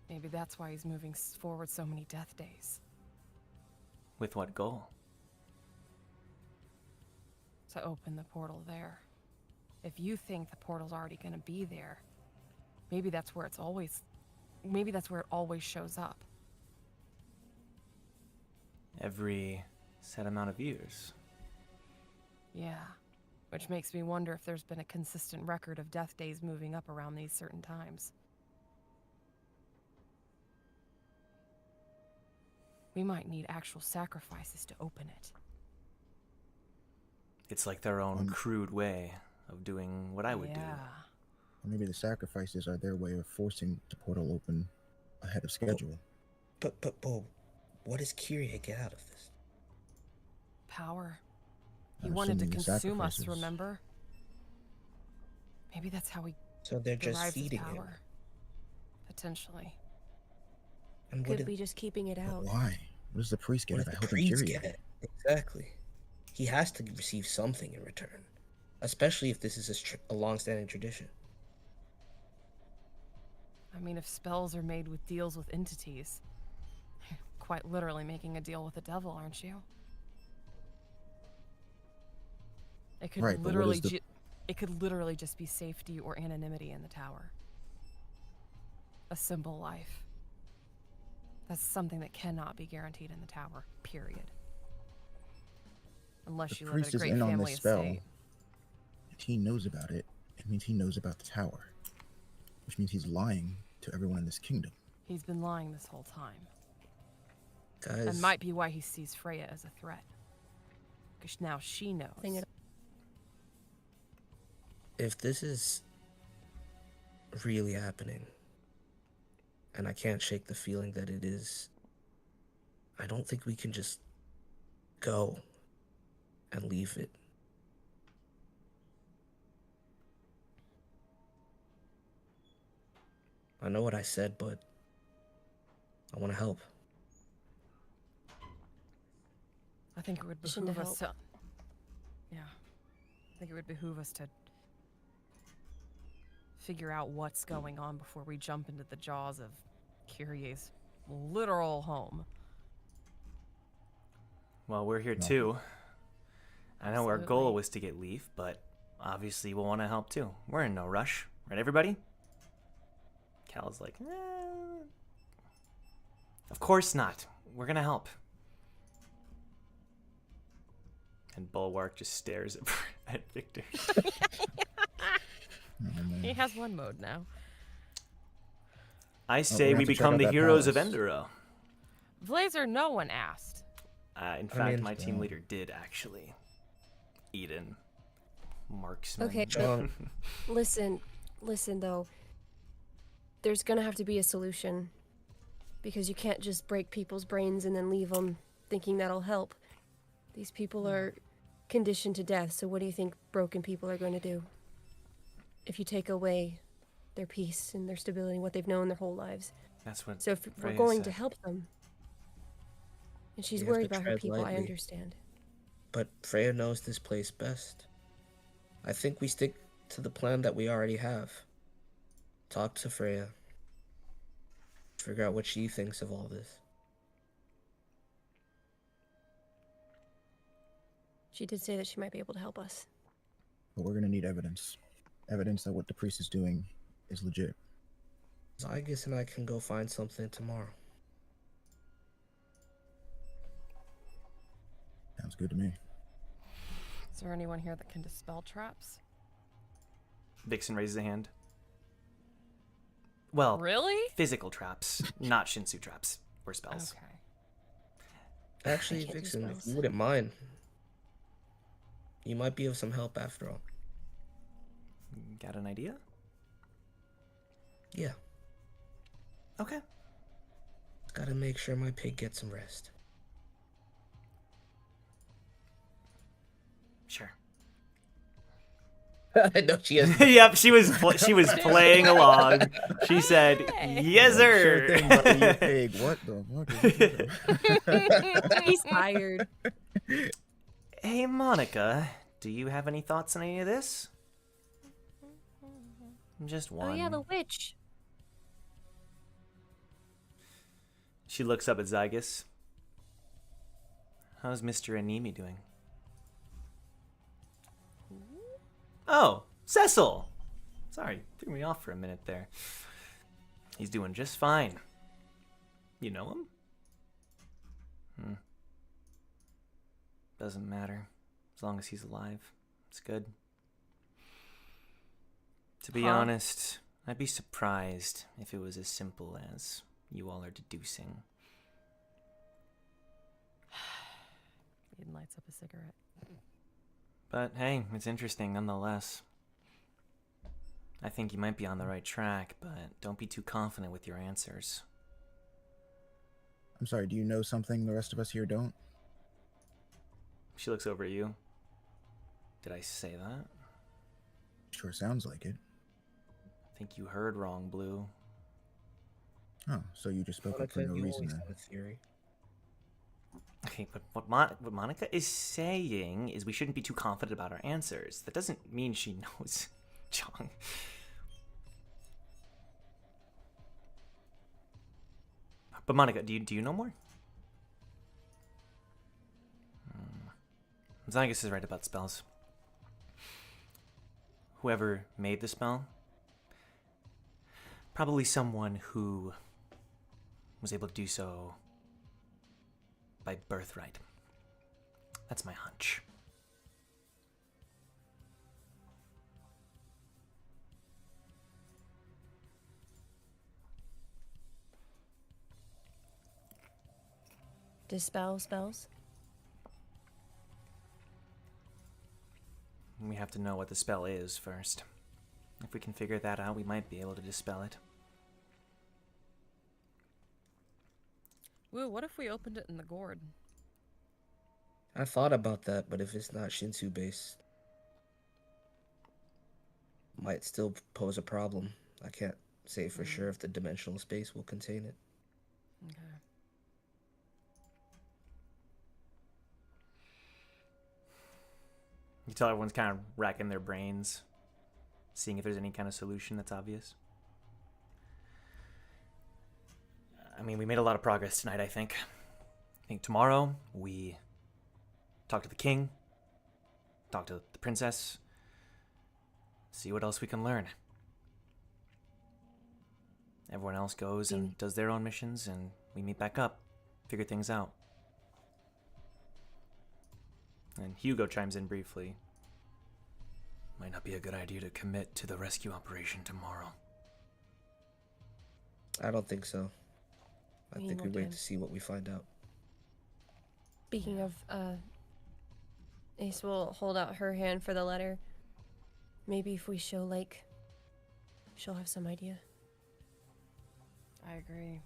Maybe that's why he's moving forward so many death days. with what goal? to open the portal there. If you think the portal's already gonna be there, maybe that's where it always shows up. Every set amount of years. Yeah. Which makes me wonder if there's been a consistent record of death days moving up around these certain times. We might need actual sacrifices to open it. It's like their own crude way of doing what I would do. Or maybe the sacrifices are their way of forcing the portal open ahead of schedule. But, what does Kyrie get out of this? Power. He I'm wanted to assuming the consume us, sacrifices. remember? Maybe that's how he So they're just derives his feeding him. power. Potentially. And what Could did, be just keeping it But out. why? What does the priest get what out did of the helping priest Kyrie? get? Exactly. He has to receive something in return. Especially if this is a long-standing tradition. I mean, if spells are made with deals with entities, you're quite literally making a deal with the devil, aren't you? It could Right, but what literally is the- it could literally just be safety or anonymity in the tower. A simple life. That's something that cannot be guaranteed in the tower, period. Unless The you live in priest a is great in on family this spell. estate. If he knows about it, it means he knows about the tower. Which means he's lying to everyone in this kingdom. He's been lying this whole time. Guys, And might be why he sees Freya as a threat. Because now she knows. Thing it- if this is really happening, and I can't shake the feeling that it is, I don't think we can just go and leave it. I know what I said, but I want to help. I think it would Shouldn't behoove us help. to... Yeah. I think it would behoove us to figure out what's going on before we jump into the jaws of Kyrie's literal home. Well, we're here No. too. I know our goal Absolutely. was to get Leaf, but obviously we'll want to help too. We're in no rush. Right, everybody? Cal's like, of course not. We're going to help. And Bulwark just stares at Victor. Oh, man. He has one mode now. I we're say gonna we have to check become out the that heroes of palace. Enduro. Blazer, no one asked. In fact, mean- my team leader did actually. Eden. Marksman. Okay, John, Listen though. There's gonna have to be a solution. Because you can't just break people's brains and then leave them thinking that'll help. These people are conditioned to death, so what do you think broken people are going to do? If you take away their peace and their stability, what they've known their whole lives. That's what So if we're Freya going said. to help them, and she's We have worried to about her tread people, I lightly. understand. but Freya knows this place best. I think we stick to the plan that we already have. Talk to Freya. Figure out what she thinks of all this. She did say that she might be able to help us. But we're gonna need evidence. Evidence that what the priest is doing is legit. Zygus and I can go find something tomorrow. Sounds good to me. Is there anyone here that can dispel traps? Vixen raises a hand. Well, Really? physical traps, not Shinsu traps or spells. Okay. Actually, can't do Vixen, if spells. you wouldn't mind, you might be of some help after all. Got an idea? Yeah, Okay. gotta make sure my pig gets some rest. Sure. I know she has. Yep, she was playing along. She said, "Yes, Sure sir." thing, buddy, you pig. What the fuck? He's tired. Hey, Monica, do you have any thoughts on any of this? Just one. Oh yeah, the witch. She looks up at Zygus. How's Mr. Anemi doing? Oh, Cecil! Sorry, threw me off for a minute there. He's doing just fine. You know him? Doesn't matter. As long as he's alive, it's good. To be honest, I'd be surprised if it was as simple as you all are deducing. Eden lights up a cigarette. But hey, it's interesting nonetheless. I think you might be on the right track, but don't be too confident with your answers. I'm sorry, do you know something the rest of us here don't? She looks over at you. Did I say that? Sure sounds like it. I think you heard wrong, Blue. Oh, so you just spoke up for no You reason always then. have a theory. Okay, but what Monica is saying is we shouldn't be too confident about our answers. That doesn't mean she knows, Chong. But Monica, do you know more? Zygus is right about spells. Whoever made the spell, probably someone who was able to do so by birthright. That's my hunch. Dispel spells? We have to know what the spell is first. If we can figure that out, we might be able to dispel it. Woo, what if we opened it in the gourd? I thought about that, but if it's not Shinsu based, might still pose a problem. I can't say for sure if the dimensional space will contain it. Okay. You tell everyone's kind of racking their brains, seeing if there's any kind of solution that's obvious. I mean, we made a lot of progress tonight, I think. I think tomorrow we talk to the king, talk to the princess, see what else we can learn. Everyone else goes and does their own missions, and we meet back up, figure things out. And Hugo chimes in briefly. Might not be a good idea to commit to the rescue operation tomorrow. I don't think so. I We need think we more wait time. to see what we find out. Speaking of, Ace will hold out her hand for the letter. Maybe if we show Lake, she'll have some idea. I agree.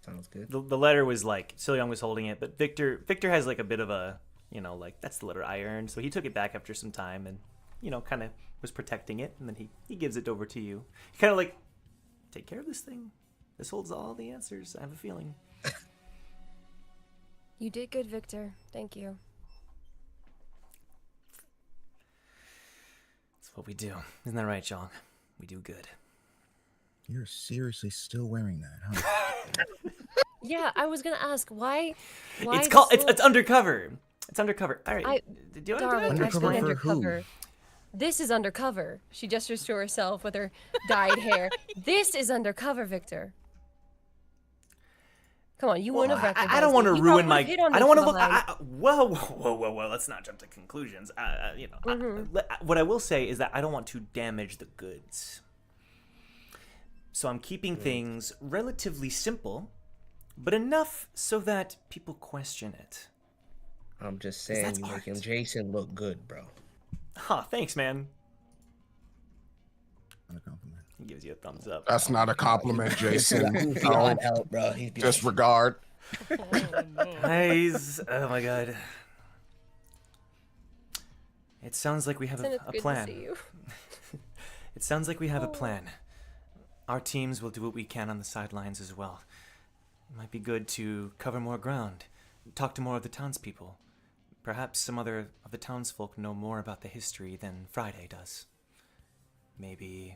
Sounds good. The letter was like, Young was holding it, but Victor has like a bit of a, like, that's the letter I earned. So he took it back after some time and, kind of was protecting it. And then he gives it over to you. He kind of like, take care of this thing. This holds all the answers, I have a feeling. You did good, Victor. Thank you. That's what we do. Isn't that right, Chong? We do good. You're seriously still wearing that, huh? Yeah, I was gonna ask why. It's this called, little- it's undercover. It's undercover. All right. Do you want to do Darling, it? I've been Undercover for who? undercover. This is undercover. She gestures to herself with her dyed hair. This is undercover, Victor. Come on, you wouldn't have recognized I don't want to me. You ruin probably my. would've hit on I don't me want to from look. behind. Whoa! Let's not jump to conclusions. Mm-hmm. What I will say is that I don't want to damage the goods. So I'm keeping things relatively simple, but enough so that people question it. I'm just saying, that's you're making art. Jason look good, bro. Huh? Thanks, man. Not a compliment. He gives you a thumbs up. That's not a compliment, Jason. Goofy No, on out, bro. He'd be like, disregard. Guys, oh my god. It sounds like we have And it's a good plan. to see you. It sounds like we have a plan. Our teams will do what we can on the sidelines as well. It might be good to cover more ground, talk to more of the townspeople. Perhaps some other of the townsfolk know more about the history than Friday does. Maybe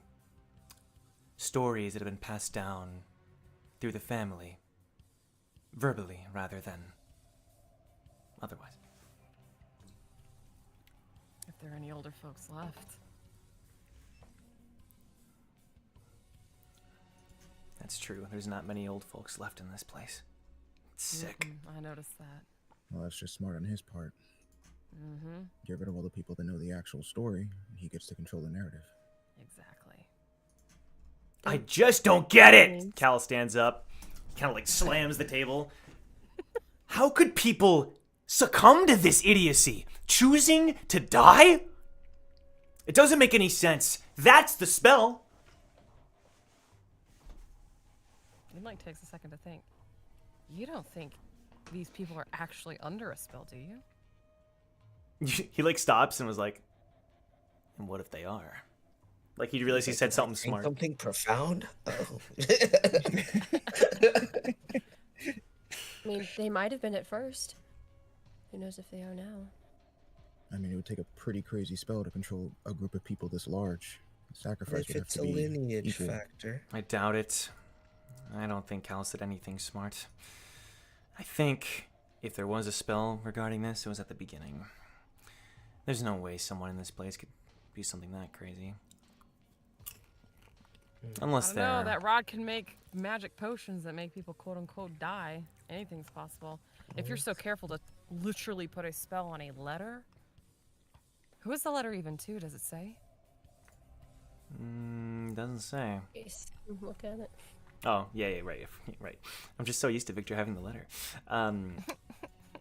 stories that have been passed down through the family, verbally rather than otherwise. If there are any older folks left. That's true. There's not many old folks left in this place. It's sick. I noticed that. Well, that's just smart on his part. Mm-hmm. Get rid of all the people that know the actual story, and he gets to control the narrative. Exactly. I just don't get it. Cal stands up, kind of like slams the table. How could people succumb to this idiocy? Choosing to die? It doesn't make any sense. That's the spell. It like takes a second to think. You don't think these people are actually under a spell, do you? He like stops and was like, and what if they are? Like he realized he said something Think smart. Something profound? Oh. I mean, they might have been at first. Who knows if they are now? I mean, it would take a pretty crazy spell to control a group of people this large. The sacrifice If would have it's to a be lineage equal. factor. I doubt it. I don't think Cal said anything smart. I think if there was a spell regarding this, it was at the beginning. There's no way someone in this place could be something that crazy. Unless I don't they're... know. That rod can make magic potions that make people quote unquote die. Anything's possible. If you're so careful to literally put a spell on a letter. Who is the letter even to? Does it say? Doesn't say. Look at it. Oh, yeah, right. I'm just so used to Victor having the letter.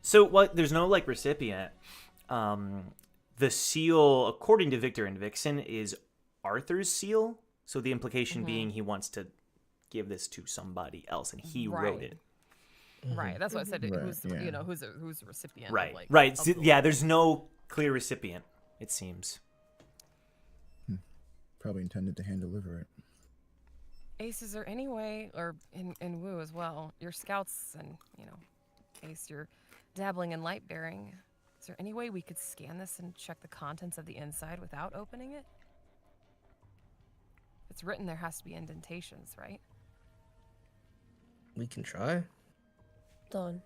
So what? There's no like recipient. The seal, according to Victor and Vixen, is Arthur's seal. So the implication being he wants to give this to somebody else, and he wrote it. Right. That's what I said. Right, Who's yeah. who's the recipient? Right. Of, like, Right. of So, the yeah. letter. There's no clear recipient. It seems. Probably intended to hand deliver it. Ace, is there any way, or in Wu as well, your scouts and, Ace, you're dabbling in light bearing. Is there any way we could scan this and check the contents of the inside without opening it? If it's written, there has to be indentations, right? We can try. Done.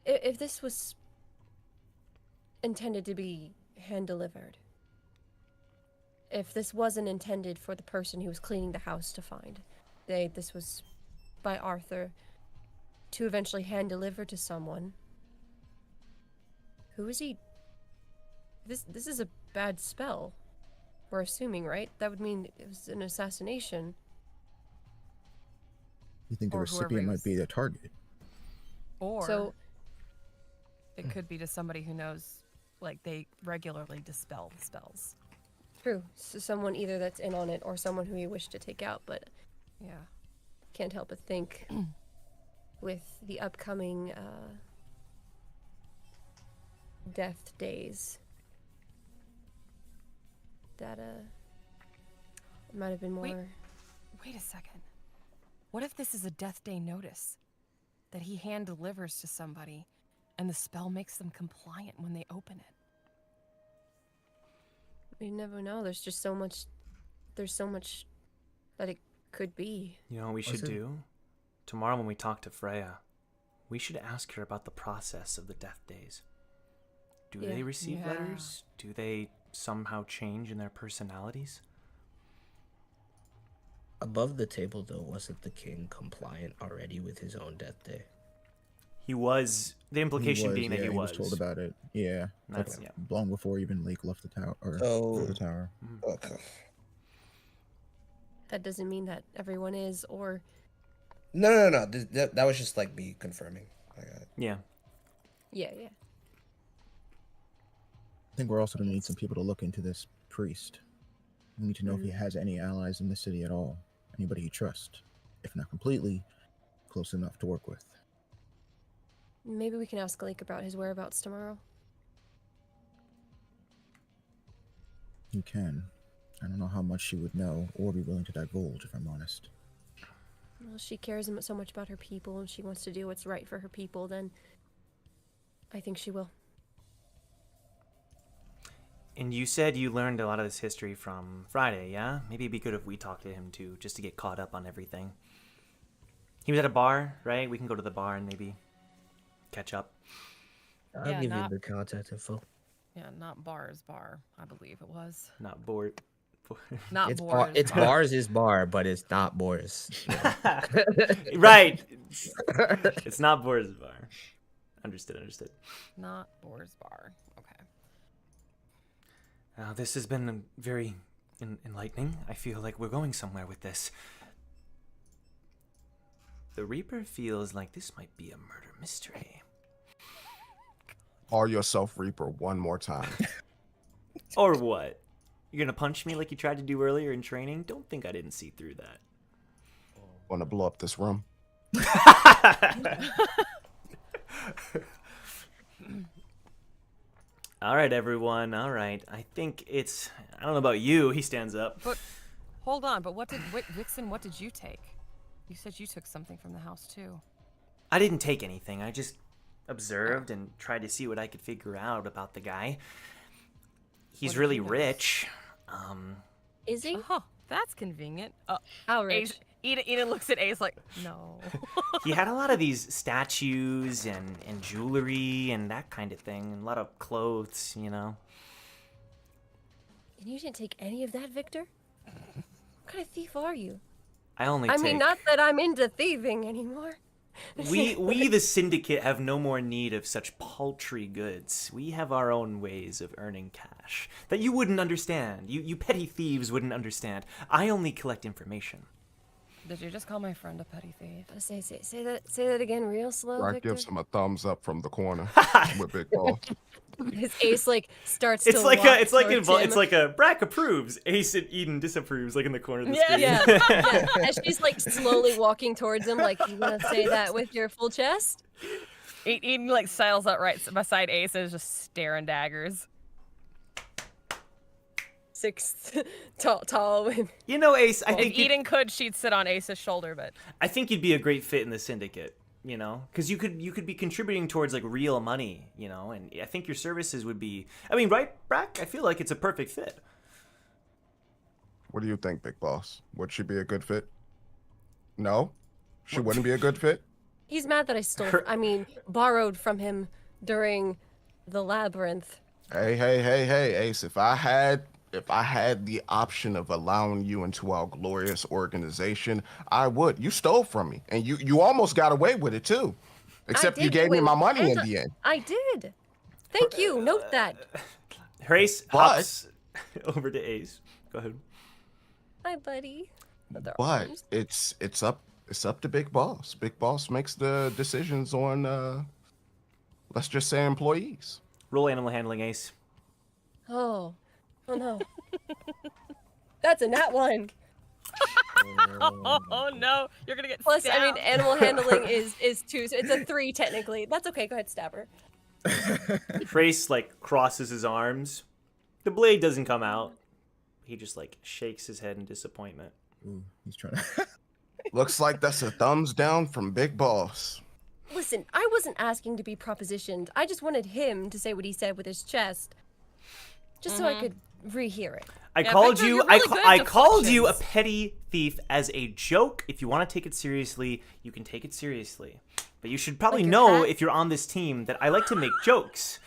If this was intended to be hand delivered, if this wasn't intended for the person who was cleaning the house to find, this was by Arthur to eventually hand deliver to someone. Who is he? This is a bad spell. We're assuming, right? That would mean it was an assassination. You think the Or whoever recipient he might was- be the target? Or So it could be to somebody who knows, like, they regularly dispel spells. true. So someone either that's in on it or someone who you wish to take out, but Yeah. can't help but think with the upcoming death days that it might have been more. Wait a second. What if this is a death day notice that he hand delivers to somebody and the spell makes them compliant when they open it? We never know. There's just so much. There's so much that it could be. You know what we should do? Tomorrow when we talk to Freya, we should ask her about the process of the death days. Do they receive Yeah. letters? Do they somehow change in their personalities? Above the table, though, wasn't the king compliant already with his own death day? He was. The implication being that he was. told about it. Yeah, That's like, yeah. long before even Lake left the tower or So- the tower. Okay. That doesn't mean that everyone is, or No. That was just like me confirming. Yeah. yeah. I think we're also going to need some people to look into this priest. We need to know if he has any allies in the city at all. Anybody he trusts. If not completely, close enough to work with. Maybe we can ask Lake about his whereabouts tomorrow. You can. I don't know how much she would know or be willing to divulge, if I'm honest. Well, she cares so much about her people and she wants to do what's right for her people, then I think she will. And you said you learned a lot of this history from Friday, yeah? Maybe it'd be good if we talked to him too, just to get caught up on everything. He was at a bar, right? We can go to the bar and maybe catch up. I'll Yeah, give not- you the contact info. Yeah, not bars bar, I believe it was. Not bored. Not It's bars. it's bars is bar, but it's not Boris. Right. It's not Boris' bar. Understood. Not Boars bar. Okay. This has been very enlightening. I feel like we're going somewhere with this. The Reaper feels like this might be a murder mystery. Call yourself Reaper one more time. Or what? You're gonna punch me like you tried to do earlier in training? Don't think I didn't see through that. Want to blow up this room? All right, everyone. All right. I think it's... I don't know about you. He stands up. But hold on. But Wixen, what did you take? You said you took something from the house too. I didn't take anything. I just observed and tried to see what I could figure out about the guy. He's What did really you notice? rich. Is he? Oh, that's convenient. How rich? Ace, Eden looks at Ace like, no. He had a lot of these statues and jewelry and that kind of thing. And a lot of clothes, you know. And you didn't take any of that, Victor? What kind of thief are you? I only I take... mean, not that I'm into thieving anymore. We the syndicate have no more need of such paltry goods. We have our own ways of earning cash that you wouldn't understand. You petty thieves wouldn't understand. I only collect information. Did you just call my friend a petty thief? Say that again real slow, Rock Victor. gives him a thumbs up from the corner with Big Ball. His Ace like starts It's to like walk it's like towards it's him. like a Brack approves, Ace and Eden disapproves, like in the corner of the Yeah, screen. Yeah. As she's like slowly walking towards him, like, you wanna say that with your full chest? Eden like sidles up right beside Ace and is just staring daggers. 6 tall women. You know, Ace, I If think Eden could, she'd sit on Ace's shoulder, but I think you'd be a great fit in the syndicate. You know, because you could be contributing towards like real money. You know, and I think your services would be. I mean, right, Brack? I feel like it's a perfect fit. What do you think, Big Boss? Would she be a good fit? No? She wouldn't be a good fit? He's mad that I borrowed from him during the labyrinth. Hey, Ace, if I had the option of allowing you into our glorious organization, I would. You stole from me, and you almost got away with it too. Except you did gave me win, my money in and the end. I did. Thank you. Note that. Ace hops over to Ace. Go ahead. Hi, buddy. With their But arms. it's up to Big Boss. Big Boss makes the decisions on let's just say employees. Roll animal handling, Ace. Oh no. That's a nat one. oh no, you're gonna get Plus, stabbed. animal handling is 2, so it's a 3 technically. That's okay. Go ahead, stab her. Trace like crosses his arms. The blade doesn't come out. He just like shakes his head in disappointment. Ooh, he's trying to. Looks like that's a thumbs down from Big Boss. Listen, I wasn't asking to be propositioned. I just wanted him to say what he said with his chest, just so I could rehear it. I Yeah, called Victor, you. you're really good at I called you a deflections. petty thief as a joke. If you want to take it seriously, you can take it seriously. But you should probably Like your know hat? if you're on this team that I like to make jokes.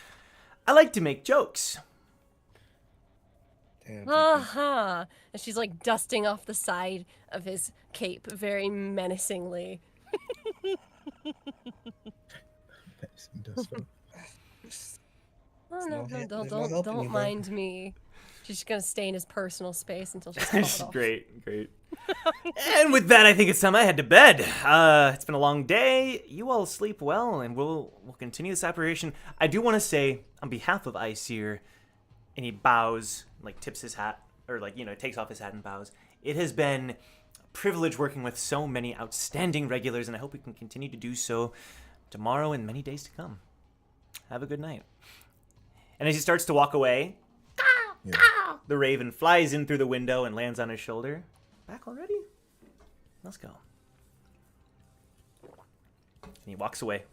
I like to make jokes. Damn, Uh-huh. And she's like dusting off the side of his cape very menacingly. Oh no, no help- don't there's no helping don't you, man. mind me. She's just gonna stay in his personal space until she's It's called off. great. And with that, I think it's time I head to bed. It's been a long day. You all sleep well, and we'll continue this operation. I do want to say, on behalf of Iceer, and he bows, like tips his hat, or like, you know, takes off his hat and bows. It has been a privilege working with so many outstanding regulars, and I hope we can continue to do so tomorrow and many days to come. Have a good night. And as he starts to walk away, the raven flies in through the window and lands on his shoulder. Back already? Let's go. And he walks away.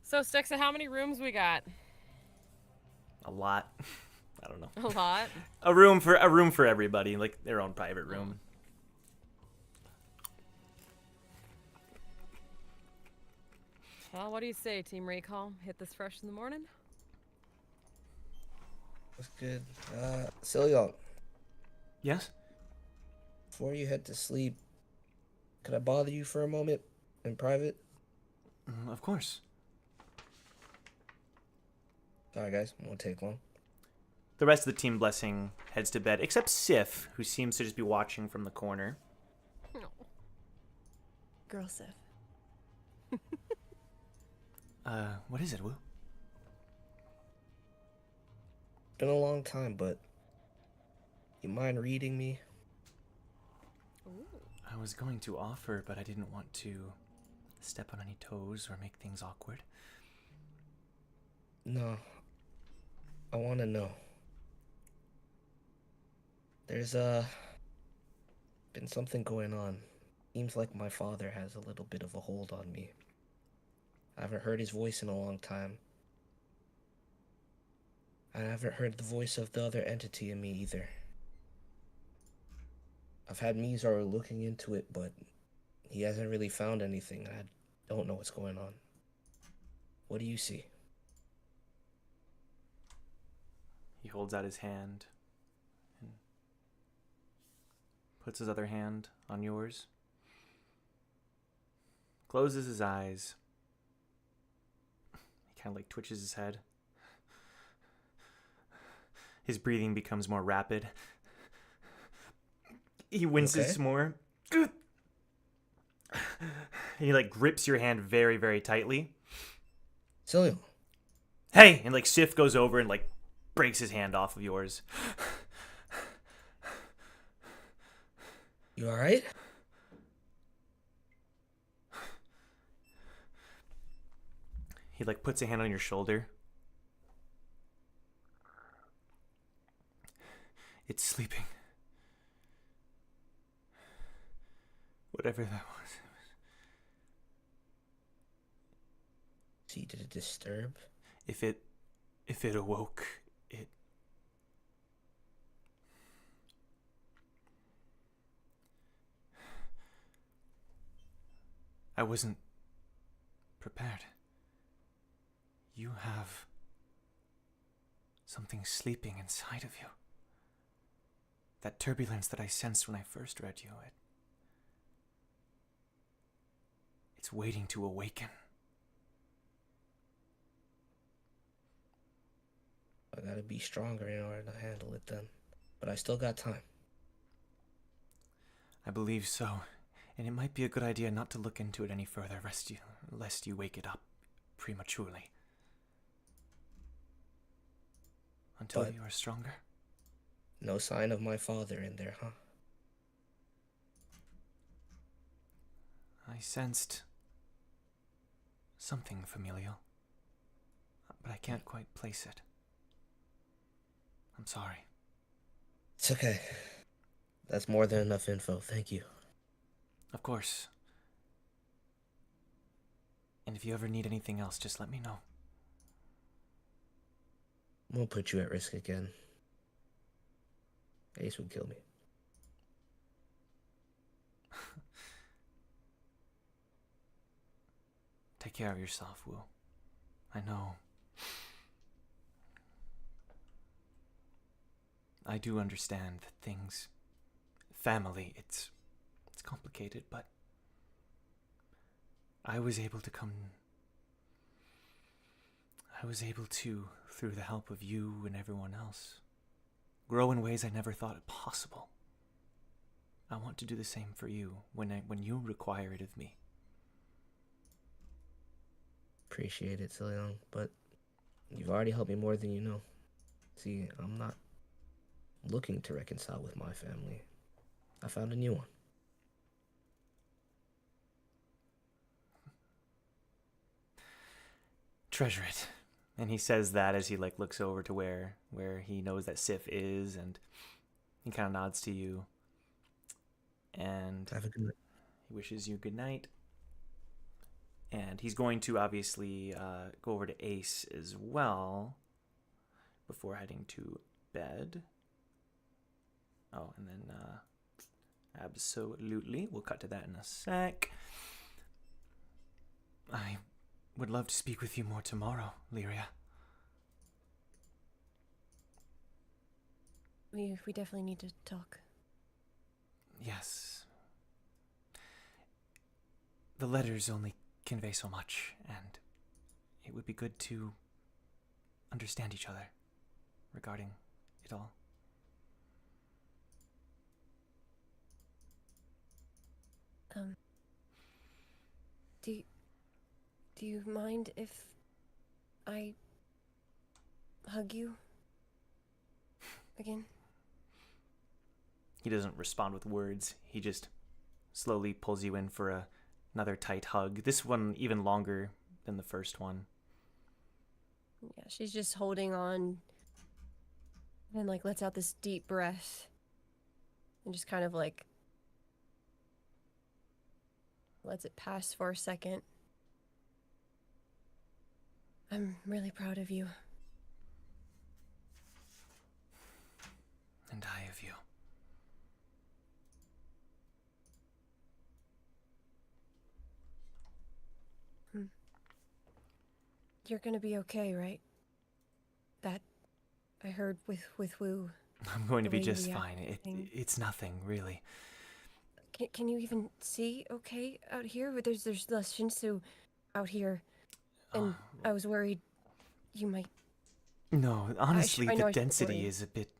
So, Stixa, how many rooms we got? A lot. I don't know. A lot. A room for everybody, like their own private room. Well, what do you say, Team Recall? Hit this fresh in the morning? That's good. Cillian, Yes? before you head to sleep, could I bother you for a moment in private? Of course. Sorry, guys. Won't take long. The rest of the team blessing heads to bed, except Sif, who seems to just be watching from the corner. Girl Sif. What is it, Wu? Been a long time, but you mind reading me? I was going to offer, but I didn't want to step on any toes or make things awkward. No. I want to know. There's been something going on. Seems like my father has a little bit of a hold on me. I haven't heard his voice in a long time. I haven't heard the voice of the other entity in me either. I've had Mizar looking into it, but he hasn't really found anything. I don't know what's going on. What do you see? He holds out his hand and puts his other hand on yours. Closes his eyes. He kind of like twitches his head. His breathing becomes more rapid. He winces more. He like grips your hand very, very tightly. Cillian. Hey! And like Sif goes over and like breaks his hand off of yours. You alright? He like puts a hand on your shoulder. It's sleeping. Whatever that was. See, did it disturb? If it awoke, it... I wasn't prepared. You have something sleeping inside of you. That turbulence that I sensed when I first read you, it's waiting to awaken. I gotta be stronger in order to handle it then. But I still got time. I believe so. And it might be a good idea not to look into it any further, lest you wake it up prematurely. Until But you are stronger. no sign of my father in there, huh? I sensed something familial, but I can't quite place it. I'm sorry. It's okay. That's more than enough info. Thank you. Of course. And if you ever need anything else, just let me know. Won't put you at risk again. Ace would kill me. Take care of yourself, Wu. I know. I do understand that things... Family, it's complicated, but... I was able to, through the help of you and everyone else, grow in ways I never thought possible. I want to do the same for you when you require it of me. Appreciate it, Cillian, but you've already helped me more than you know. See, I'm not looking to reconcile with my family. I found a new one. Treasure it. And he says that as he like looks over to where he knows that Sif is, and he kind of nods to you. And Have a good night. he wishes you good night. And he's going to obviously go over to Ace as well before heading to bed. Oh, and then absolutely, we'll cut to that in a sec. I would love to speak with you more tomorrow, Lyria. We definitely need to talk. Yes. The letters only convey so much, and it would be good to understand each other regarding it all. Do you mind if I hug you again? He doesn't respond with words. He just slowly pulls you in for another tight hug. This one even longer than the first one. Yeah, she's just holding on and like lets out this deep breath and just kind of like lets it pass for a second. I'm really proud of you. And I of you. You're gonna be okay, right? That I heard with Wu. I'm going to The be way you just react fine. to things. It's nothing, really. Can you even see okay out here? There's less Shinsu out here, and I was worried you might. No, honestly, I know the I shouldn't density worry. is a bit...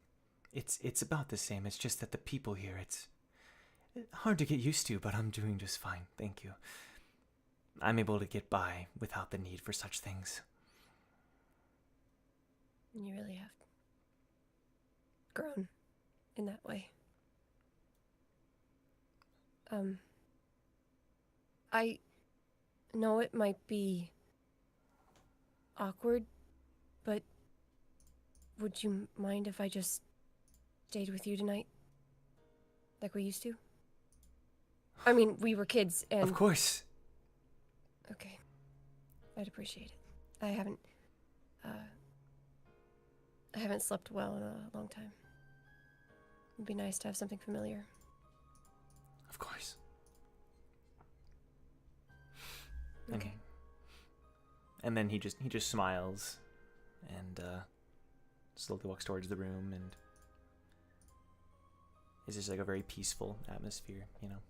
It's about the same. It's just that the people here, it's hard to get used to, but I'm doing just fine, thank you. I'm able to get by without the need for such things. You really have grown in that way. I know it might be awkward, but would you mind if I just stayed with you tonight? Like we used to? I mean, we were kids and... Of course. Okay. I'd appreciate it. I haven't slept well in a long time. It'd be nice to have something familiar. Of course. Okay. And then he just smiles and slowly walks towards the room, and it's just like a very peaceful atmosphere, you know.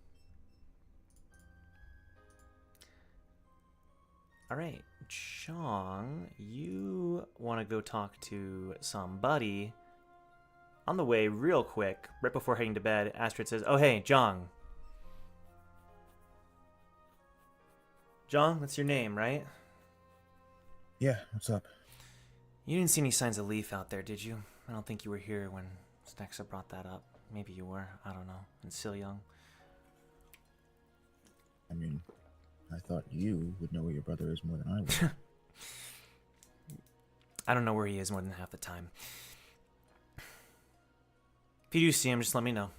All right, Chong, you want to go talk to somebody. On the way, real quick, right before heading to bed, Astrid says, "Oh hey, Jong. Jong, that's your name, right? Yeah, what's up? You didn't see any signs of Leaf out there, did you? I don't think you were here when Snexa brought that up. Maybe you were, I don't know. And still young." I mean, I thought you would know where your brother is more than I would. I don't know where he is more than half the time. If you do see him, just let me know.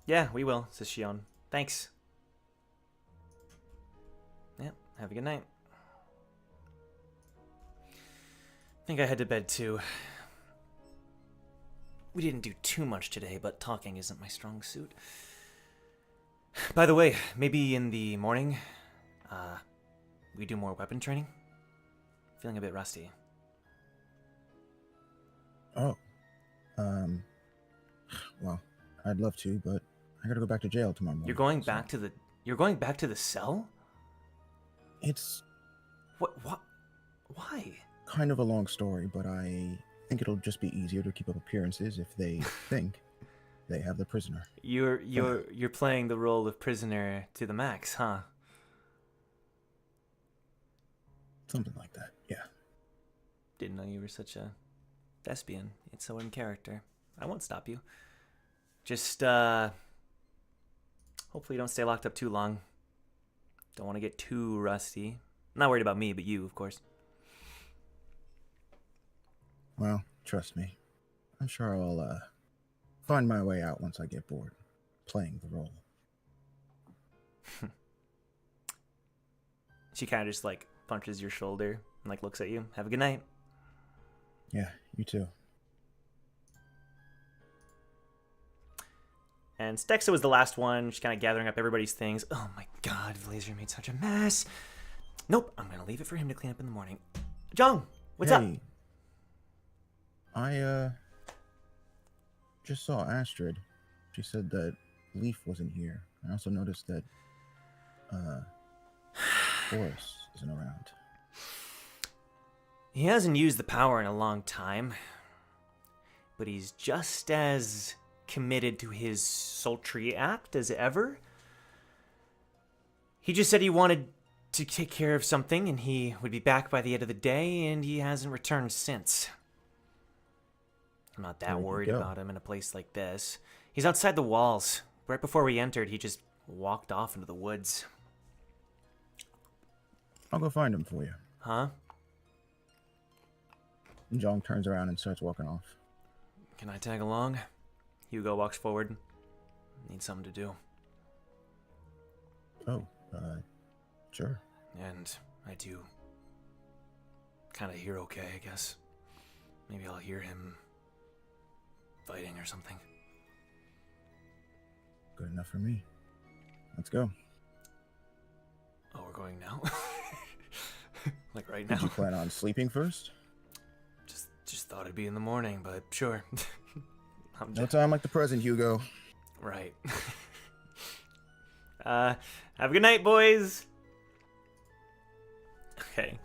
"Yeah, we will," says Shion. "Thanks." Yep, have a good night. I think I head to bed too. We didn't do too much today, but talking isn't my strong suit. By the way, maybe in the morning, we do more weapon training? Feeling a bit rusty. Oh. Well, I'd love to, but I gotta go back to jail tomorrow morning. You're going back to the cell? It's What why? kind of a long story, but I think it'll just be easier to keep up appearances if they think they have the prisoner. You're playing the role of prisoner to the max, huh? Something like that, yeah. Didn't know you were such a thespian. It's so in character. I won't stop you. Just hopefully you don't stay locked up too long. Don't want to get too rusty. I'm not worried about me, but you, of course. Well, trust me. I'm sure I'll find my way out once I get bored playing the role. She kind of just like punches your shoulder and like looks at you. "Have a good night." Yeah, you too. And Stexa was the last one. She's kind of gathering up everybody's things. Oh my god, Blazer made such a mess. Nope, I'm gonna leave it for him to clean up in the morning. Jong, what's up? I just saw Astrid. She said that Leaf wasn't here. I also noticed that Boris isn't around. He hasn't used the power in a long time, but he's just as committed to his sultry act as ever. He just said he wanted to take care of something and he would be back by the end of the day, and he hasn't returned since. I'm not that worried about him in a place like this. He's outside the walls. Right before we entered, he just walked off into the woods. I'll go find him for you. Huh? And Jong turns around and starts walking off. Can I tag along? Hugo walks forward. Need something to do. Oh, sure. And I do kind of hear okay, I guess. Maybe I'll hear him fighting or something. Good enough for me. Let's go. Oh, we're going now? Like right now? Did you plan on sleeping first? Just thought it'd be in the morning, but sure. No time like the present, Hugo. Right. Have a good night, boys. Okay.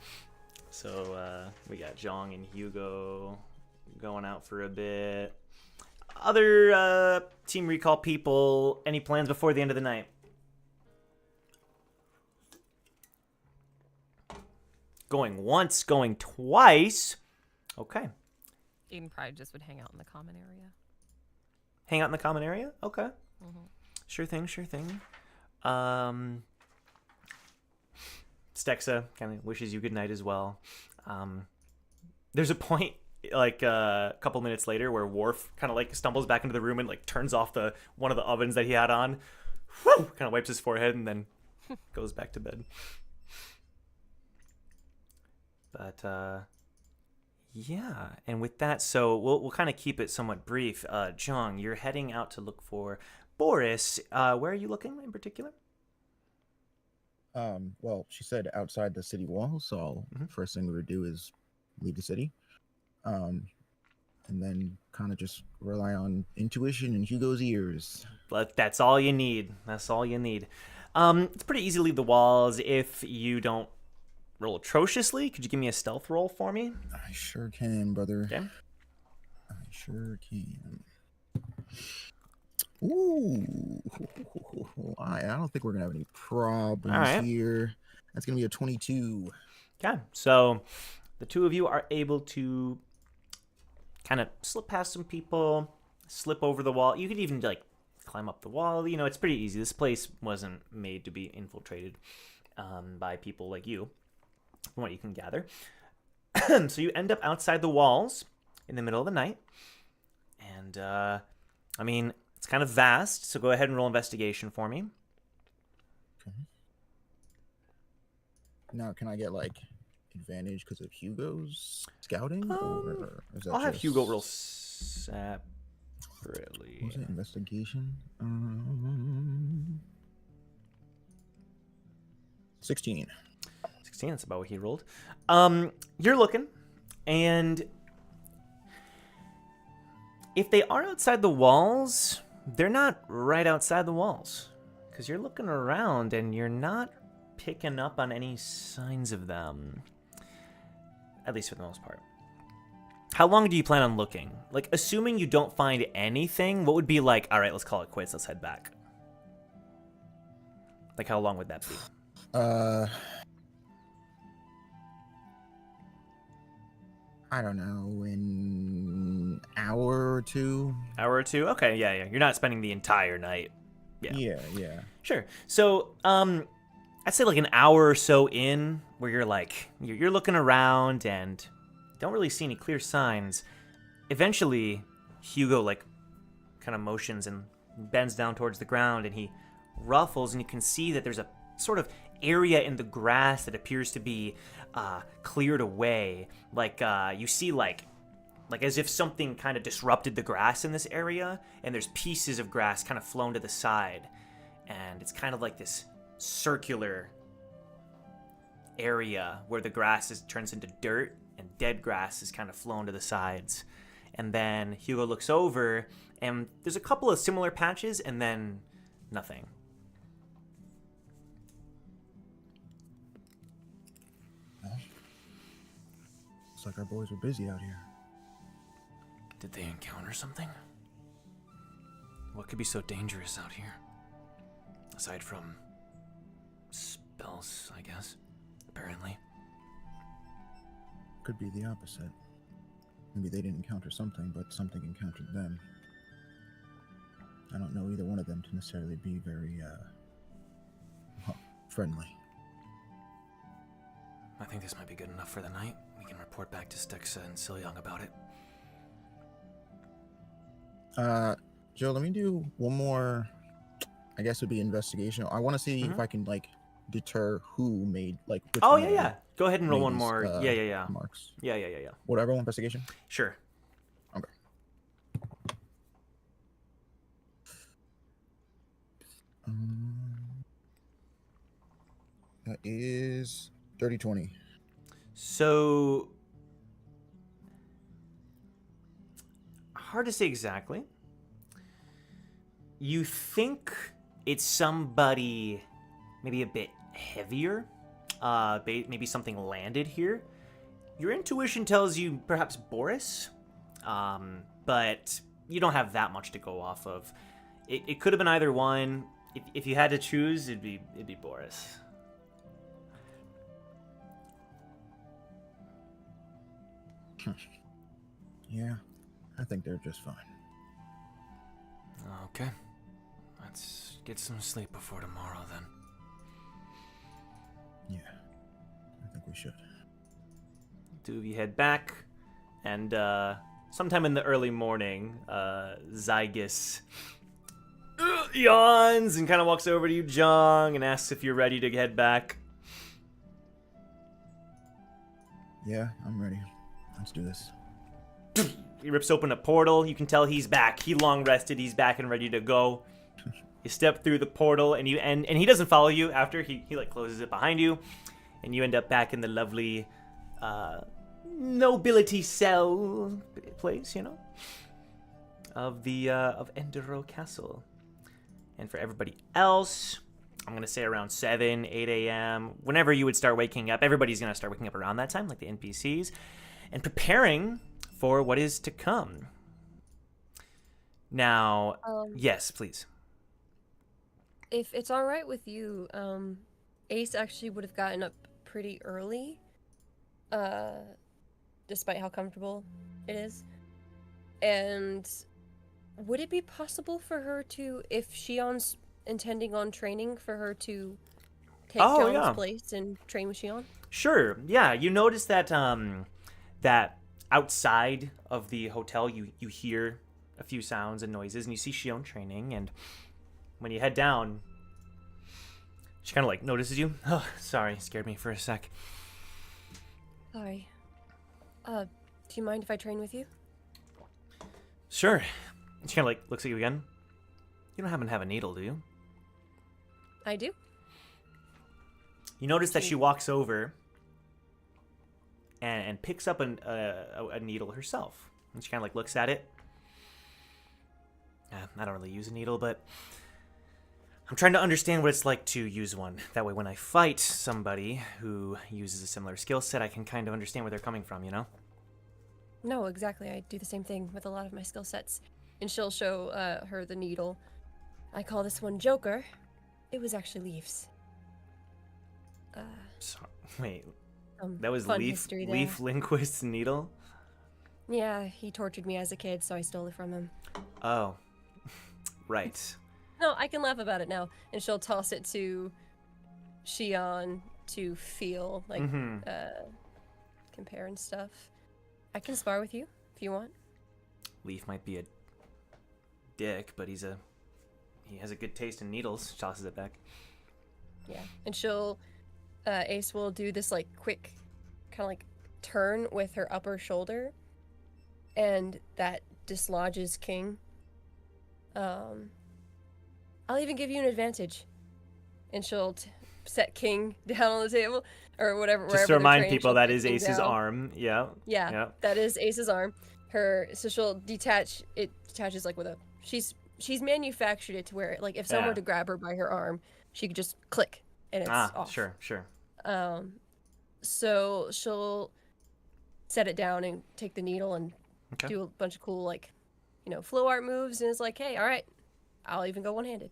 So, we got Jong and Hugo going out for a bit. Other, Team Recall people, any plans before the end of the night? Going once, going twice. Okay. Aiden probably just would hang out in the common area. Hang out in the common area? Okay. Mm-hmm. Sure thing, sure thing. Stexa kind of wishes you good night as well. There's a point, like, a couple minutes later where Worf kind of, like, stumbles back into the room and, like, turns off one of the ovens that he had on. Whew! Kind of wipes his forehead and then goes back to bed. But, yeah, and with that, so we'll kind of keep it somewhat brief. Jong, you're heading out to look for Boris. Where are you looking in particular? Well, she said outside the city walls, so first thing we would do is leave the city. And then kind of just rely on intuition and Hugo's ears. But that's all you need. That's all you need. It's pretty easy to leave the walls if you don't roll atrociously. Could you give me a stealth roll for me? I sure can, brother. Okay. I sure can. Ooh. I don't think we're going to have any problems here. That's going to be a 22. Okay. So the two of you are able to kind of slip past some people, slip over the wall. You could even, like, climb up the wall. You know, it's pretty easy. This place wasn't made to be infiltrated by people like you, from what you can gather. So you end up outside the walls in the middle of the night. And, I mean, it's kind of vast, so go ahead and roll investigation for me. Okay. Now, can I get, like, advantage because of Hugo's scouting? Or is that I'll have just... Hugo roll separately. What was it? Investigation? 16. 16, that's about what he rolled. You're looking, and if they are outside the walls, they're not right outside the walls, because you're looking around and you're not picking up on any signs of them, at least for the most part. How long do you plan on looking? Like, assuming you don't find anything, what would be like, all right, let's call it quits, let's head back? Like, how long would that be? I don't know, in hour or two. Hour or two? Okay, yeah. You're not spending the entire night. Yeah. Sure. So, I'd say like an hour or so in, where you're like, you're looking around and don't really see any clear signs. Eventually, Hugo, like, kind of motions and bends down towards the ground, and he ruffles, and you can see that there's a sort of area in the grass that appears to be cleared away. Like, you see, like, like as if something kind of disrupted the grass in this area, and there's pieces of grass kind of flown to the side, and it's kind of like this circular area where the grass turns into dirt, and dead grass is kind of flown to the sides. And then Hugo looks over, and there's a couple of similar patches, and then nothing. Looks like our boys were busy out here. Did they encounter something? What could be so dangerous out here? Aside from spells, I guess. Apparently. Could be the opposite. Maybe they didn't encounter something, but something encountered them. I don't know either one of them to necessarily be very, friendly. I think this might be good enough for the night. We can report back to Stexa and Silyang about it. Joe, let me do one more, I guess it would be investigation. I want to see if I can, like, deter who made, like, which Oh, one yeah, of yeah. them Go ahead and roll made one these, more. Yeah. Marks. Yeah. Whatever, investigation? Sure. Okay. That is 30-20. So, hard to say exactly. You think it's somebody maybe a bit heavier. Maybe something landed here. Your intuition tells you perhaps Boris, but you don't have that much to go off of. It could have been either one. If you had to choose, it'd be Boris. Yeah, I think they're just fine. Okay. Let's get some sleep before tomorrow then. Yeah, I think we should. Two of you head back, and sometime in the early morning, Zygus yawns and kind of walks over to you, Jong, and asks if you're ready to head back. Yeah, I'm ready. Let's do this. He rips open a portal. You can tell he's back. He long rested. He's back and ready to go. You step through the portal, and he doesn't follow you after. He like closes it behind you, and you end up back in the lovely nobility cell place, you know, of Endero Castle. And for everybody else, I'm gonna say around 7, 8 a.m. Whenever you would start waking up, everybody's gonna start waking up around that time, like the NPCs, and preparing for what is to come. Now, yes, please. If it's all right with you, Ace actually would have gotten up pretty early, despite how comfortable it is. And would it be possible for her to, if Shion's intending on training, for her to take John's place and train with Shion? Sure. Yeah, you notice that that outside of the hotel, you hear a few sounds and noises, and you see Shion training. And when you head down, she kind of like notices you. Oh, sorry, scared me for a sec. Sorry. Do you mind if I train with you? Sure. She kind of like looks at you again. You don't happen to have a needle, do you? I do. You notice that she walks over and picks up a needle herself. And she kind of like looks at it. I don't really use a needle, but I'm trying to understand what it's like to use one. That way when I fight somebody who uses a similar skill set, I can kind of understand where they're coming from, you know? No, exactly. I do the same thing with a lot of my skill sets. And she'll show her the needle. I call this one Joker. It was actually Leaf's. Wait, that was Leaf Lindquist's needle? Yeah, he tortured me as a kid, so I stole it from him. Oh, right. No, I can laugh about it now. And she'll toss it to Shion to feel, like, compare and stuff. I can spar with you, if you want. Leaf might be a dick, but he has a good taste in needles. She tosses it back. Yeah, and Ace will do this, like, quick kind of, like, turn with her upper shoulder and that dislodges King. I'll even give you an advantage, and she'll set King down on the table or whatever. Just wherever to they're remind trained, people, she'll that set is King Ace's down. arm. Yeah. Yeah, Yeah. that is Ace's arm. So she'll detach. It detaches like with a. She's manufactured it to where like if someone Yeah. were to grab her by her arm, she could just click and it's off. Sure, sure. So she'll set it down and take the needle and Okay. do a bunch of cool like, flow art moves, and it's like, hey, all right, I'll even go one-handed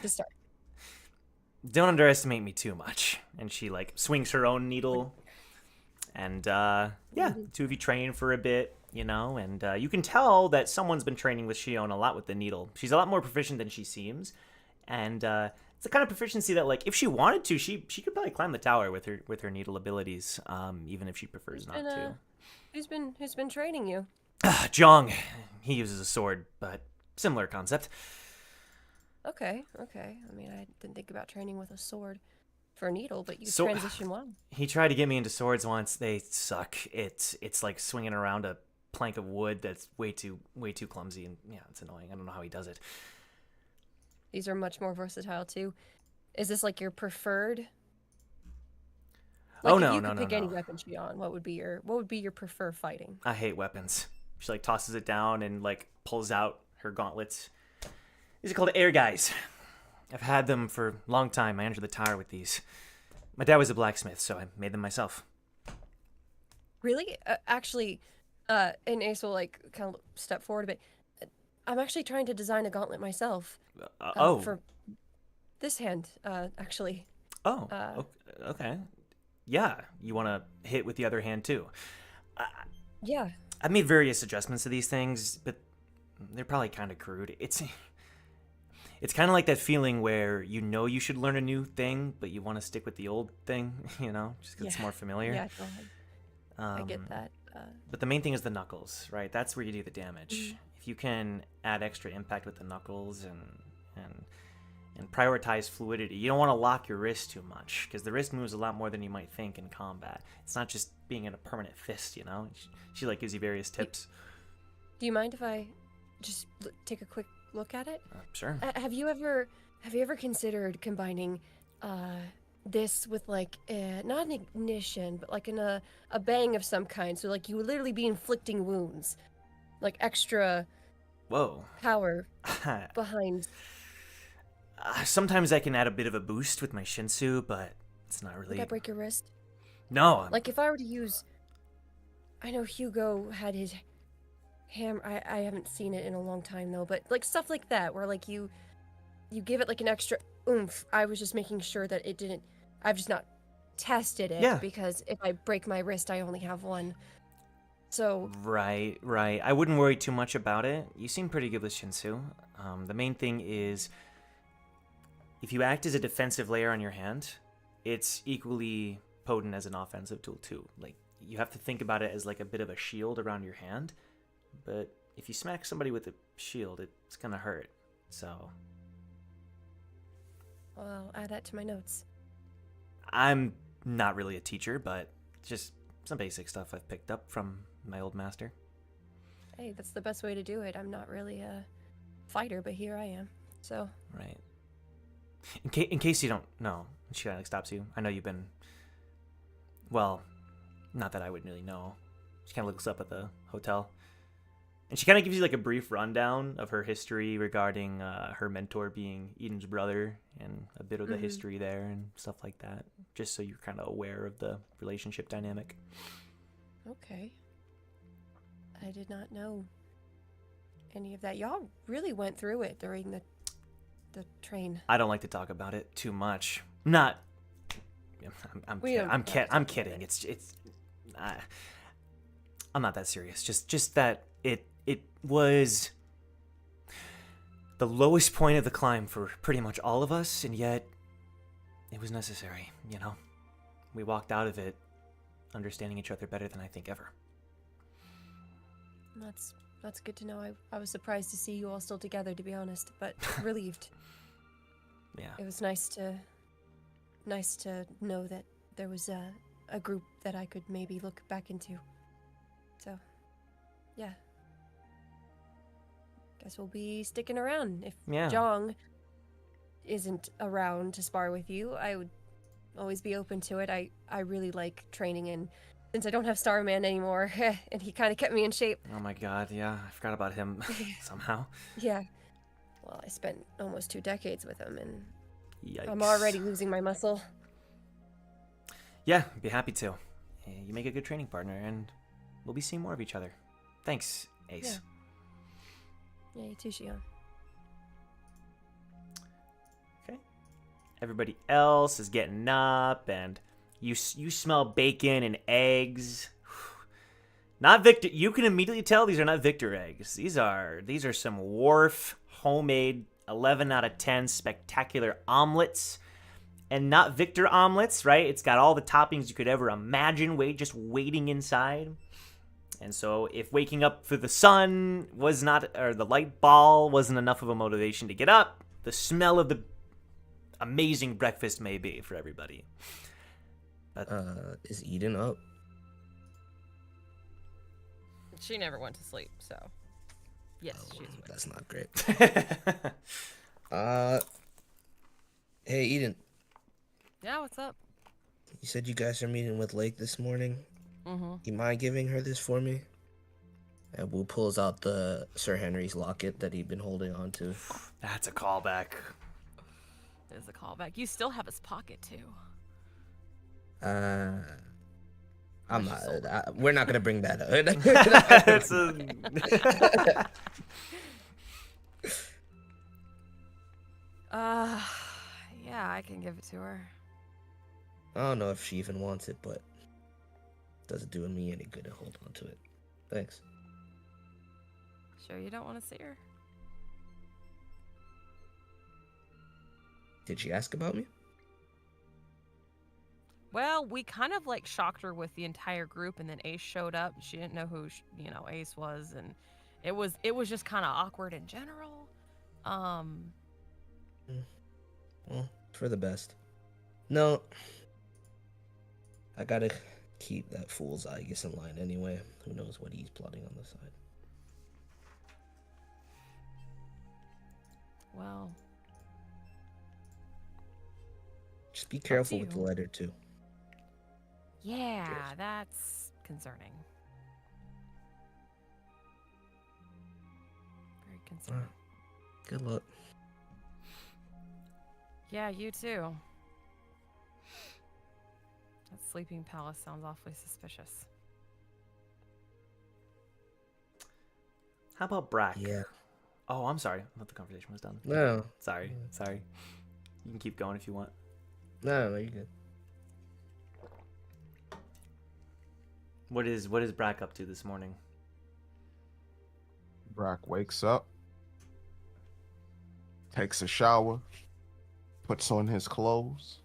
to start. Don't underestimate me too much. And she like swings her own needle. And yeah, the two of you train for a bit, and you can tell that someone's been training with Shion a lot with the needle. She's a lot more proficient than she seems. And it's the kind of proficiency that, like, if she wanted to, she could probably climb the tower with her needle abilities, even if she prefers not to. Who's been training you? Jong, he uses a sword, but similar concept. Okay. I mean, I didn't think about training with a sword for a needle, but you So- transition well. He tried to get me into swords once. They suck. It's like swinging around a plank of wood that's way too clumsy, and yeah, it's annoying. I don't know how he does it. These are much more versatile too. Is this like your preferred? Like, Oh, no, if you no, could no, pick any no. weapon, Shion, what would be your preferred fighting? I hate weapons. She like tosses it down and like pulls out her gauntlets. These are called air guys. I've had them for a long time. I entered the tower with these. My dad was a blacksmith, so I made them myself. Really? Actually, and Ace will like kind of step forward a bit. I'm actually trying to design a gauntlet myself. For this hand, actually. Okay. Yeah, you want to hit with the other hand too. Yeah. I've made various adjustments to these things, but they're probably kind of crude. It's kind of like that feeling where you should learn a new thing, but you want to stick with the old thing, just because it's more familiar. Yeah, go ahead. I get that. But the main thing is the knuckles, right? That's where you do the damage. If you can add extra impact with the knuckles and prioritize fluidity, you don't want to lock your wrist too much, because the wrist moves a lot more than you might think in combat. It's not just being in a permanent fist, She like gives you various tips. Do you mind if I just take a quick look at it? Sure. Have you ever considered combining this with like not an ignition, but like a bang of some kind? So like you would literally be inflicting wounds, like extra Whoa. power behind. Sometimes I can add a bit of a boost with my Shinsu, but it's not really. Would that break your wrist? No. Like if I were to use, I know Hugo had his hammer. I haven't seen it in a long time though, but like stuff like that where like you give it like an extra oomph. I was just making sure that it didn't. I've just not tested it because if I break my wrist, I only have one. So Right. I wouldn't worry too much about it. You seem pretty good with Shinsu. The main thing is, if you act as a defensive layer on your hand, it's equally potent as an offensive tool too. Like, you have to think about it as like a bit of a shield around your hand, but if you smack somebody with a shield, it's gonna hurt. So I'll add that to my notes. I'm not really a teacher, but just some basic stuff I've picked up from my old master. Hey, that's the best way to do it. I'm not really a fighter, but here I am. So Right. In case you don't know, she kind of like stops you. I know you've been. Well, not that I would really know. She kind of looks up at the hotel, and she kind of gives you like a brief rundown of her history regarding her mentor being Eden's brother, and a bit of the history there and stuff like that, just so you're kind of aware of the relationship dynamic. okay. I did not know any of that. Y'all really went through it during the train. I don't like to talk about it too much. Not. I'm We don't have to talk I'm about kidding. it. It's. I'm not that serious. Just that it was the lowest point of the climb for pretty much all of us, and yet it was necessary. We walked out of it understanding each other better than I think ever. That's good to know. I was surprised to see you all still together, to be honest, but relieved. Yeah. It was nice to know that there was a group that I could maybe look back into. So yeah. Guess we'll be sticking around. If Yeah. Jong isn't around to spar with you, I would always be open to it. I really like training, and since I don't have Starman anymore, and he kind of kept me in shape. Oh my god, yeah, I forgot about him somehow. Yeah. Well, I spent almost 2 decades with him, and Yikes. I'm already losing my muscle. Yeah, I'd be happy to. You make a good training partner, and we'll be seeing more of each other. Thanks, Ace. Yeah, you too, Shion. Okay. Everybody else is getting up, and you smell bacon and eggs. Not Victor. You can immediately tell these are not Victor eggs. These are some Wharf homemade 11 out of 10 spectacular omelets. And not Victor omelets, right? It's got all the toppings you could ever imagine just waiting inside. And so if waking up for the sun was not, or the light ball wasn't enough of a motivation to get up, the smell of the amazing breakfast may be for everybody. But Is Eden up? She never went to sleep, so yes, Oh, she's awake. that's not great. Hey Eden, Yeah, what's up? you said you guys are meeting with Lake this morning. Mm-hmm. You mind giving her this for me? And Wu pulls out the Sir Henry's locket that he'd been holding on to. That's a callback. There's a callback. You still have his pocket, too. I'm That's not. just We're not gonna bring that up. That's a... Yeah, I can give it to her. I don't know if she even wants it, but it doesn't do me any good to hold on to it. Thanks. Sure you don't want to see her? Did she ask about me? Well, we kind of like shocked her with the entire group, and then Ace showed up. She didn't know who Ace was, and it was just kind of awkward in general. Well, for the best. No. I gotta keep that fool's Aegis in line anyway. Who knows what he's plotting on the side. Well, Just be careful you. with the letter, too. yeah, Cheers. that's concerning. Very concerning. Good luck. Yeah, you too. That sleeping palace sounds awfully suspicious. How about Brack? Yeah. Oh, I'm sorry. I thought the conversation was done. No. Sorry. You can keep going if you want. No, you're good. What is Brack up to this morning? Brock wakes up, takes a shower, puts on his clothes.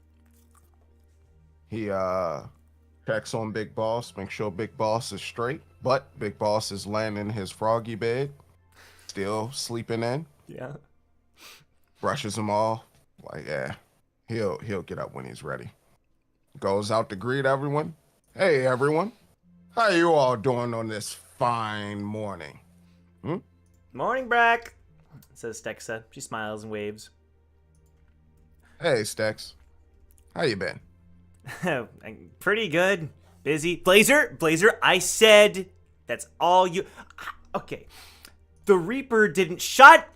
He checks on Big Boss, make sure Big Boss is straight, but Big Boss is laying in his froggy bed, still sleeping in. Yeah. Brushes him off, like he'll get up when he's ready. Goes out to greet everyone. Hey everyone, how you all doing on this fine morning? Morning, Brack, says Stexa. She smiles and waves. Hey Stex, how you been? Pretty good. Busy. Blazer, I said that's all you... Okay. The Reaper didn't... Shut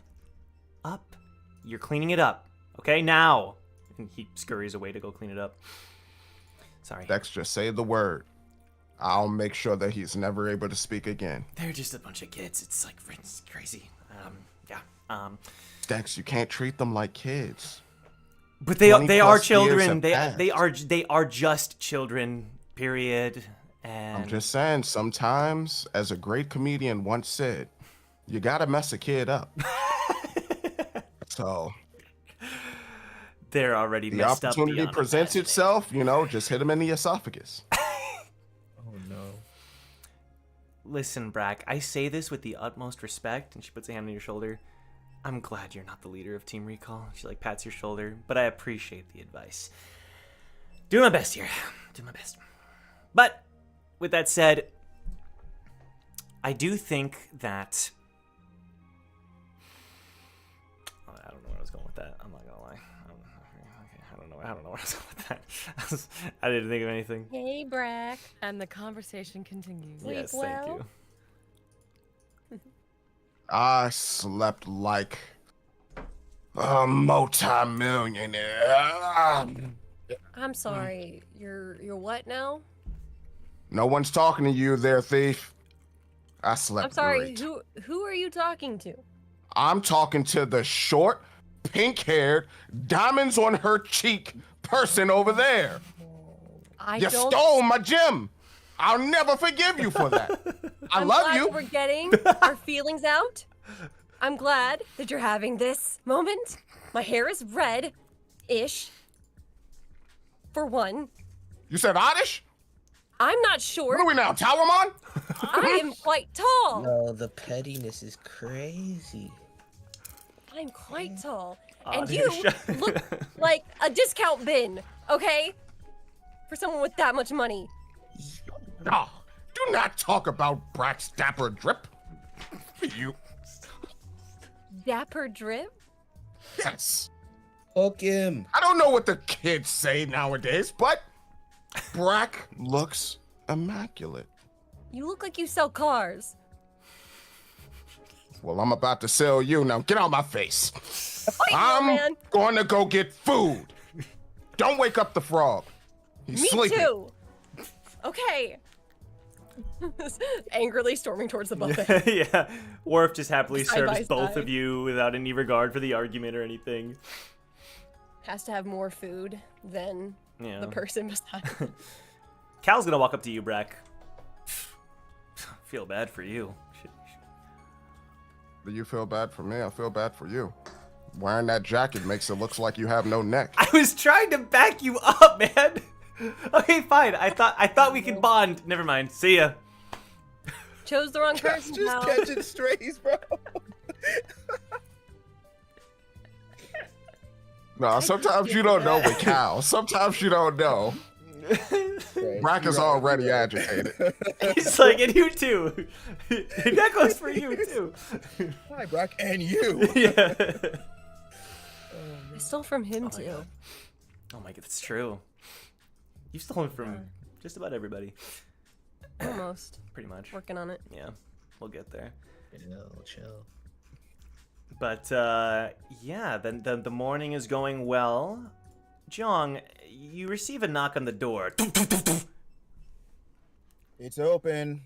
up. You're cleaning it up. Okay, now. And he scurries away to go clean it up. Sorry. Stex, just say the word. I'll make sure that he's never able to speak again. They're just a bunch of kids. It's like, it's crazy. Stex, you can't treat them like kids. But they 20 are plus years children. have They passed. are just children. Period. And I'm just saying, sometimes, as a great comedian once said, you gotta mess a kid up. So they're already the messed up. opportunity beyond presents imagining. itself, just hit him in the esophagus. Oh no. Listen, Brack, I say this with the utmost respect, and she puts a hand on your shoulder. I'm glad you're not the leader of Team Recall. She pats your shoulder, but I appreciate the advice. Doing my best here. Doing my best. But with that said, I do think that... I don't know where I was going with that. I'm not gonna lie. I don't know where I was going with that. I didn't think of anything. Hey, Brack. And the conversation continues. Sleep Yes, well? thank you. I slept like a multi-millionaire. I'm sorry. You're what now? No one's talking to you there, thief. I slept I'm sorry. great. Who are you talking to? I'm talking to the short, pink-haired, diamonds on her cheek person over there. You don't. stole my gem. I'll never forgive you for that. I I'm love glad you. that we're getting our feelings out. I'm glad that you're having this moment. My hair is red-ish. For one. You said oddish? I'm not What short. are we now, Towermon? I am quite tall. No, the pettiness is crazy. I'm quite tall. Aw, And dude, you shut- look like a discount bin, okay? For someone with that much money. No, do not talk about Brack's dapper drip. You, Dapper drip? yes. Hook him. I don't know what the kids say nowadays, but Brack looks immaculate. You look like you sell cars. Well, I'm about to sell you now. Get out my face. Fight, I'm man. going to go get food. Don't wake up the frog. He's Me sleeping. too. Okay. Angrily storming towards the buffet. Yeah, Worf just happily Side by serves both side. of you without any regard for the argument or anything. Has to have more food than Yeah. the person beside him. Cal's gonna walk up to you, Brack. Feel bad for you. Do you feel bad for me? I feel bad for you. Wearing that jacket makes it look like you have no neck. I was trying to back you up, man. Okay, fine. I thought we could bond. Never mind. See ya. Chose the wrong person, pal. catching strays, bro. No, sometimes you don't know with Cal. Sometimes you don't know. Brack is already agitated. He's like, and you too. That goes for you too. Hi, Brack, and you. Yeah. I stole from him my too. God. Oh my god, that's true. You've stolen from just about everybody. Almost. Pretty much. Working on it. Yeah, we'll get there. Chill. But yeah, then the morning is going well. Jong, you receive a knock on the door. It's open.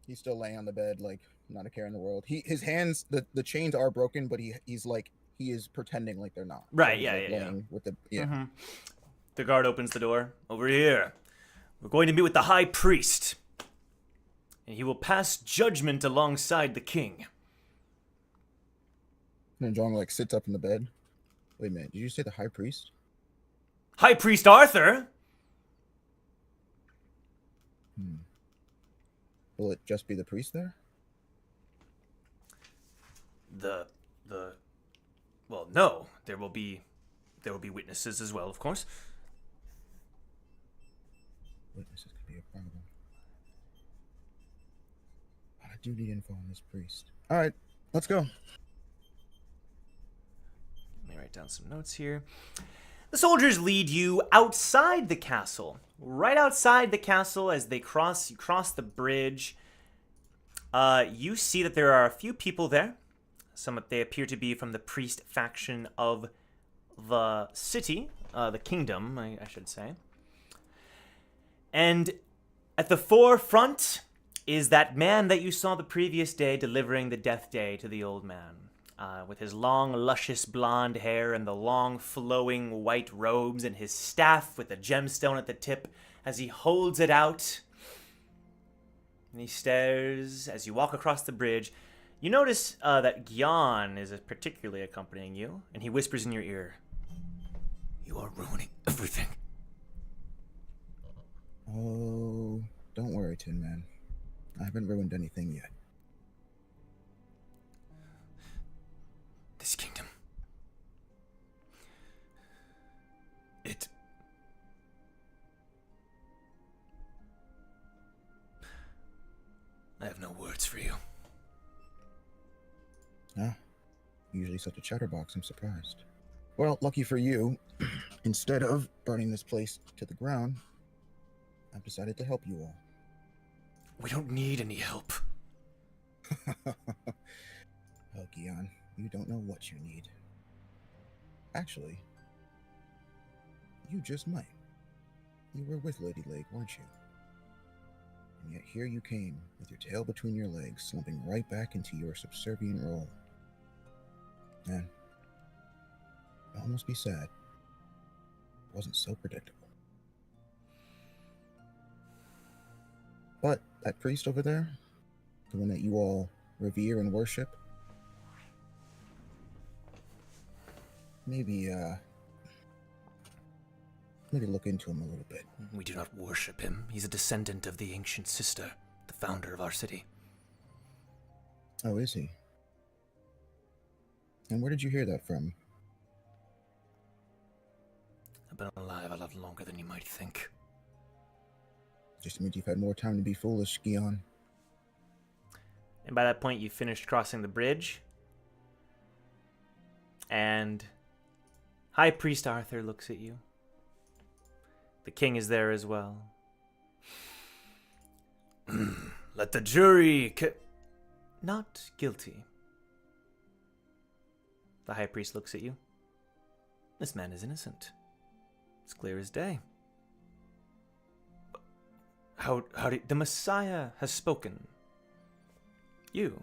He's still laying on the bed, like not a care in the world. His hands, the chains are broken, but he's like he is pretending like they're not. Right, he's, yeah, like, yeah, yeah. laying with the Mhm. The guard opens the door. Over here. We're going to meet with the high priest. And he will pass judgment alongside the king. And Jong like sits up in the bed. Wait a minute, did you say the high priest? High Priest Arthur? Will it just be the priest there? Well, no. There will be witnesses as well, of course. Witnesses could be a problem. I do need info on this priest. All right, let's go. Let me write down some notes here. The soldiers lead you outside the castle. Right outside the castle, as you cross the bridge, you see that there are a few people there. They appear to be from the priest faction of the city, the kingdom, I should say. And at the forefront is that man that you saw the previous day delivering the death day to the old man. With his long, luscious blonde hair and the long, flowing white robes and his staff with a gemstone at the tip as he holds it out. And he stares as you walk across the bridge. You notice that Gyan is particularly accompanying you, and he whispers in your ear, "You are ruining everything." Oh, don't worry, Tin Man. I haven't ruined anything yet. This kingdom. I have no words for you. Ah, usually such a chatterbox, I'm surprised. Well, lucky for you, instead of burning this place to the ground, I've decided to help you all. We don't need any help. Oh, Gian, you don't know what you need. Actually, you just might. You were with Lady Lake, weren't you? And yet here you came, with your tail between your legs, slumping right back into your subservient role. Man, I'd almost be sad. It wasn't so predictable. But that priest over there, the one that you all revere and worship, maybe look into him a little bit. We do not worship him. He's a descendant of the ancient sister, the founder of our city. Oh, is he? And where did you hear that from? I've been alive a lot longer than you might think. Just means you've had more time to be foolish, Gian. And by that point, you finished crossing the bridge. And High Priest Arthur looks at you. The king is there as well. Let the jury... Not guilty. The High Priest looks at you. This man is innocent. It's clear as day. How do... The Messiah has spoken. You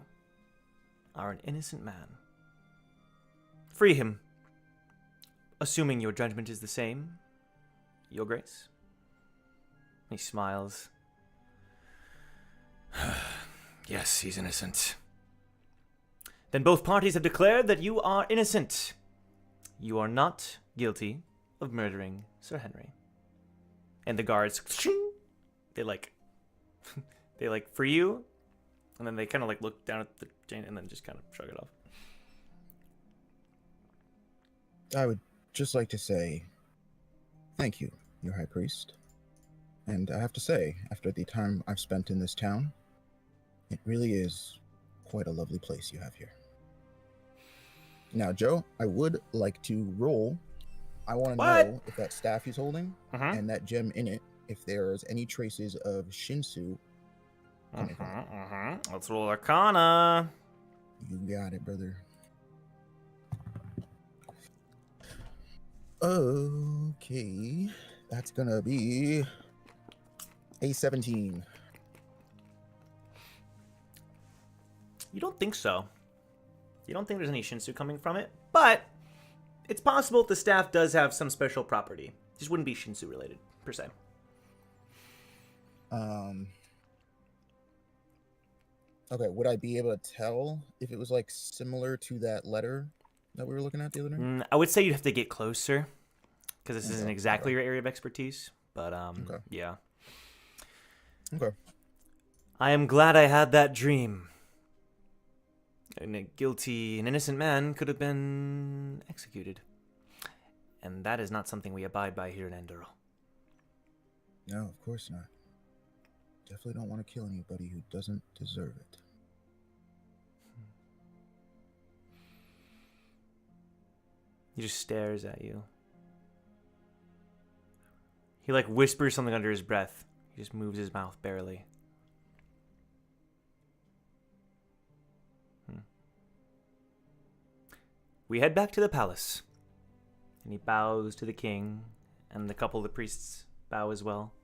are an innocent man. Free him. Assuming your judgment is the same, Your Grace. He smiles. Yes, he's innocent. Then both parties have declared that you are innocent. You are not guilty of murdering Sir Henry. And the guards, they free you, and then they kind of look down at the chain and then just kind of shrug it off. I would just like to say thank you, your High Priest. And I have to say, after the time I've spent in this town, it really is quite a lovely place you have here. Now, Joe, I would like to roll. I want to know if that staff he's holding and that gem in it, if there's any traces of Shinsu coming from it. Let's roll Arcana. You got it, brother. Okay, that's gonna be a 17. You don't think so. You don't think there's any Shinsu coming from it, but it's possible the staff does have some special property. It just wouldn't be Shinsu related, per se. Okay, would I be able to tell if it was similar to that letter that we were looking at the other day? I would say you'd have to get closer, because this isn't exactly your area of expertise, but yeah. Okay. I am glad I had that dream. An innocent man could have been executed. And that is not something we abide by here in Endor. No, of course not. Definitely don't want to kill anybody who doesn't deserve it. He just stares at you. He whispers something under his breath. He just moves his mouth barely. We head back to the palace. And he bows to the king, and the couple of the priests bow as well.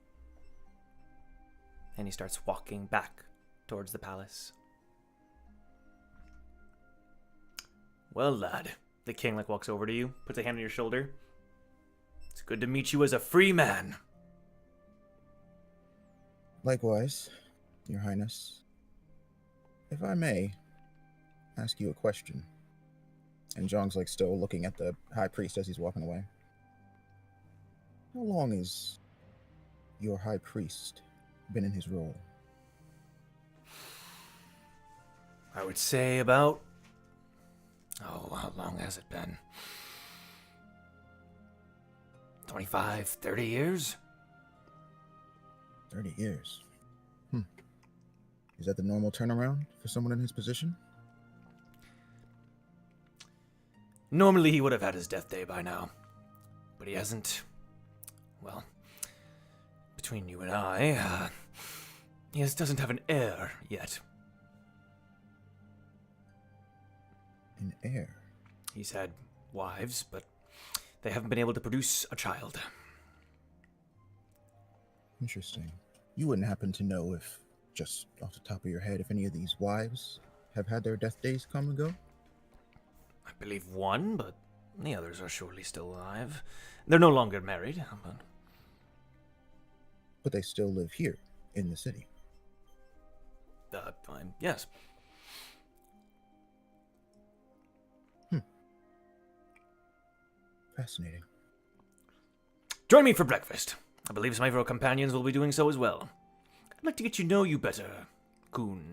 And he starts walking back towards the palace. Well, lad, the king walks over to you, puts a hand on your shoulder. It's good to meet you as a free man. Likewise, Your Highness. If I may ask you a question. And Zhang's still looking at the High Priest as he's walking away. How long has your High Priest been in his role? I would say about... how long has it been? 25, 30 years? 30 years. Is that the normal turnaround for someone in his position? Normally he would have had his death day by now, but he hasn't. Well, between you and I, he doesn't have an heir yet. An heir? He's had wives, but they haven't been able to produce a child. Interesting. You wouldn't happen to know if, just off the top of your head, if any of these wives have had their death days come and go? I believe one, but the others are surely still alive. They're no longer married, But they still live here, in the city. yes. Fascinating. Join me for breakfast. I believe some of your companions will be doing so as well. I'd like to get to know you better, Goonjong?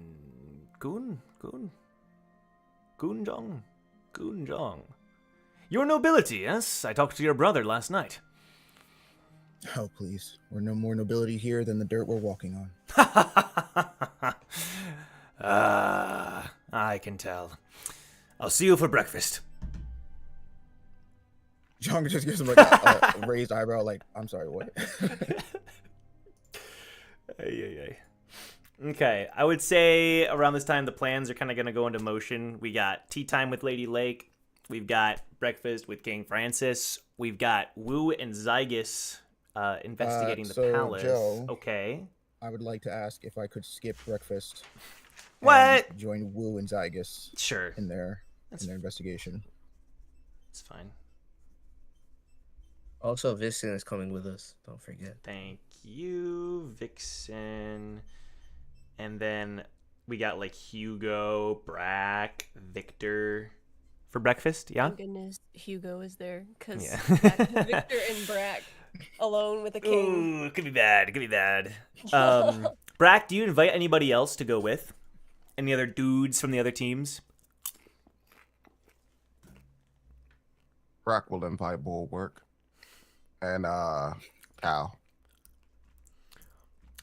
Your nobility, yes? I talked to your brother last night. Oh, please. We're no more nobility here than the dirt we're walking on. I can tell. I'll see you for breakfast. John just gives him like a raised eyebrow, like, I'm sorry, what? Okay, I would say around this time the plans are kind of going to go into motion. We got tea time with Lady Lake. We've got breakfast with King Francis. We've got Wu and Zygus investigating the palace. Joe, okay. I would like to ask if I could skip breakfast. What? And join Wu and Zygus Sure. in their investigation. It's fine. Also, Vixen is coming with us. Don't forget. Thank you, Vixen. And then we got like Hugo, Brack, Victor for breakfast. Yeah. Thank goodness Hugo is there, because Yeah. Victor and Brack alone with a king. Ooh, it could be bad. It could be bad. Brack, do you invite anybody else to go with? Any other dudes from the other teams? Brock will invite Bulwark and Cal.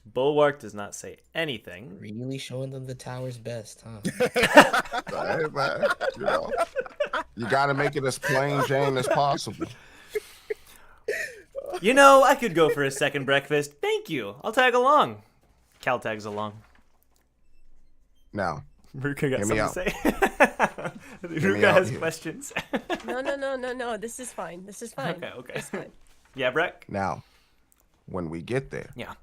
Bulwark does not say anything. Really showing them the tower's best, huh? Hey, man, you gotta make it as plain Jane as possible. You know, I could go for a second breakfast. Thank you. I'll tag along. Cal tags along. Now, Ruka got Hear me something to out. say. Ruka out has here. questions. No. This is fine. This is fine. Okay. It's fine. Yeah, Brack? now, when we get there, Yeah.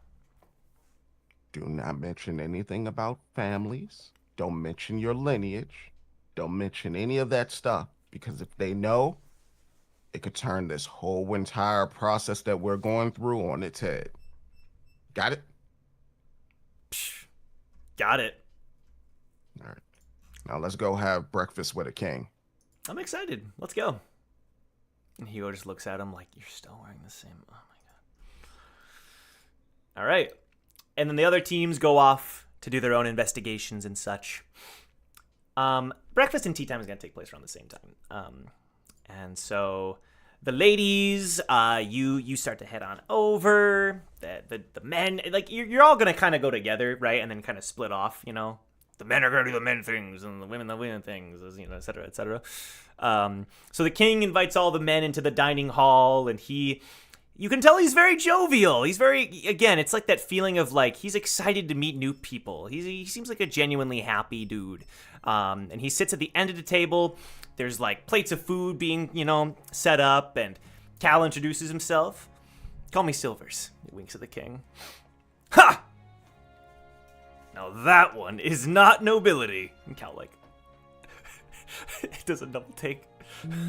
do not mention anything about families. Don't mention your lineage. Don't mention any of that stuff, because if they know, it could turn this whole entire process that we're going through on its head. Got it? Psh, got it. All right. Now let's go have breakfast with a king. I'm excited. Let's go. And Hugo just looks at him like, you're still wearing the same. Oh my god. All right. And then the other teams go off to do their own investigations and such. Breakfast and tea time is going to take place around the same time. And so the ladies, you start to head on over. The men, like you're all going to kind of go together, right? And then kind of split off, you know. The men are going to do the men things and the women things, you know, et cetera, et cetera. So the king invites all the men into the dining hall, and you can tell he's very jovial. He's very, again, it's like that feeling of like he's excited to meet new people. He seems like a genuinely happy dude. And he sits at the end of the table. There's like plates of food being, you know, set up, and Cal introduces himself. Call me Silvers. He winks at the king. Ha! Now that one is not nobility. And Cal like does a double take.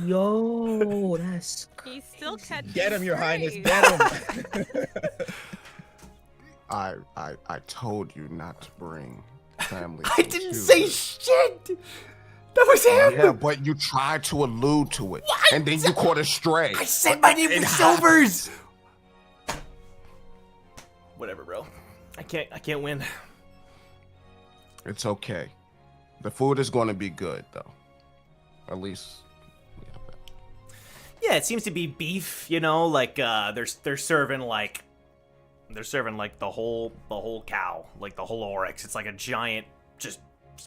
Yo, that's He's still catching. Get him, Your Highness, strays. get him! I told you not to bring family. I things didn't to say this. shit. That was him. Yeah, but you tried to allude to it, and then you caught a stray. I said my name was Silvers. Whatever, bro. I can't win. It's okay. The food is going to be good, though. At least. Yeah, it seems to be beef, you know, like they're serving like They're serving like the whole cow, like the whole oryx. It's like a giant just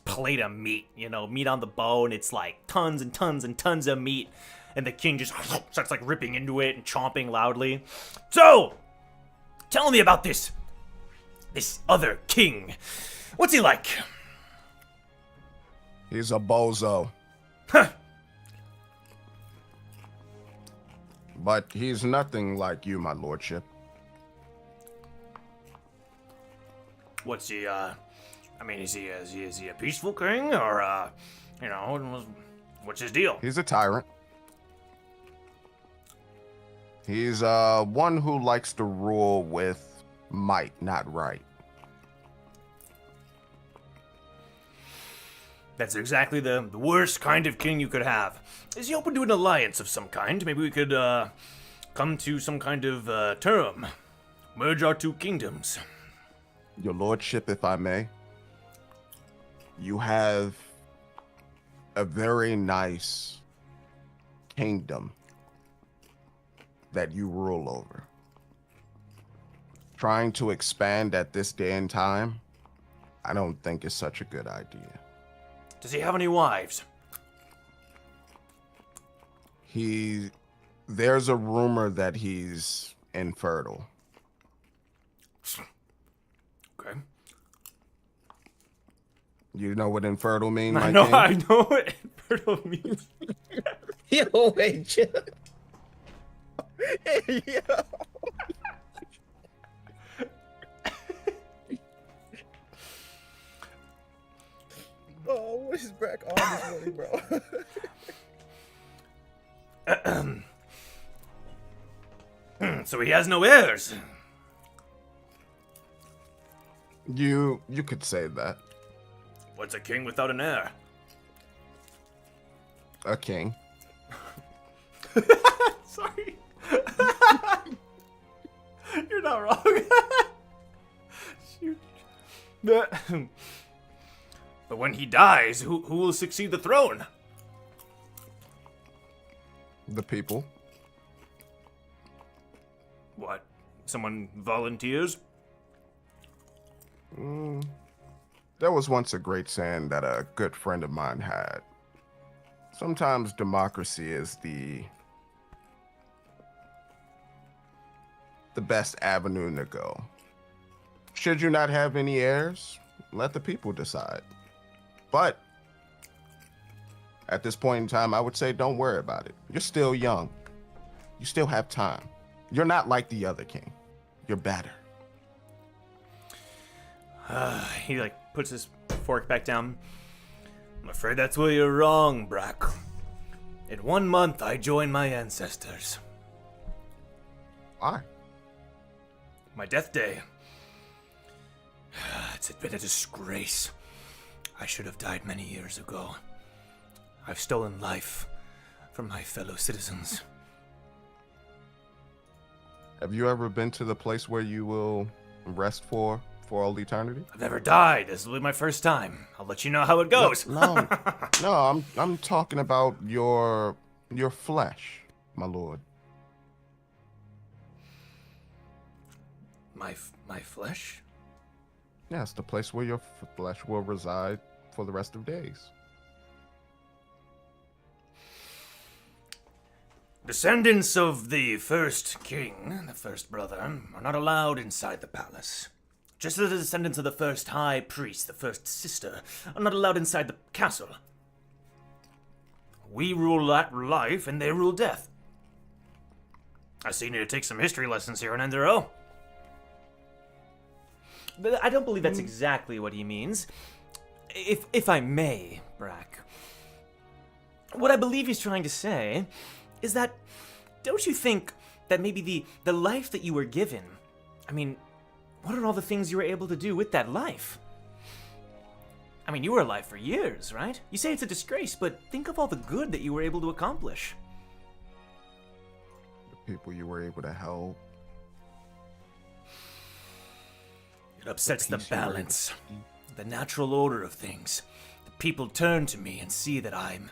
plate of meat, you know, meat on the bone. It's like tons and tons and tons of meat, and the king just starts like ripping into it and chomping loudly. So, tell me about this other king. What's he like? He's a bozo. Huh. But he's nothing like you, my lordship. What's he? I mean, is he a peaceful king, or you know, what's his deal? He's a tyrant. He's one who likes to rule with might, not right. That's exactly the worst kind of king you could have. Is he open to an alliance of some kind? Maybe we could come to some kind of term, merge our two kingdoms. Your lordship, if I may, you have a very nice kingdom that you rule over. Trying to expand at this day and time, I don't think is such a good idea. Does he have any wives? There's a rumor that he's infertile. Okay. You know what infertile means, I my know, king? I know what infertile means. Yo, wait, chill. Hey, yo. Oh, what is Brack on this morning, bro? So he has no heirs. You could say that. What's a king without an heir? A king. Sorry. You're not wrong. Shoot. But when he dies, who will succeed the throne? The people. What? Someone volunteers? There was once a great saying that a good friend of mine had. Sometimes democracy is the best avenue to go. Should you not have any heirs, let the people decide. But at this point in time, I would say don't worry about it. You're still young. You still have time. You're not like the other king. You're better. He puts his fork back down. I'm afraid that's where you're wrong, Brack. In 1 month, I join my ancestors. Why? My death day. It's been a disgrace. I should have died many years ago. I've stolen life from my fellow citizens. Have you ever been to the place where you will rest for all eternity? I've never died. This will be my first time. I'll let you know how it goes. No, I'm talking about your flesh, my lord. My flesh? Yes, the place where your flesh will reside for the rest of days. Descendants of the first king, the first brother, are not allowed inside the palace. Just as the descendants of the first high priest, the first sister, are not allowed inside the castle. We rule life and they rule death. I see you need to take some history lessons here in Endero. But I don't believe that's exactly what he means. If I may, Brack. What I believe he's trying to say is that, don't you think that maybe the life that you were given, I mean, what are all the things you were able to do with that life? I mean, you were alive for years, right? You say it's a disgrace, but think of all the good that you were able to accomplish. The people you were able to help. It upsets the balance, the natural order of things. The people turn to me and see that I'm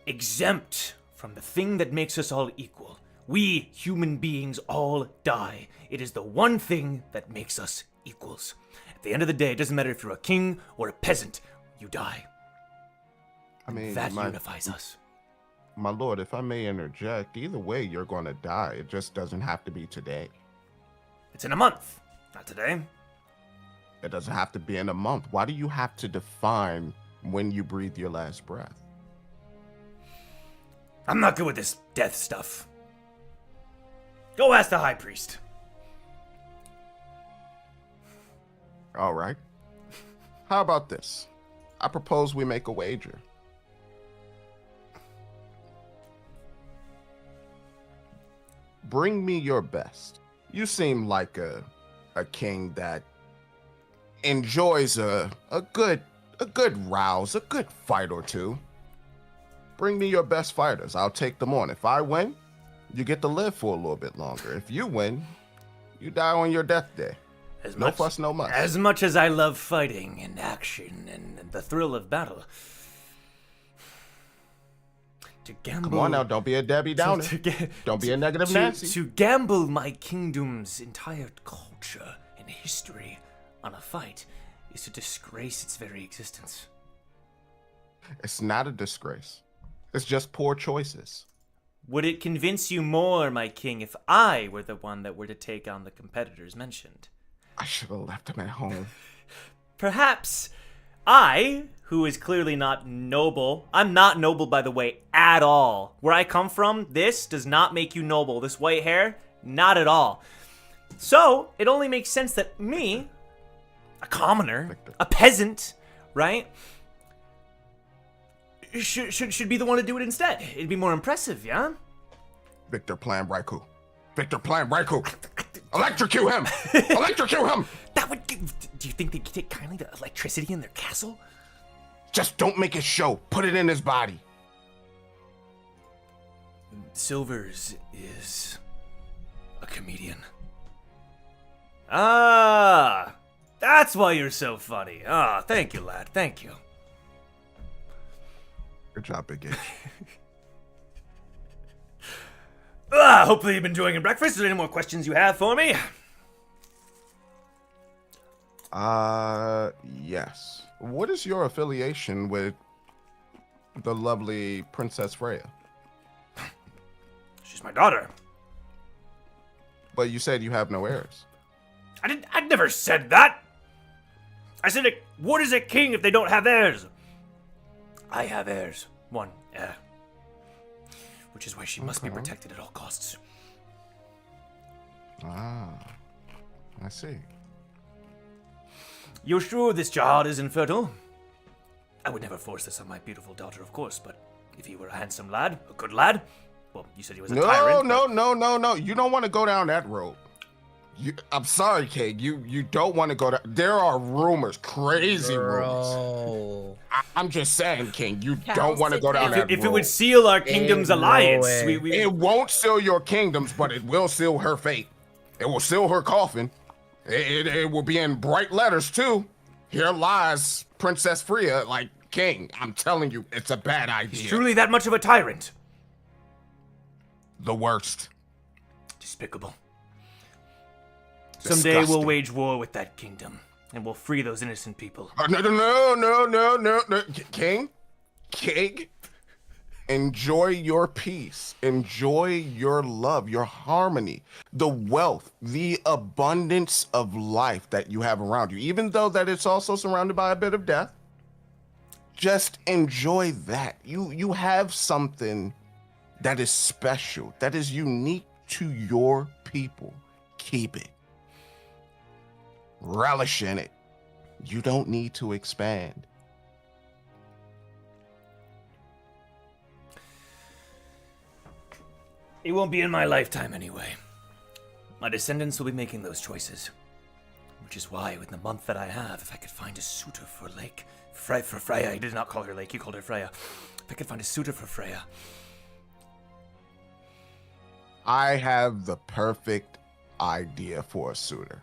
exempt from the thing that makes us all equal. We human beings all die. It is the one thing that makes us equals. At the end of the day, it doesn't matter if you're a king or a peasant, you die. I mean, That unifies us. My lord, if I may interject, either way, you're going to die. It just doesn't have to be today. It's in a month, not today. It doesn't have to be in a month. Why do you have to define when you breathe your last breath? I'm not good with this death stuff. Go ask the high priest. All right. How about this? I propose we make a wager. Bring me your best. You seem like a king that enjoys a good rouse, a good fight or two. Bring me your best fighters. I'll take them on. If I win, you get to live for a little bit longer. If you win, you die on your death day. No fuss, no muss. As much as I love fighting and action and the thrill of battle, to gamble. Come on now, don't be a Debbie Downer. Don't be a negative Nancy. To gamble my kingdom's entire culture and history on a fight is to disgrace its very existence. It's not a disgrace. It's just poor choices. Would it convince you more, my king, if I were the one that were to take on the competitors mentioned? I should have left him at home. Perhaps I, who is clearly not noble, I'm not noble, by the way, at all. Where I come from, this does not make you noble. This white hair, not at all. So, it only makes sense that me, a commoner, a peasant, right, should be the one to do it instead. It'd be more impressive, yeah? Victor Plan Raikou. Victor Plan Raikou. Electrocute him! Electrocute him! That would give... Do you think they'd take kindly to electricity in their castle? Just don't make it show. Put it in his body. Silvers is a comedian. Ah, that's why you're so funny. Ah, thank you, lad. Thank you. Good job, Big H. Hopefully you've been enjoying your breakfast. Is there any more questions you have for me? Yes. What is your affiliation with the lovely Princess Freya? She's my daughter. But you said you have no heirs. I never said that. I said, what is a king if they don't have heirs? I have heirs. One heir. Which is why she must be protected at all costs. Ah, I see. You're sure this Jahad is infertile? I would never force this on my beautiful daughter, of course, but if he were a handsome lad, a good lad, well, you said he was a tyrant. No. You don't want to go down that road. I'm sorry, Kate. You don't want to go down. There are rumors, crazy rumors. I'm just saying, King. You don't want to go down that road. If it would seal our kingdom's alliance, it won't seal your kingdoms, but it will seal her fate. It will seal her coffin. It will be in bright letters too. Here lies Princess Freya, like King. I'm telling you, it's a bad idea. He's truly that much of a tyrant. The worst. Despicable. Disgusting. Someday we'll wage war with that kingdom, and we'll free those innocent people. No. King, enjoy your peace. Enjoy your love, your harmony, the wealth, the abundance of life that you have around you. Even though that it's also surrounded by a bit of death, just enjoy that. You have something that is special, that is unique to your people. Keep it. Relish in it. You don't need to expand. It won't be in my lifetime anyway. My descendants will be making those choices. Which is why, with the month that I have, if I could find a suitor for Freya, he did not call her Lake, he called her Freya. If I could find a suitor for Freya. I have the perfect idea for a suitor.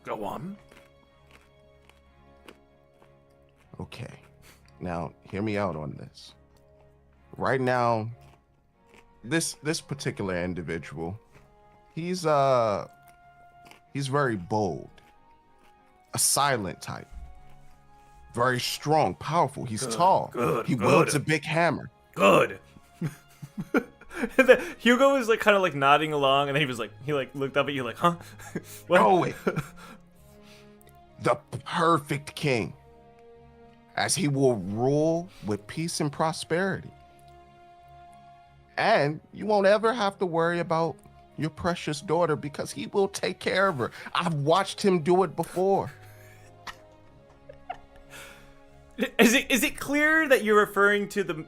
Go on. Okay. Now, hear me out on this. right now, this particular individual, he's very bold, a silent type, very strong, powerful. He's tall. He wields a big hammer. Good. Hugo was like kind of like nodding along, and then he looked up at you like, huh? What? Oh wait. The perfect king, as he will rule with peace and prosperity. And you won't ever have to worry about your precious daughter because he will take care of her. I've watched him do it before. Is it clear that you're referring to the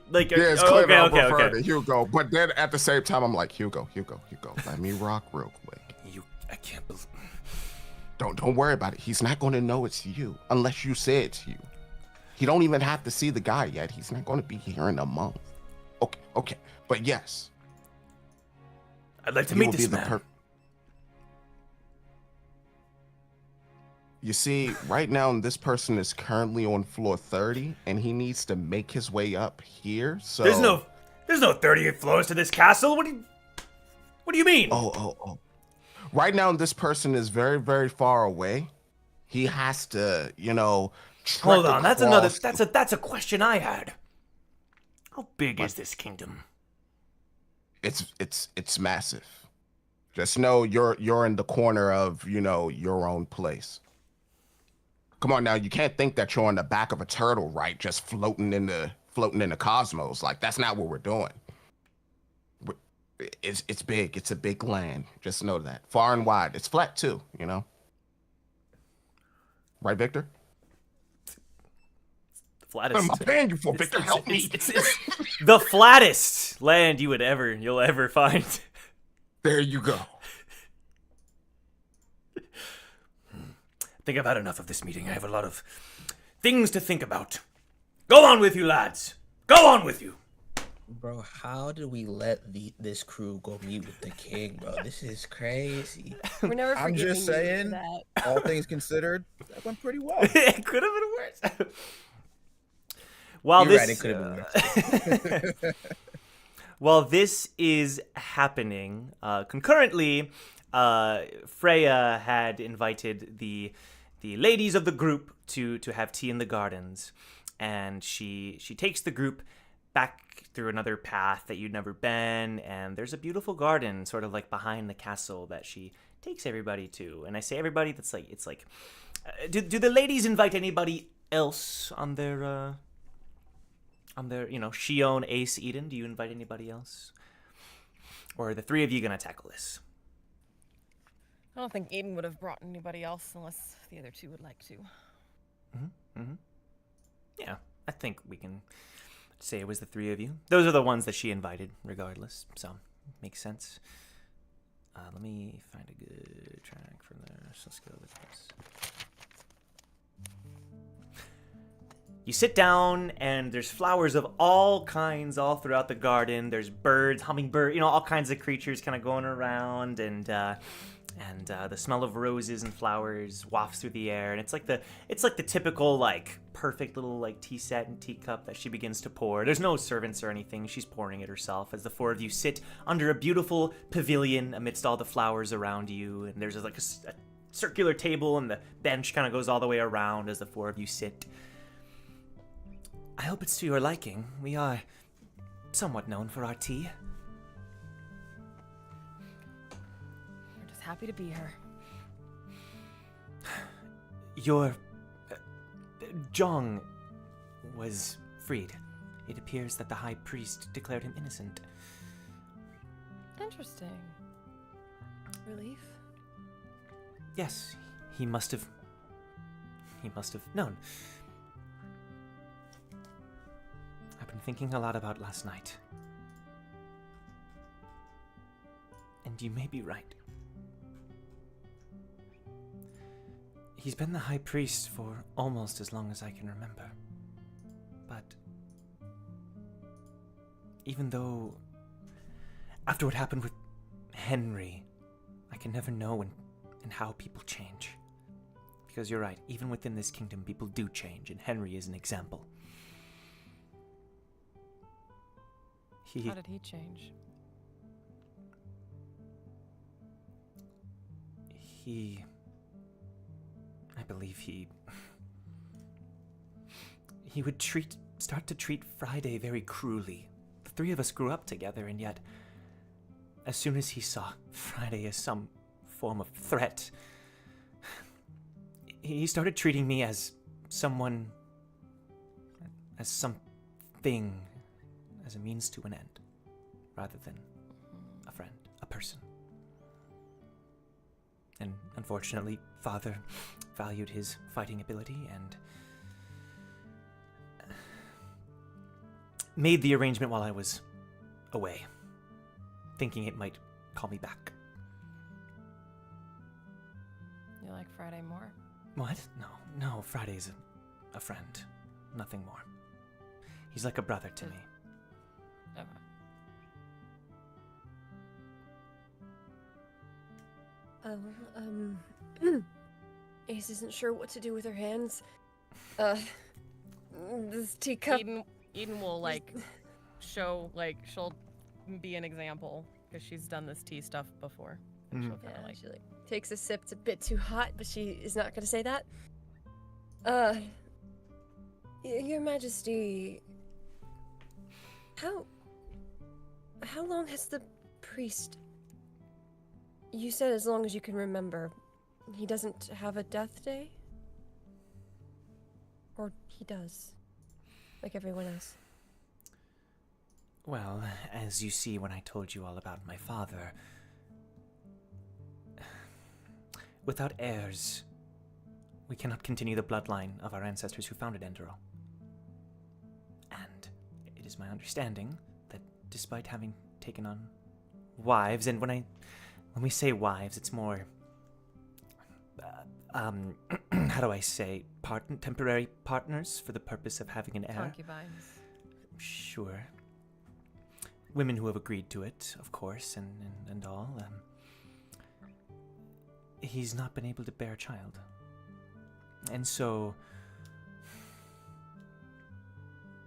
like? Yeah, it's clear that I'm okay. referring to Hugo, but then at the same time, I'm like, Hugo, let me rock real quick. I can't believe. Don't worry about it. He's not going to know it's you unless you say it's you. He don't even have to see the guy yet. He's not going to be here in a month. Okay. But yes. I'd like to meet this man. You see, right now, this person is currently on floor 30, and he needs to make his way up here. So there's no 38 floors to this castle. What do you mean? Oh. Right now, this person is very, very far away. He has to, Hold on, that's a question I had. How big is this kingdom? It's massive. Just know you're in the corner of, your own place. Come on now, you can't think that you're on the back of a turtle, right? Just floating in the cosmos. Like, that's not what we're doing. It's big. It's a big land. Just know that. Far and wide. It's flat too, Right, Victor? The flattest. I'm paying you for, Victor. Help me. It's the flattest land you'll ever find. There you go. I think I've had enough of this meeting. I have a lot of things to think about. Go on with you, lads. Go on with you. Bro, how did we let this crew go meet with the king, bro? This is crazy. We're never I'm forgiving just you for saying, that. all things considered, that went pretty well. It could have been worse. While You're this, right, it could have been worse. While this is happening, concurrently, Freya had invited the ladies of the group to have tea in the gardens, and she takes the group back through another path that you'd never been, and there's a beautiful garden sort of like behind the castle that she takes everybody to. And I say everybody, it's like do the ladies invite anybody else on their Shion, Ace, Eden? Do you invite anybody else, or are the three of you gonna tackle this? I don't think Aiden would have brought anybody else unless the other two would like to. Yeah, I think we can say it was the three of you. Those are the ones that she invited, regardless. So, makes sense. Let me find a good track from there. So let's go with this. You sit down, and there's flowers of all kinds all throughout the garden. There's birds, hummingbird, all kinds of creatures kind of going around, and the smell of roses and flowers wafts through the air. And it's like the typical like perfect little like tea set and teacup that she begins to pour. There's no servants or anything. She's pouring it herself as the four of you sit under a beautiful pavilion amidst all the flowers around you. And there's like a circular table, and the bench kind of goes all the way around as the four of you sit. I hope it's to your liking. We are somewhat known for our tea. We're just happy to be here. Your Jong was freed. It appears that the High Priest declared him innocent. Interesting. Relief? Yes, he must have known. I've been thinking a lot about last night. And you may be right. He's been the High Priest for almost as long as I can remember. But even though after what happened with Henry, I can never know when and how people change. Because you're right, even within this kingdom, people do change, and Henry is an example. How did he change? I believe he would start to treat Friday very cruelly. The three of us grew up together, and yet, as soon as he saw Friday as some form of threat, he started treating me as something, as a means to an end, rather than a friend, a person. And unfortunately, Father valued his fighting ability and made the arrangement while I was away, thinking it might call me back. You like Friday more? What? No, Friday's a friend. Nothing more. He's like a brother to me. Okay. Ace isn't sure what to do with her hands. This teacup. Eden will like show she'll be an example because she's done this tea stuff before. And she'll kind of She takes a sip. It's a bit too hot, but she is not gonna say that. Your Majesty, how long has the priest? You said as long as you can remember. He doesn't have a death day? Or he does, like everyone else. Well, as you see when I told you all about my father, without heirs, we cannot continue the bloodline of our ancestors who founded Enderal. And it is my understanding that despite having taken on wives, and when we say wives, it's more, how do I say, temporary partners for the purpose of having an heir. concubines. Sure. Women who have agreed to it, of course, and all. He's not been able to bear a child. And so...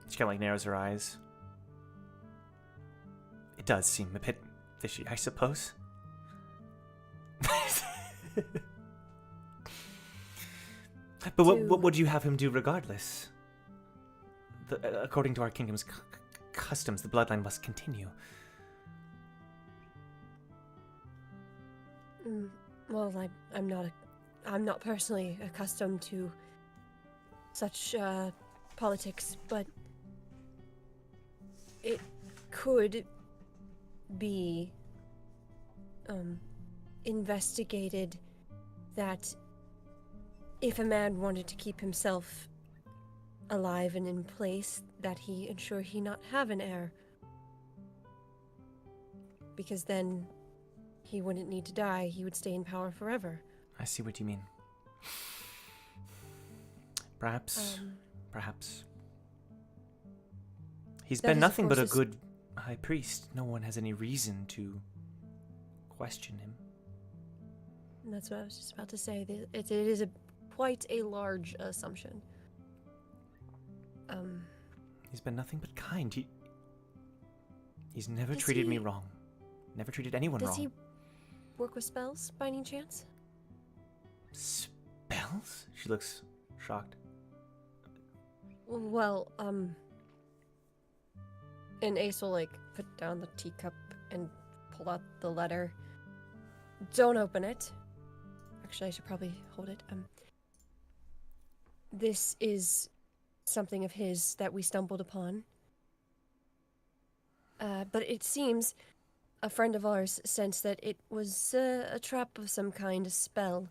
She kind of narrows her eyes. It does seem a bit fishy, I suppose. But what would you have him do regardless? According to our kingdom's customs, the bloodline must continue. Well, I'm not personally accustomed to such politics, but it could be investigated that if a man wanted to keep himself alive and in place, that he ensure he not have an heir. Because then he wouldn't need to die, he would stay in power forever. I see what you mean. Perhaps. He's That been is, of nothing but a course, good high priest. No one has any reason to question him. And that's what I was just about to say. It is quite a large assumption. He's been nothing but kind. He's never Does treated me he- wrong. Never treated anyone Does wrong. he work with spells by any chance? Spells? She looks shocked. Well, and Ace will put down the teacup and pull out the letter. Don't open it. Actually, I should probably hold it. This is something of his that we stumbled upon. But it seems a friend of ours sensed that it was a trap of some kind, a spell.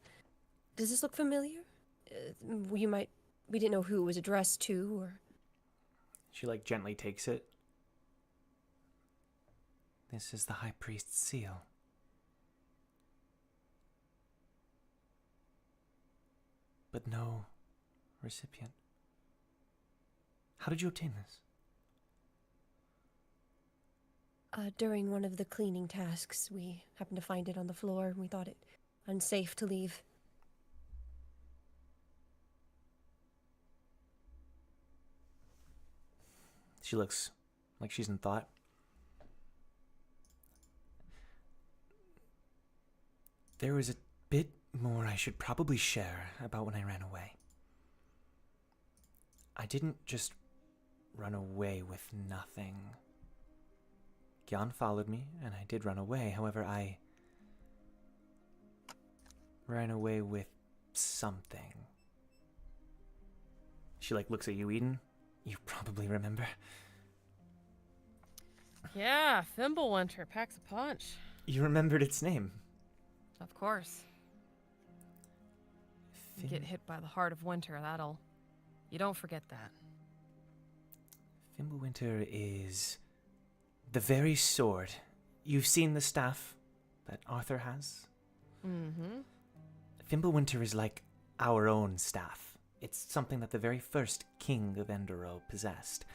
Does this look familiar? We didn't know who it was addressed to, or... She gently takes it. This is the high priest's seal. But no recipient. How did you obtain this? During one of the cleaning tasks, we happened to find it on the floor, and we thought it unsafe to leave. She looks like she's in thought. There was a bit more I should probably share about when I ran away. I didn't just run away with nothing. Gyan followed me, and I did run away. However, I ran away with something. She, looks at you, Eden. You probably remember. Yeah, Thimblewinter packs a punch. You remembered its name. Of course. You get hit by the heart of winter, that'll... You don't forget that. Thimblewinter is the very sword. You've seen the staff that Arthur has? Mm-hmm. Thimblewinter is like our own staff. It's something that the very first king of Endoro possessed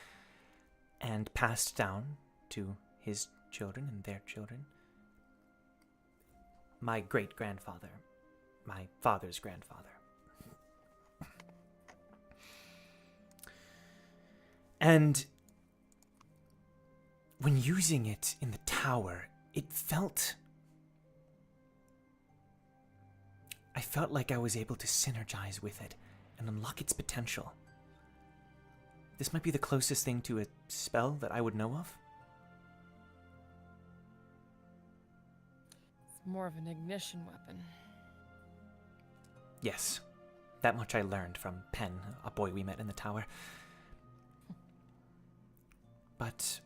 and passed down to his children and their children. My great-grandfather, my father's grandfather. And when using it in the tower, I felt like I was able to synergize with it and unlock its potential. This might be the closest thing to a spell that I would know of. It's more of an ignition weapon. Yes, that much I learned from Penn, a boy we met in the tower. But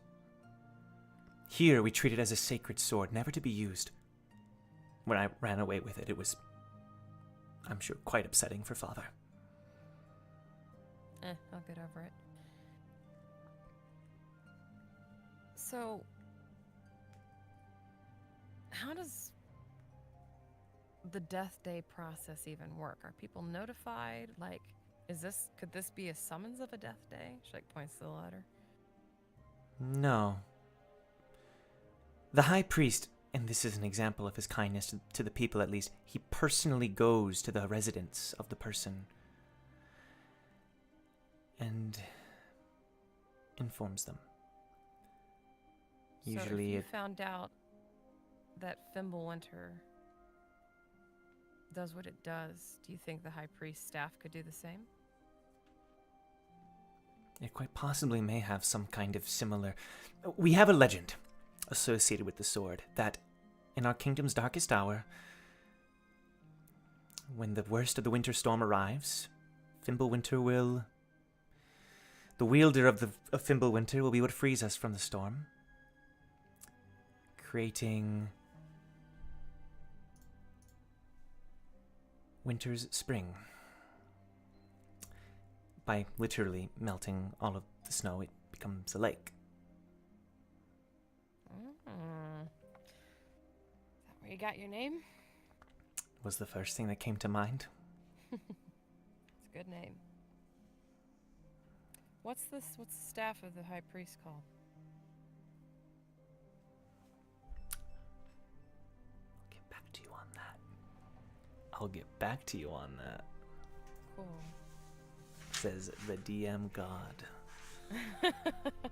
here we treat it as a sacred sword, never to be used. When I ran away with it, it was, I'm sure, quite upsetting for Father. I'll get over it. So, how does the death day process even work? Are people notified? Could this be a summons of a death day? She points to the letter. No. The High Priest, and this is an example of his kindness to the people at least, he personally goes to the residence of the person and informs them. Usually so if you found out that Thimblewinter does what it does, do you think the High Priest staff could do the same? It quite possibly may have some kind of similar... We have a legend associated with the sword that in our kingdom's darkest hour, when the worst of the winter storm arrives, Thimblewinter will... The wielder of Thimblewinter will be what frees us from the storm, creating winter's spring. By literally melting all of the snow, it becomes a lake. Is that where you got your name? Was the first thing that came to mind. It's a good name. What's the staff of the High Priest called? I'll get back to you on that. Cool. Says the DM god.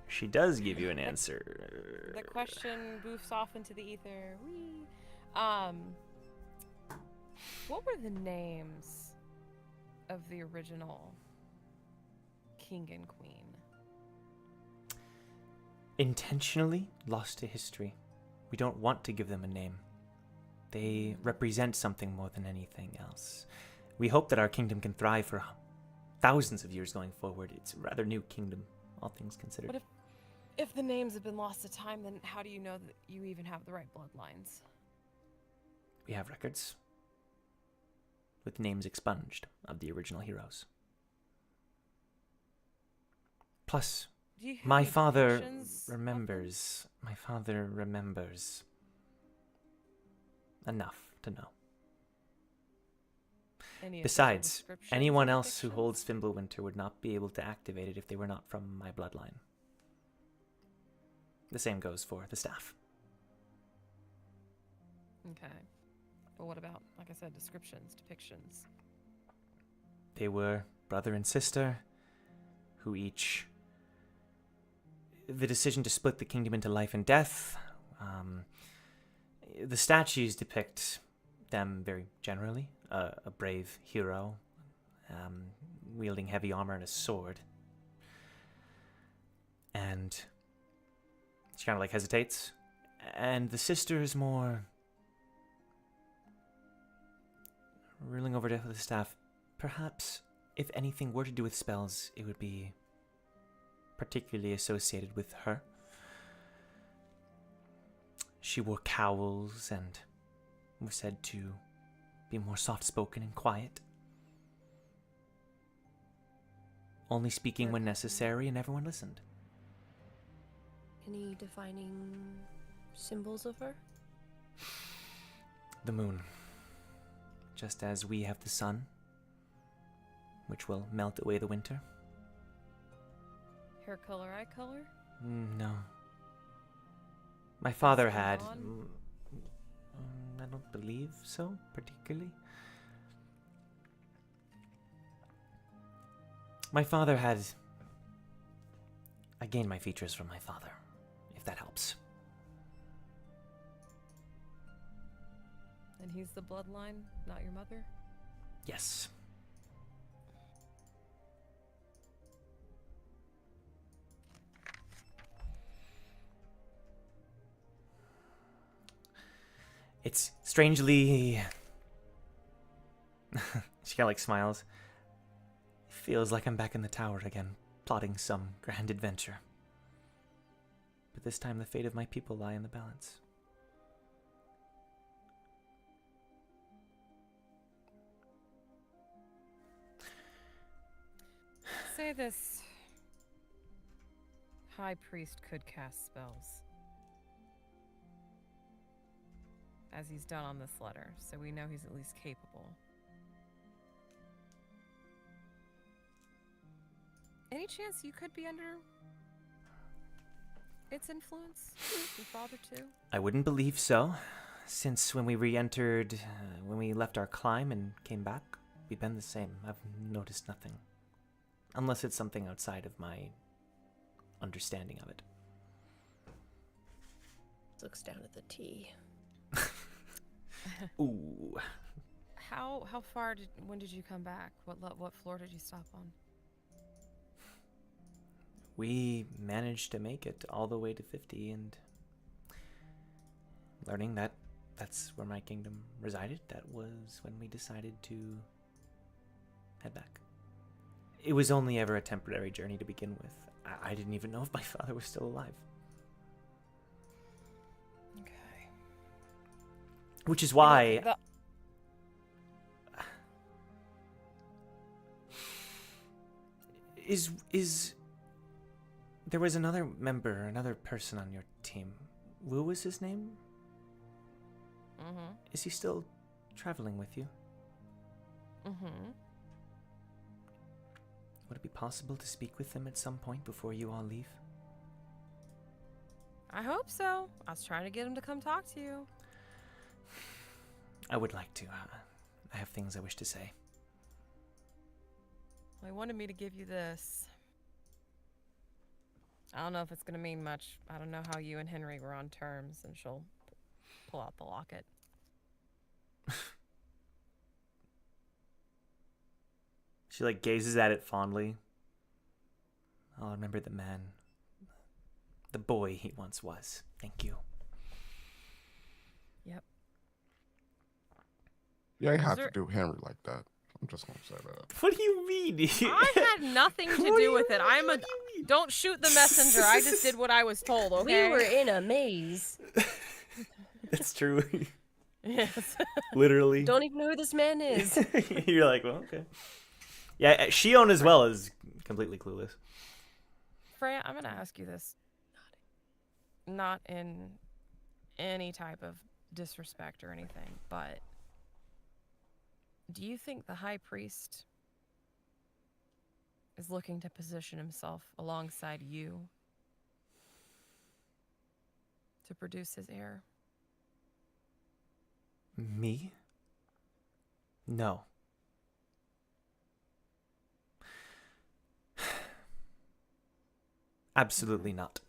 She does give you an answer. The question boofs off into the ether. Whee! What were the names of the original king and queen? Intentionally lost to history. We don't want to give them a name. They represent something more than anything else. We hope that our kingdom can thrive for thousands of years going forward. It's a rather new kingdom, all things considered. But if the names have been lost to time, then how do you know that you even have the right bloodlines? We have records with names expunged of the original heroes. Plus, Do you have my any father depictions of them? remembers. My father remembers enough to know. Any official Besides, descriptions anyone or else who depictions? holds Thimblewinter would not be able to activate it if they were not from my bloodline. The same goes for the staff. Okay. But what about, like I said, descriptions, depictions? They were brother and sister, who each... The decision to split the kingdom into life and death. The statues depict them very generally. A brave hero, wielding heavy armor and a sword. And she kind of like hesitates. And the sister is more ruling over death with the staff. Perhaps, if anything were to do with spells, it would be particularly associated with her. She wore cowls and was said to be more soft-spoken and quiet. Only speaking when necessary, and everyone listened. Any defining symbols of her? The moon. Just as we have the sun, which will melt away the winter. Hair color, eye color? No. My father Skin had... tone? I don't believe so, particularly. My father had... I gained my features from my father, if that helps. And he's the bloodline, not your mother? Yes. It's strangely... She kind of like smiles. Feels like I'm back in the tower again, plotting some grand adventure. But this time the fate of my people lie in the balance. Say this high priest could cast spells. As he's done on this letter, so we know he's at least capable. Any chance you could be under its influence? Your father too? I wouldn't believe so, since when we re-entered, when we left our climb and came back, we've been the same. I've noticed nothing. Unless it's something outside of my understanding of it. Looks down at the tea. Ooh. How far when did you come back? What floor did you stop on? We managed to make it all the way to 50, and learning that that's where my kingdom resided, that was when we decided to head back. It was only ever a temporary journey to begin with. I didn't even know if my father was still alive. Okay. Which is why... Is... There was another member, another person on your team. Wu was his name? Mm-hmm. Is he still traveling with you? Mm-hmm. Would it be possible to speak with him at some point before you all leave? I hope so. I was trying to get him to come talk to you. I would like to. I have things I wish to say. Well, he wanted me to give you this. I don't know if it's going to mean much. I don't know how you and Henry were on terms, and she'll pull out the locket. She like gazes at it fondly. I'll remember the man, the boy he once was. Thank you. Yep. You ain't have there- to do Henry like that. I'm just gonna say that. What do you mean? I had nothing to What do with it. What do you mean? Don't shoot the messenger. I just did what I was told, okay? We were in a maze. It's true. Yes. Literally. Don't even know who this man is. You're like, well, okay. Yeah, Shion as well is completely clueless. Freya, I'm going to ask you this. Not in any type of disrespect or anything, but do you think the high priest is looking to position himself alongside you to produce his heir? Me? No. Absolutely not.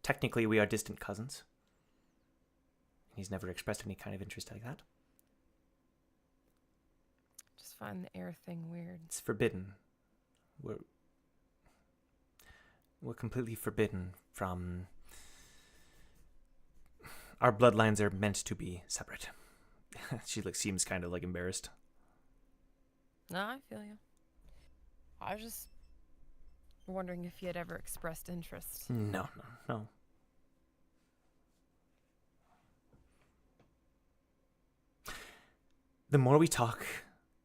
Technically, we are distant cousins. He's never expressed any kind of interest like that. Just find the air thing weird. It's forbidden. We're completely forbidden from... Our bloodlines are meant to be separate. She seems kind of embarrassed. No, I feel you. I was just wondering if you had ever expressed interest. No. The more we talk,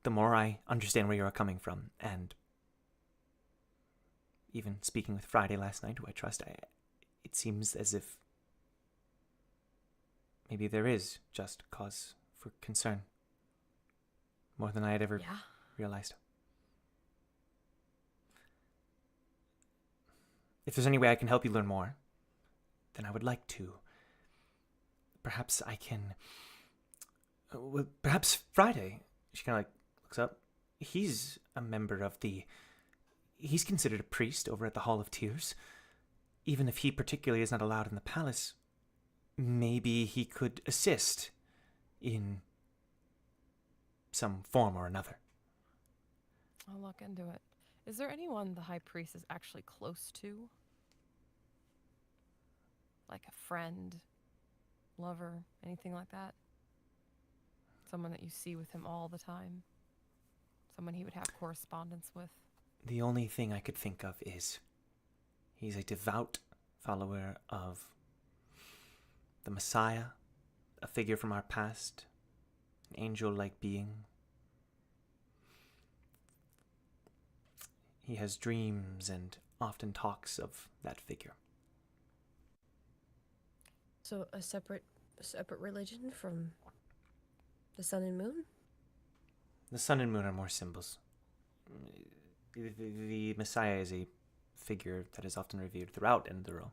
the more I understand where you're coming from, and even speaking with Friday last night, who I trust, it seems as if maybe there is just cause for concern. More than I had ever realized. If there's any way I can help you learn more, then I would like to. Perhaps I can... perhaps Friday. She kind of looks up. He's a member of the... He's considered a priest over at the Hall of Tears. Even if he particularly is not allowed in the palace, maybe he could assist in some form or another. I'll look into it. Is there anyone the High Priest is actually close to? Like a friend, lover, anything like that? Someone that you see with him all the time? Someone he would have correspondence with? The only thing I could think of is he's a devout follower of the Messiah, a figure from our past, an angel-like being. He has dreams and often talks of that figure. So a separate religion from the sun and moon? The sun and moon are more symbols. The Messiah is a figure that is often revered throughout Enduro.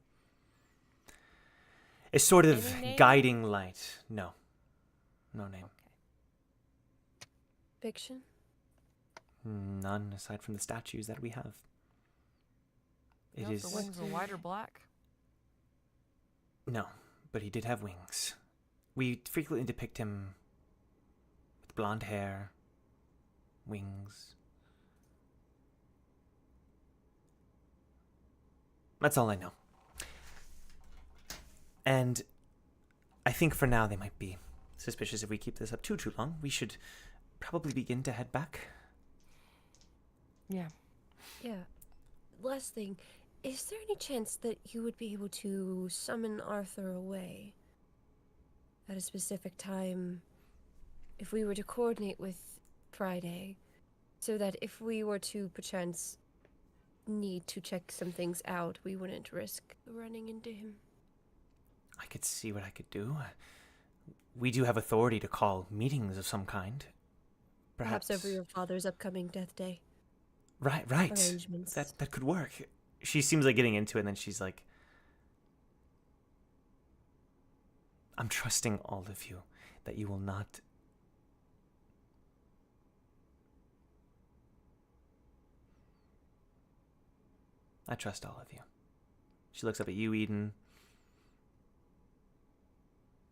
A sort of guiding light. No name. Okay. Fiction? None aside from the statues that we have. It No, is... the wings are white or black? No, but he did have wings. We frequently depict him with blonde hair, wings. That's all I know. And I think for now they might be suspicious if we keep this up too long. We should probably begin to head back. Yeah. Yeah. Last thing, is there any chance that you would be able to summon Arthur away at a specific time if we were to coordinate with Friday, so that if we were to perchance need to check some things out, we wouldn't risk running into him? I could see what I could do. We do have authority to call meetings of some kind. Perhaps over your father's upcoming death day. Right. Arrangements. That could work. She seems like getting into it, and then she's like, I'm trusting all of you that you will not... I trust all of you. She looks up at you, Eden.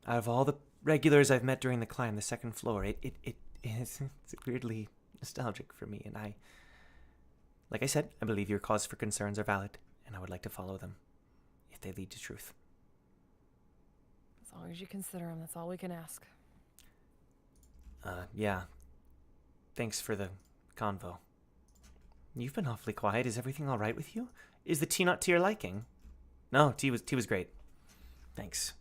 Out of all the regulars I've met during the climb, the second floor, it's weirdly nostalgic for me, and like I said, I believe your cause for concerns are valid, and I would like to follow them if they lead to truth. As long as you consider him, that's all we can ask. Yeah. Thanks for the convo. You've been awfully quiet. Is everything all right with you? Is the tea not to your liking? No, tea was great. Thanks.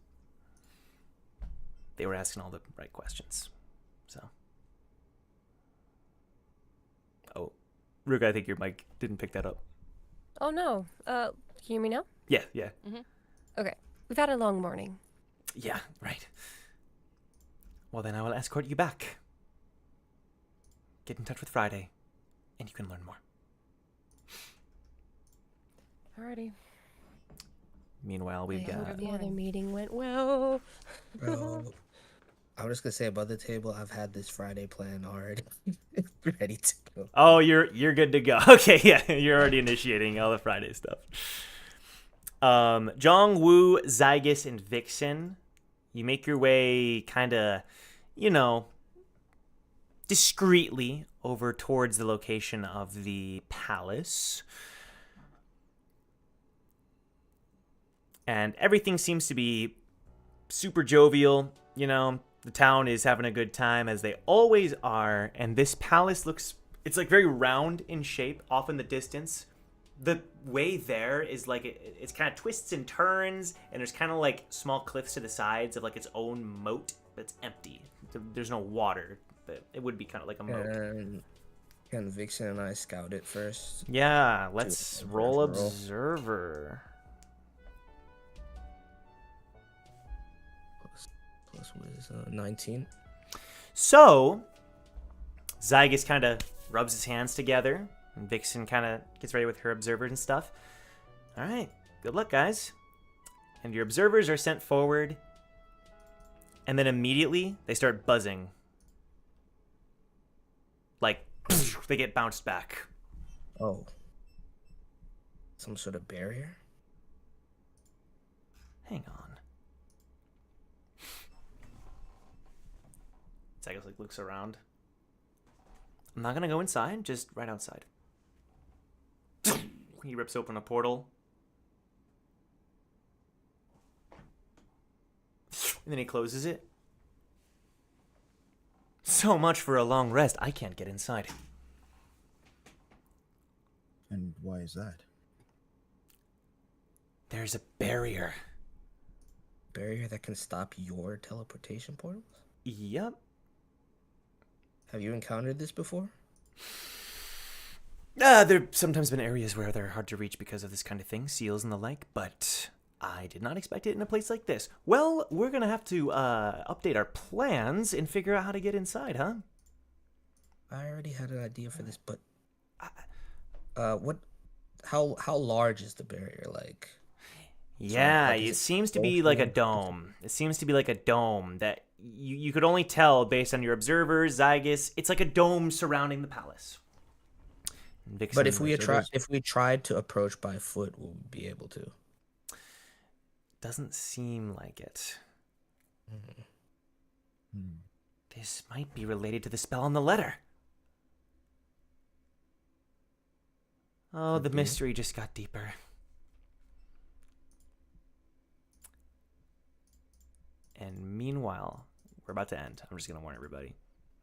They were asking all the right questions, so. Oh, Ruka, I think your mic didn't pick that up. Oh no. Can you hear me now? Yeah. Okay. We've had a long morning. Yeah, right. Well, then I will escort you back. Get in touch with Friday, and you can learn more. Alrighty. Meanwhile, we've I hope got... the other meeting went well. Bro, I'm just gonna say above the table, I've had this Friday plan already. Ready to go. Oh, you're good to go. Okay, yeah, you're already initiating all the Friday stuff. Jong, Woo, Zygus, and Vixen, you make your way kind of, you know, discreetly over towards the location of the palace. And everything seems to be super jovial, you know. The town is having a good time, as they always are. And this palace looks, it's like very round in shape off in the distance. The way there is like, it's kind of twists and turns, and there's kind of like small cliffs to the sides of like its own moat that's empty. There's no water, but it would be kind of like a moat. And can Vixen and I scout it first? Yeah, let's roll observer. Plus what is 19? So, Zygus kind of rubs his hands together, and Vixen kind of gets ready with her observers and stuff. All right, good luck, guys. And your observers are sent forward, and then immediately they start buzzing. Like, they get bounced back. Oh. Some sort of barrier? Hang on. Zygus like looks around. I'm not gonna go inside, just right outside. He rips open a portal. And then he closes it. So much for a long rest. I can't get inside. And why is that? There's a barrier. Barrier that can stop your teleportation portals? Yep. Have you encountered this before? There've sometimes been areas where they're hard to reach because of this kind of thing, seals and the like, but I did not expect it in a place like this. Well, we're gonna have to update our plans and figure out how to get inside, huh? I already had an idea for this, but how large is the barrier? Like, Yeah, like, is it it seems to be like a open? dome. It seems to be like a dome that you could only tell based on your observers, Zygus. It's like a dome surrounding the palace. Vixen, but if we tried to approach by foot, we'll be able to. doesn't seem like it. This might be related to the spell on the letter. Oh, the mystery just got deeper. And meanwhile, we're about to end. I'm just going to warn everybody.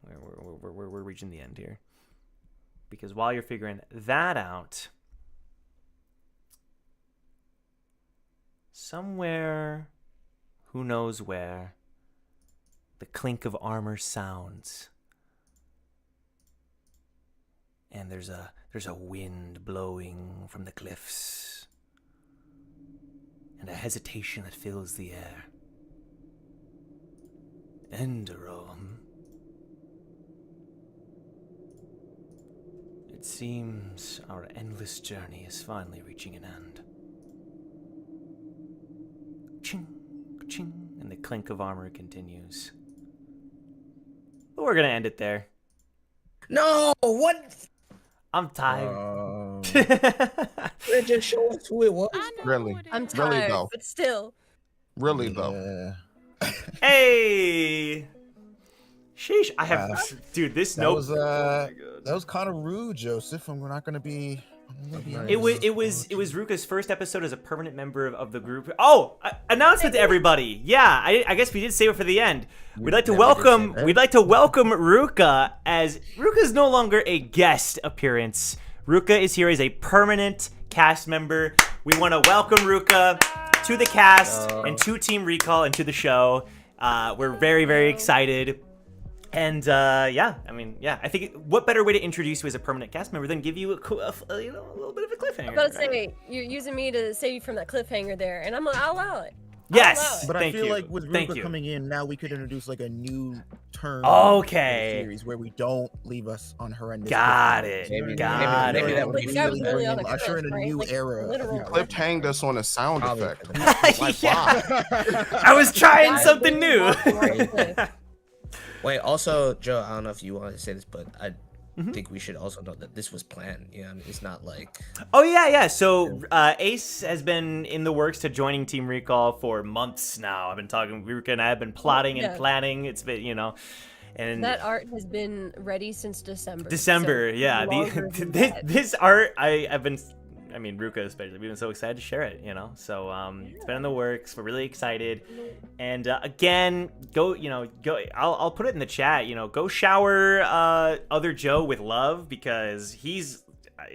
We're reaching the end here. Because while you're figuring that out, somewhere, who knows where, the clink of armor sounds. And there's a wind blowing from the cliffs. And a hesitation that fills the air. Enderom. It seems our endless journey is finally reaching an end. Ching, ching, and the clink of armor continues. But we're gonna end it there. No, what? I'm tired. They just show us who it was. I know Really? who it is. I'm Really, tired, though. but still. Really though. Yeah. Hey! Sheesh, I have... dude, this That note... was that was kind of rude, Joseph, and we're not gonna be. It was Ruka's first episode as a permanent member of the group. Oh, announcement to everybody. Yeah, I guess we did save it for the end. We'd like to welcome Ruka, as Ruka is no longer a guest appearance. Ruka is here as a permanent cast member. We want to welcome Ruka to the cast and to Team Recall and to the show. We're very, very excited. And I think what better way to introduce you as a permanent cast member than give you a little bit of a cliffhanger? I'm about to right? say, you're using me to save you from that cliffhanger there, and I'll allow it. Yes, But thank I feel you. like with Thank Ruka you. coming in, now we could introduce like a new term. Okay. To the series where we don't leave us on horrendous. Got cliffhangers. it. Maybe Got maybe it. that would be Like, that was really really on a usher in a cliff, new right? Like, era. literal of Cliff hanged us on a sound Probably effect. for that. Like, Yeah. wow. I was trying Why something would you new. walk along a cliff? Wait, also, Joe, I don't know if you want to say this, but think we should also know that this was planned. Yeah, I mean, it's not like Oh yeah. So Ace has been in the works to joining Team Recall for months now. I've been talking. Ruka and I have been plotting and Yeah. planning. It's been, and That art has been ready since December. December, so yeah. longer than This, that. this art, I've been, I mean, Ruka especially, we've been so excited to share it, So it's been in the works. We're really excited. And again, go. I'll put it in the chat. Go shower other Joe with love because he's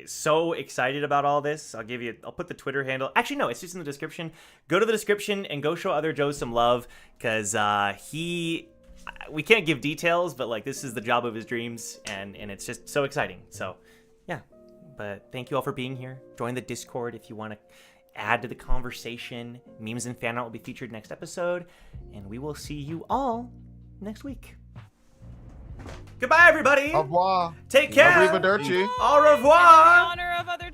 so excited about all this. I'll put the Twitter handle. Actually, no, it's just in the description. Go to the description and go show other Joe some love because we can't give details, but like this is the job of his dreams, and it's just so exciting. So, yeah. But thank you all for being here. Join the Discord if you want to add to the conversation. Memes and fan art will be featured next episode, and we will see you all next week. Goodbye, everybody. Au revoir. Take care. Arrivederci. Au In revoir. honor of other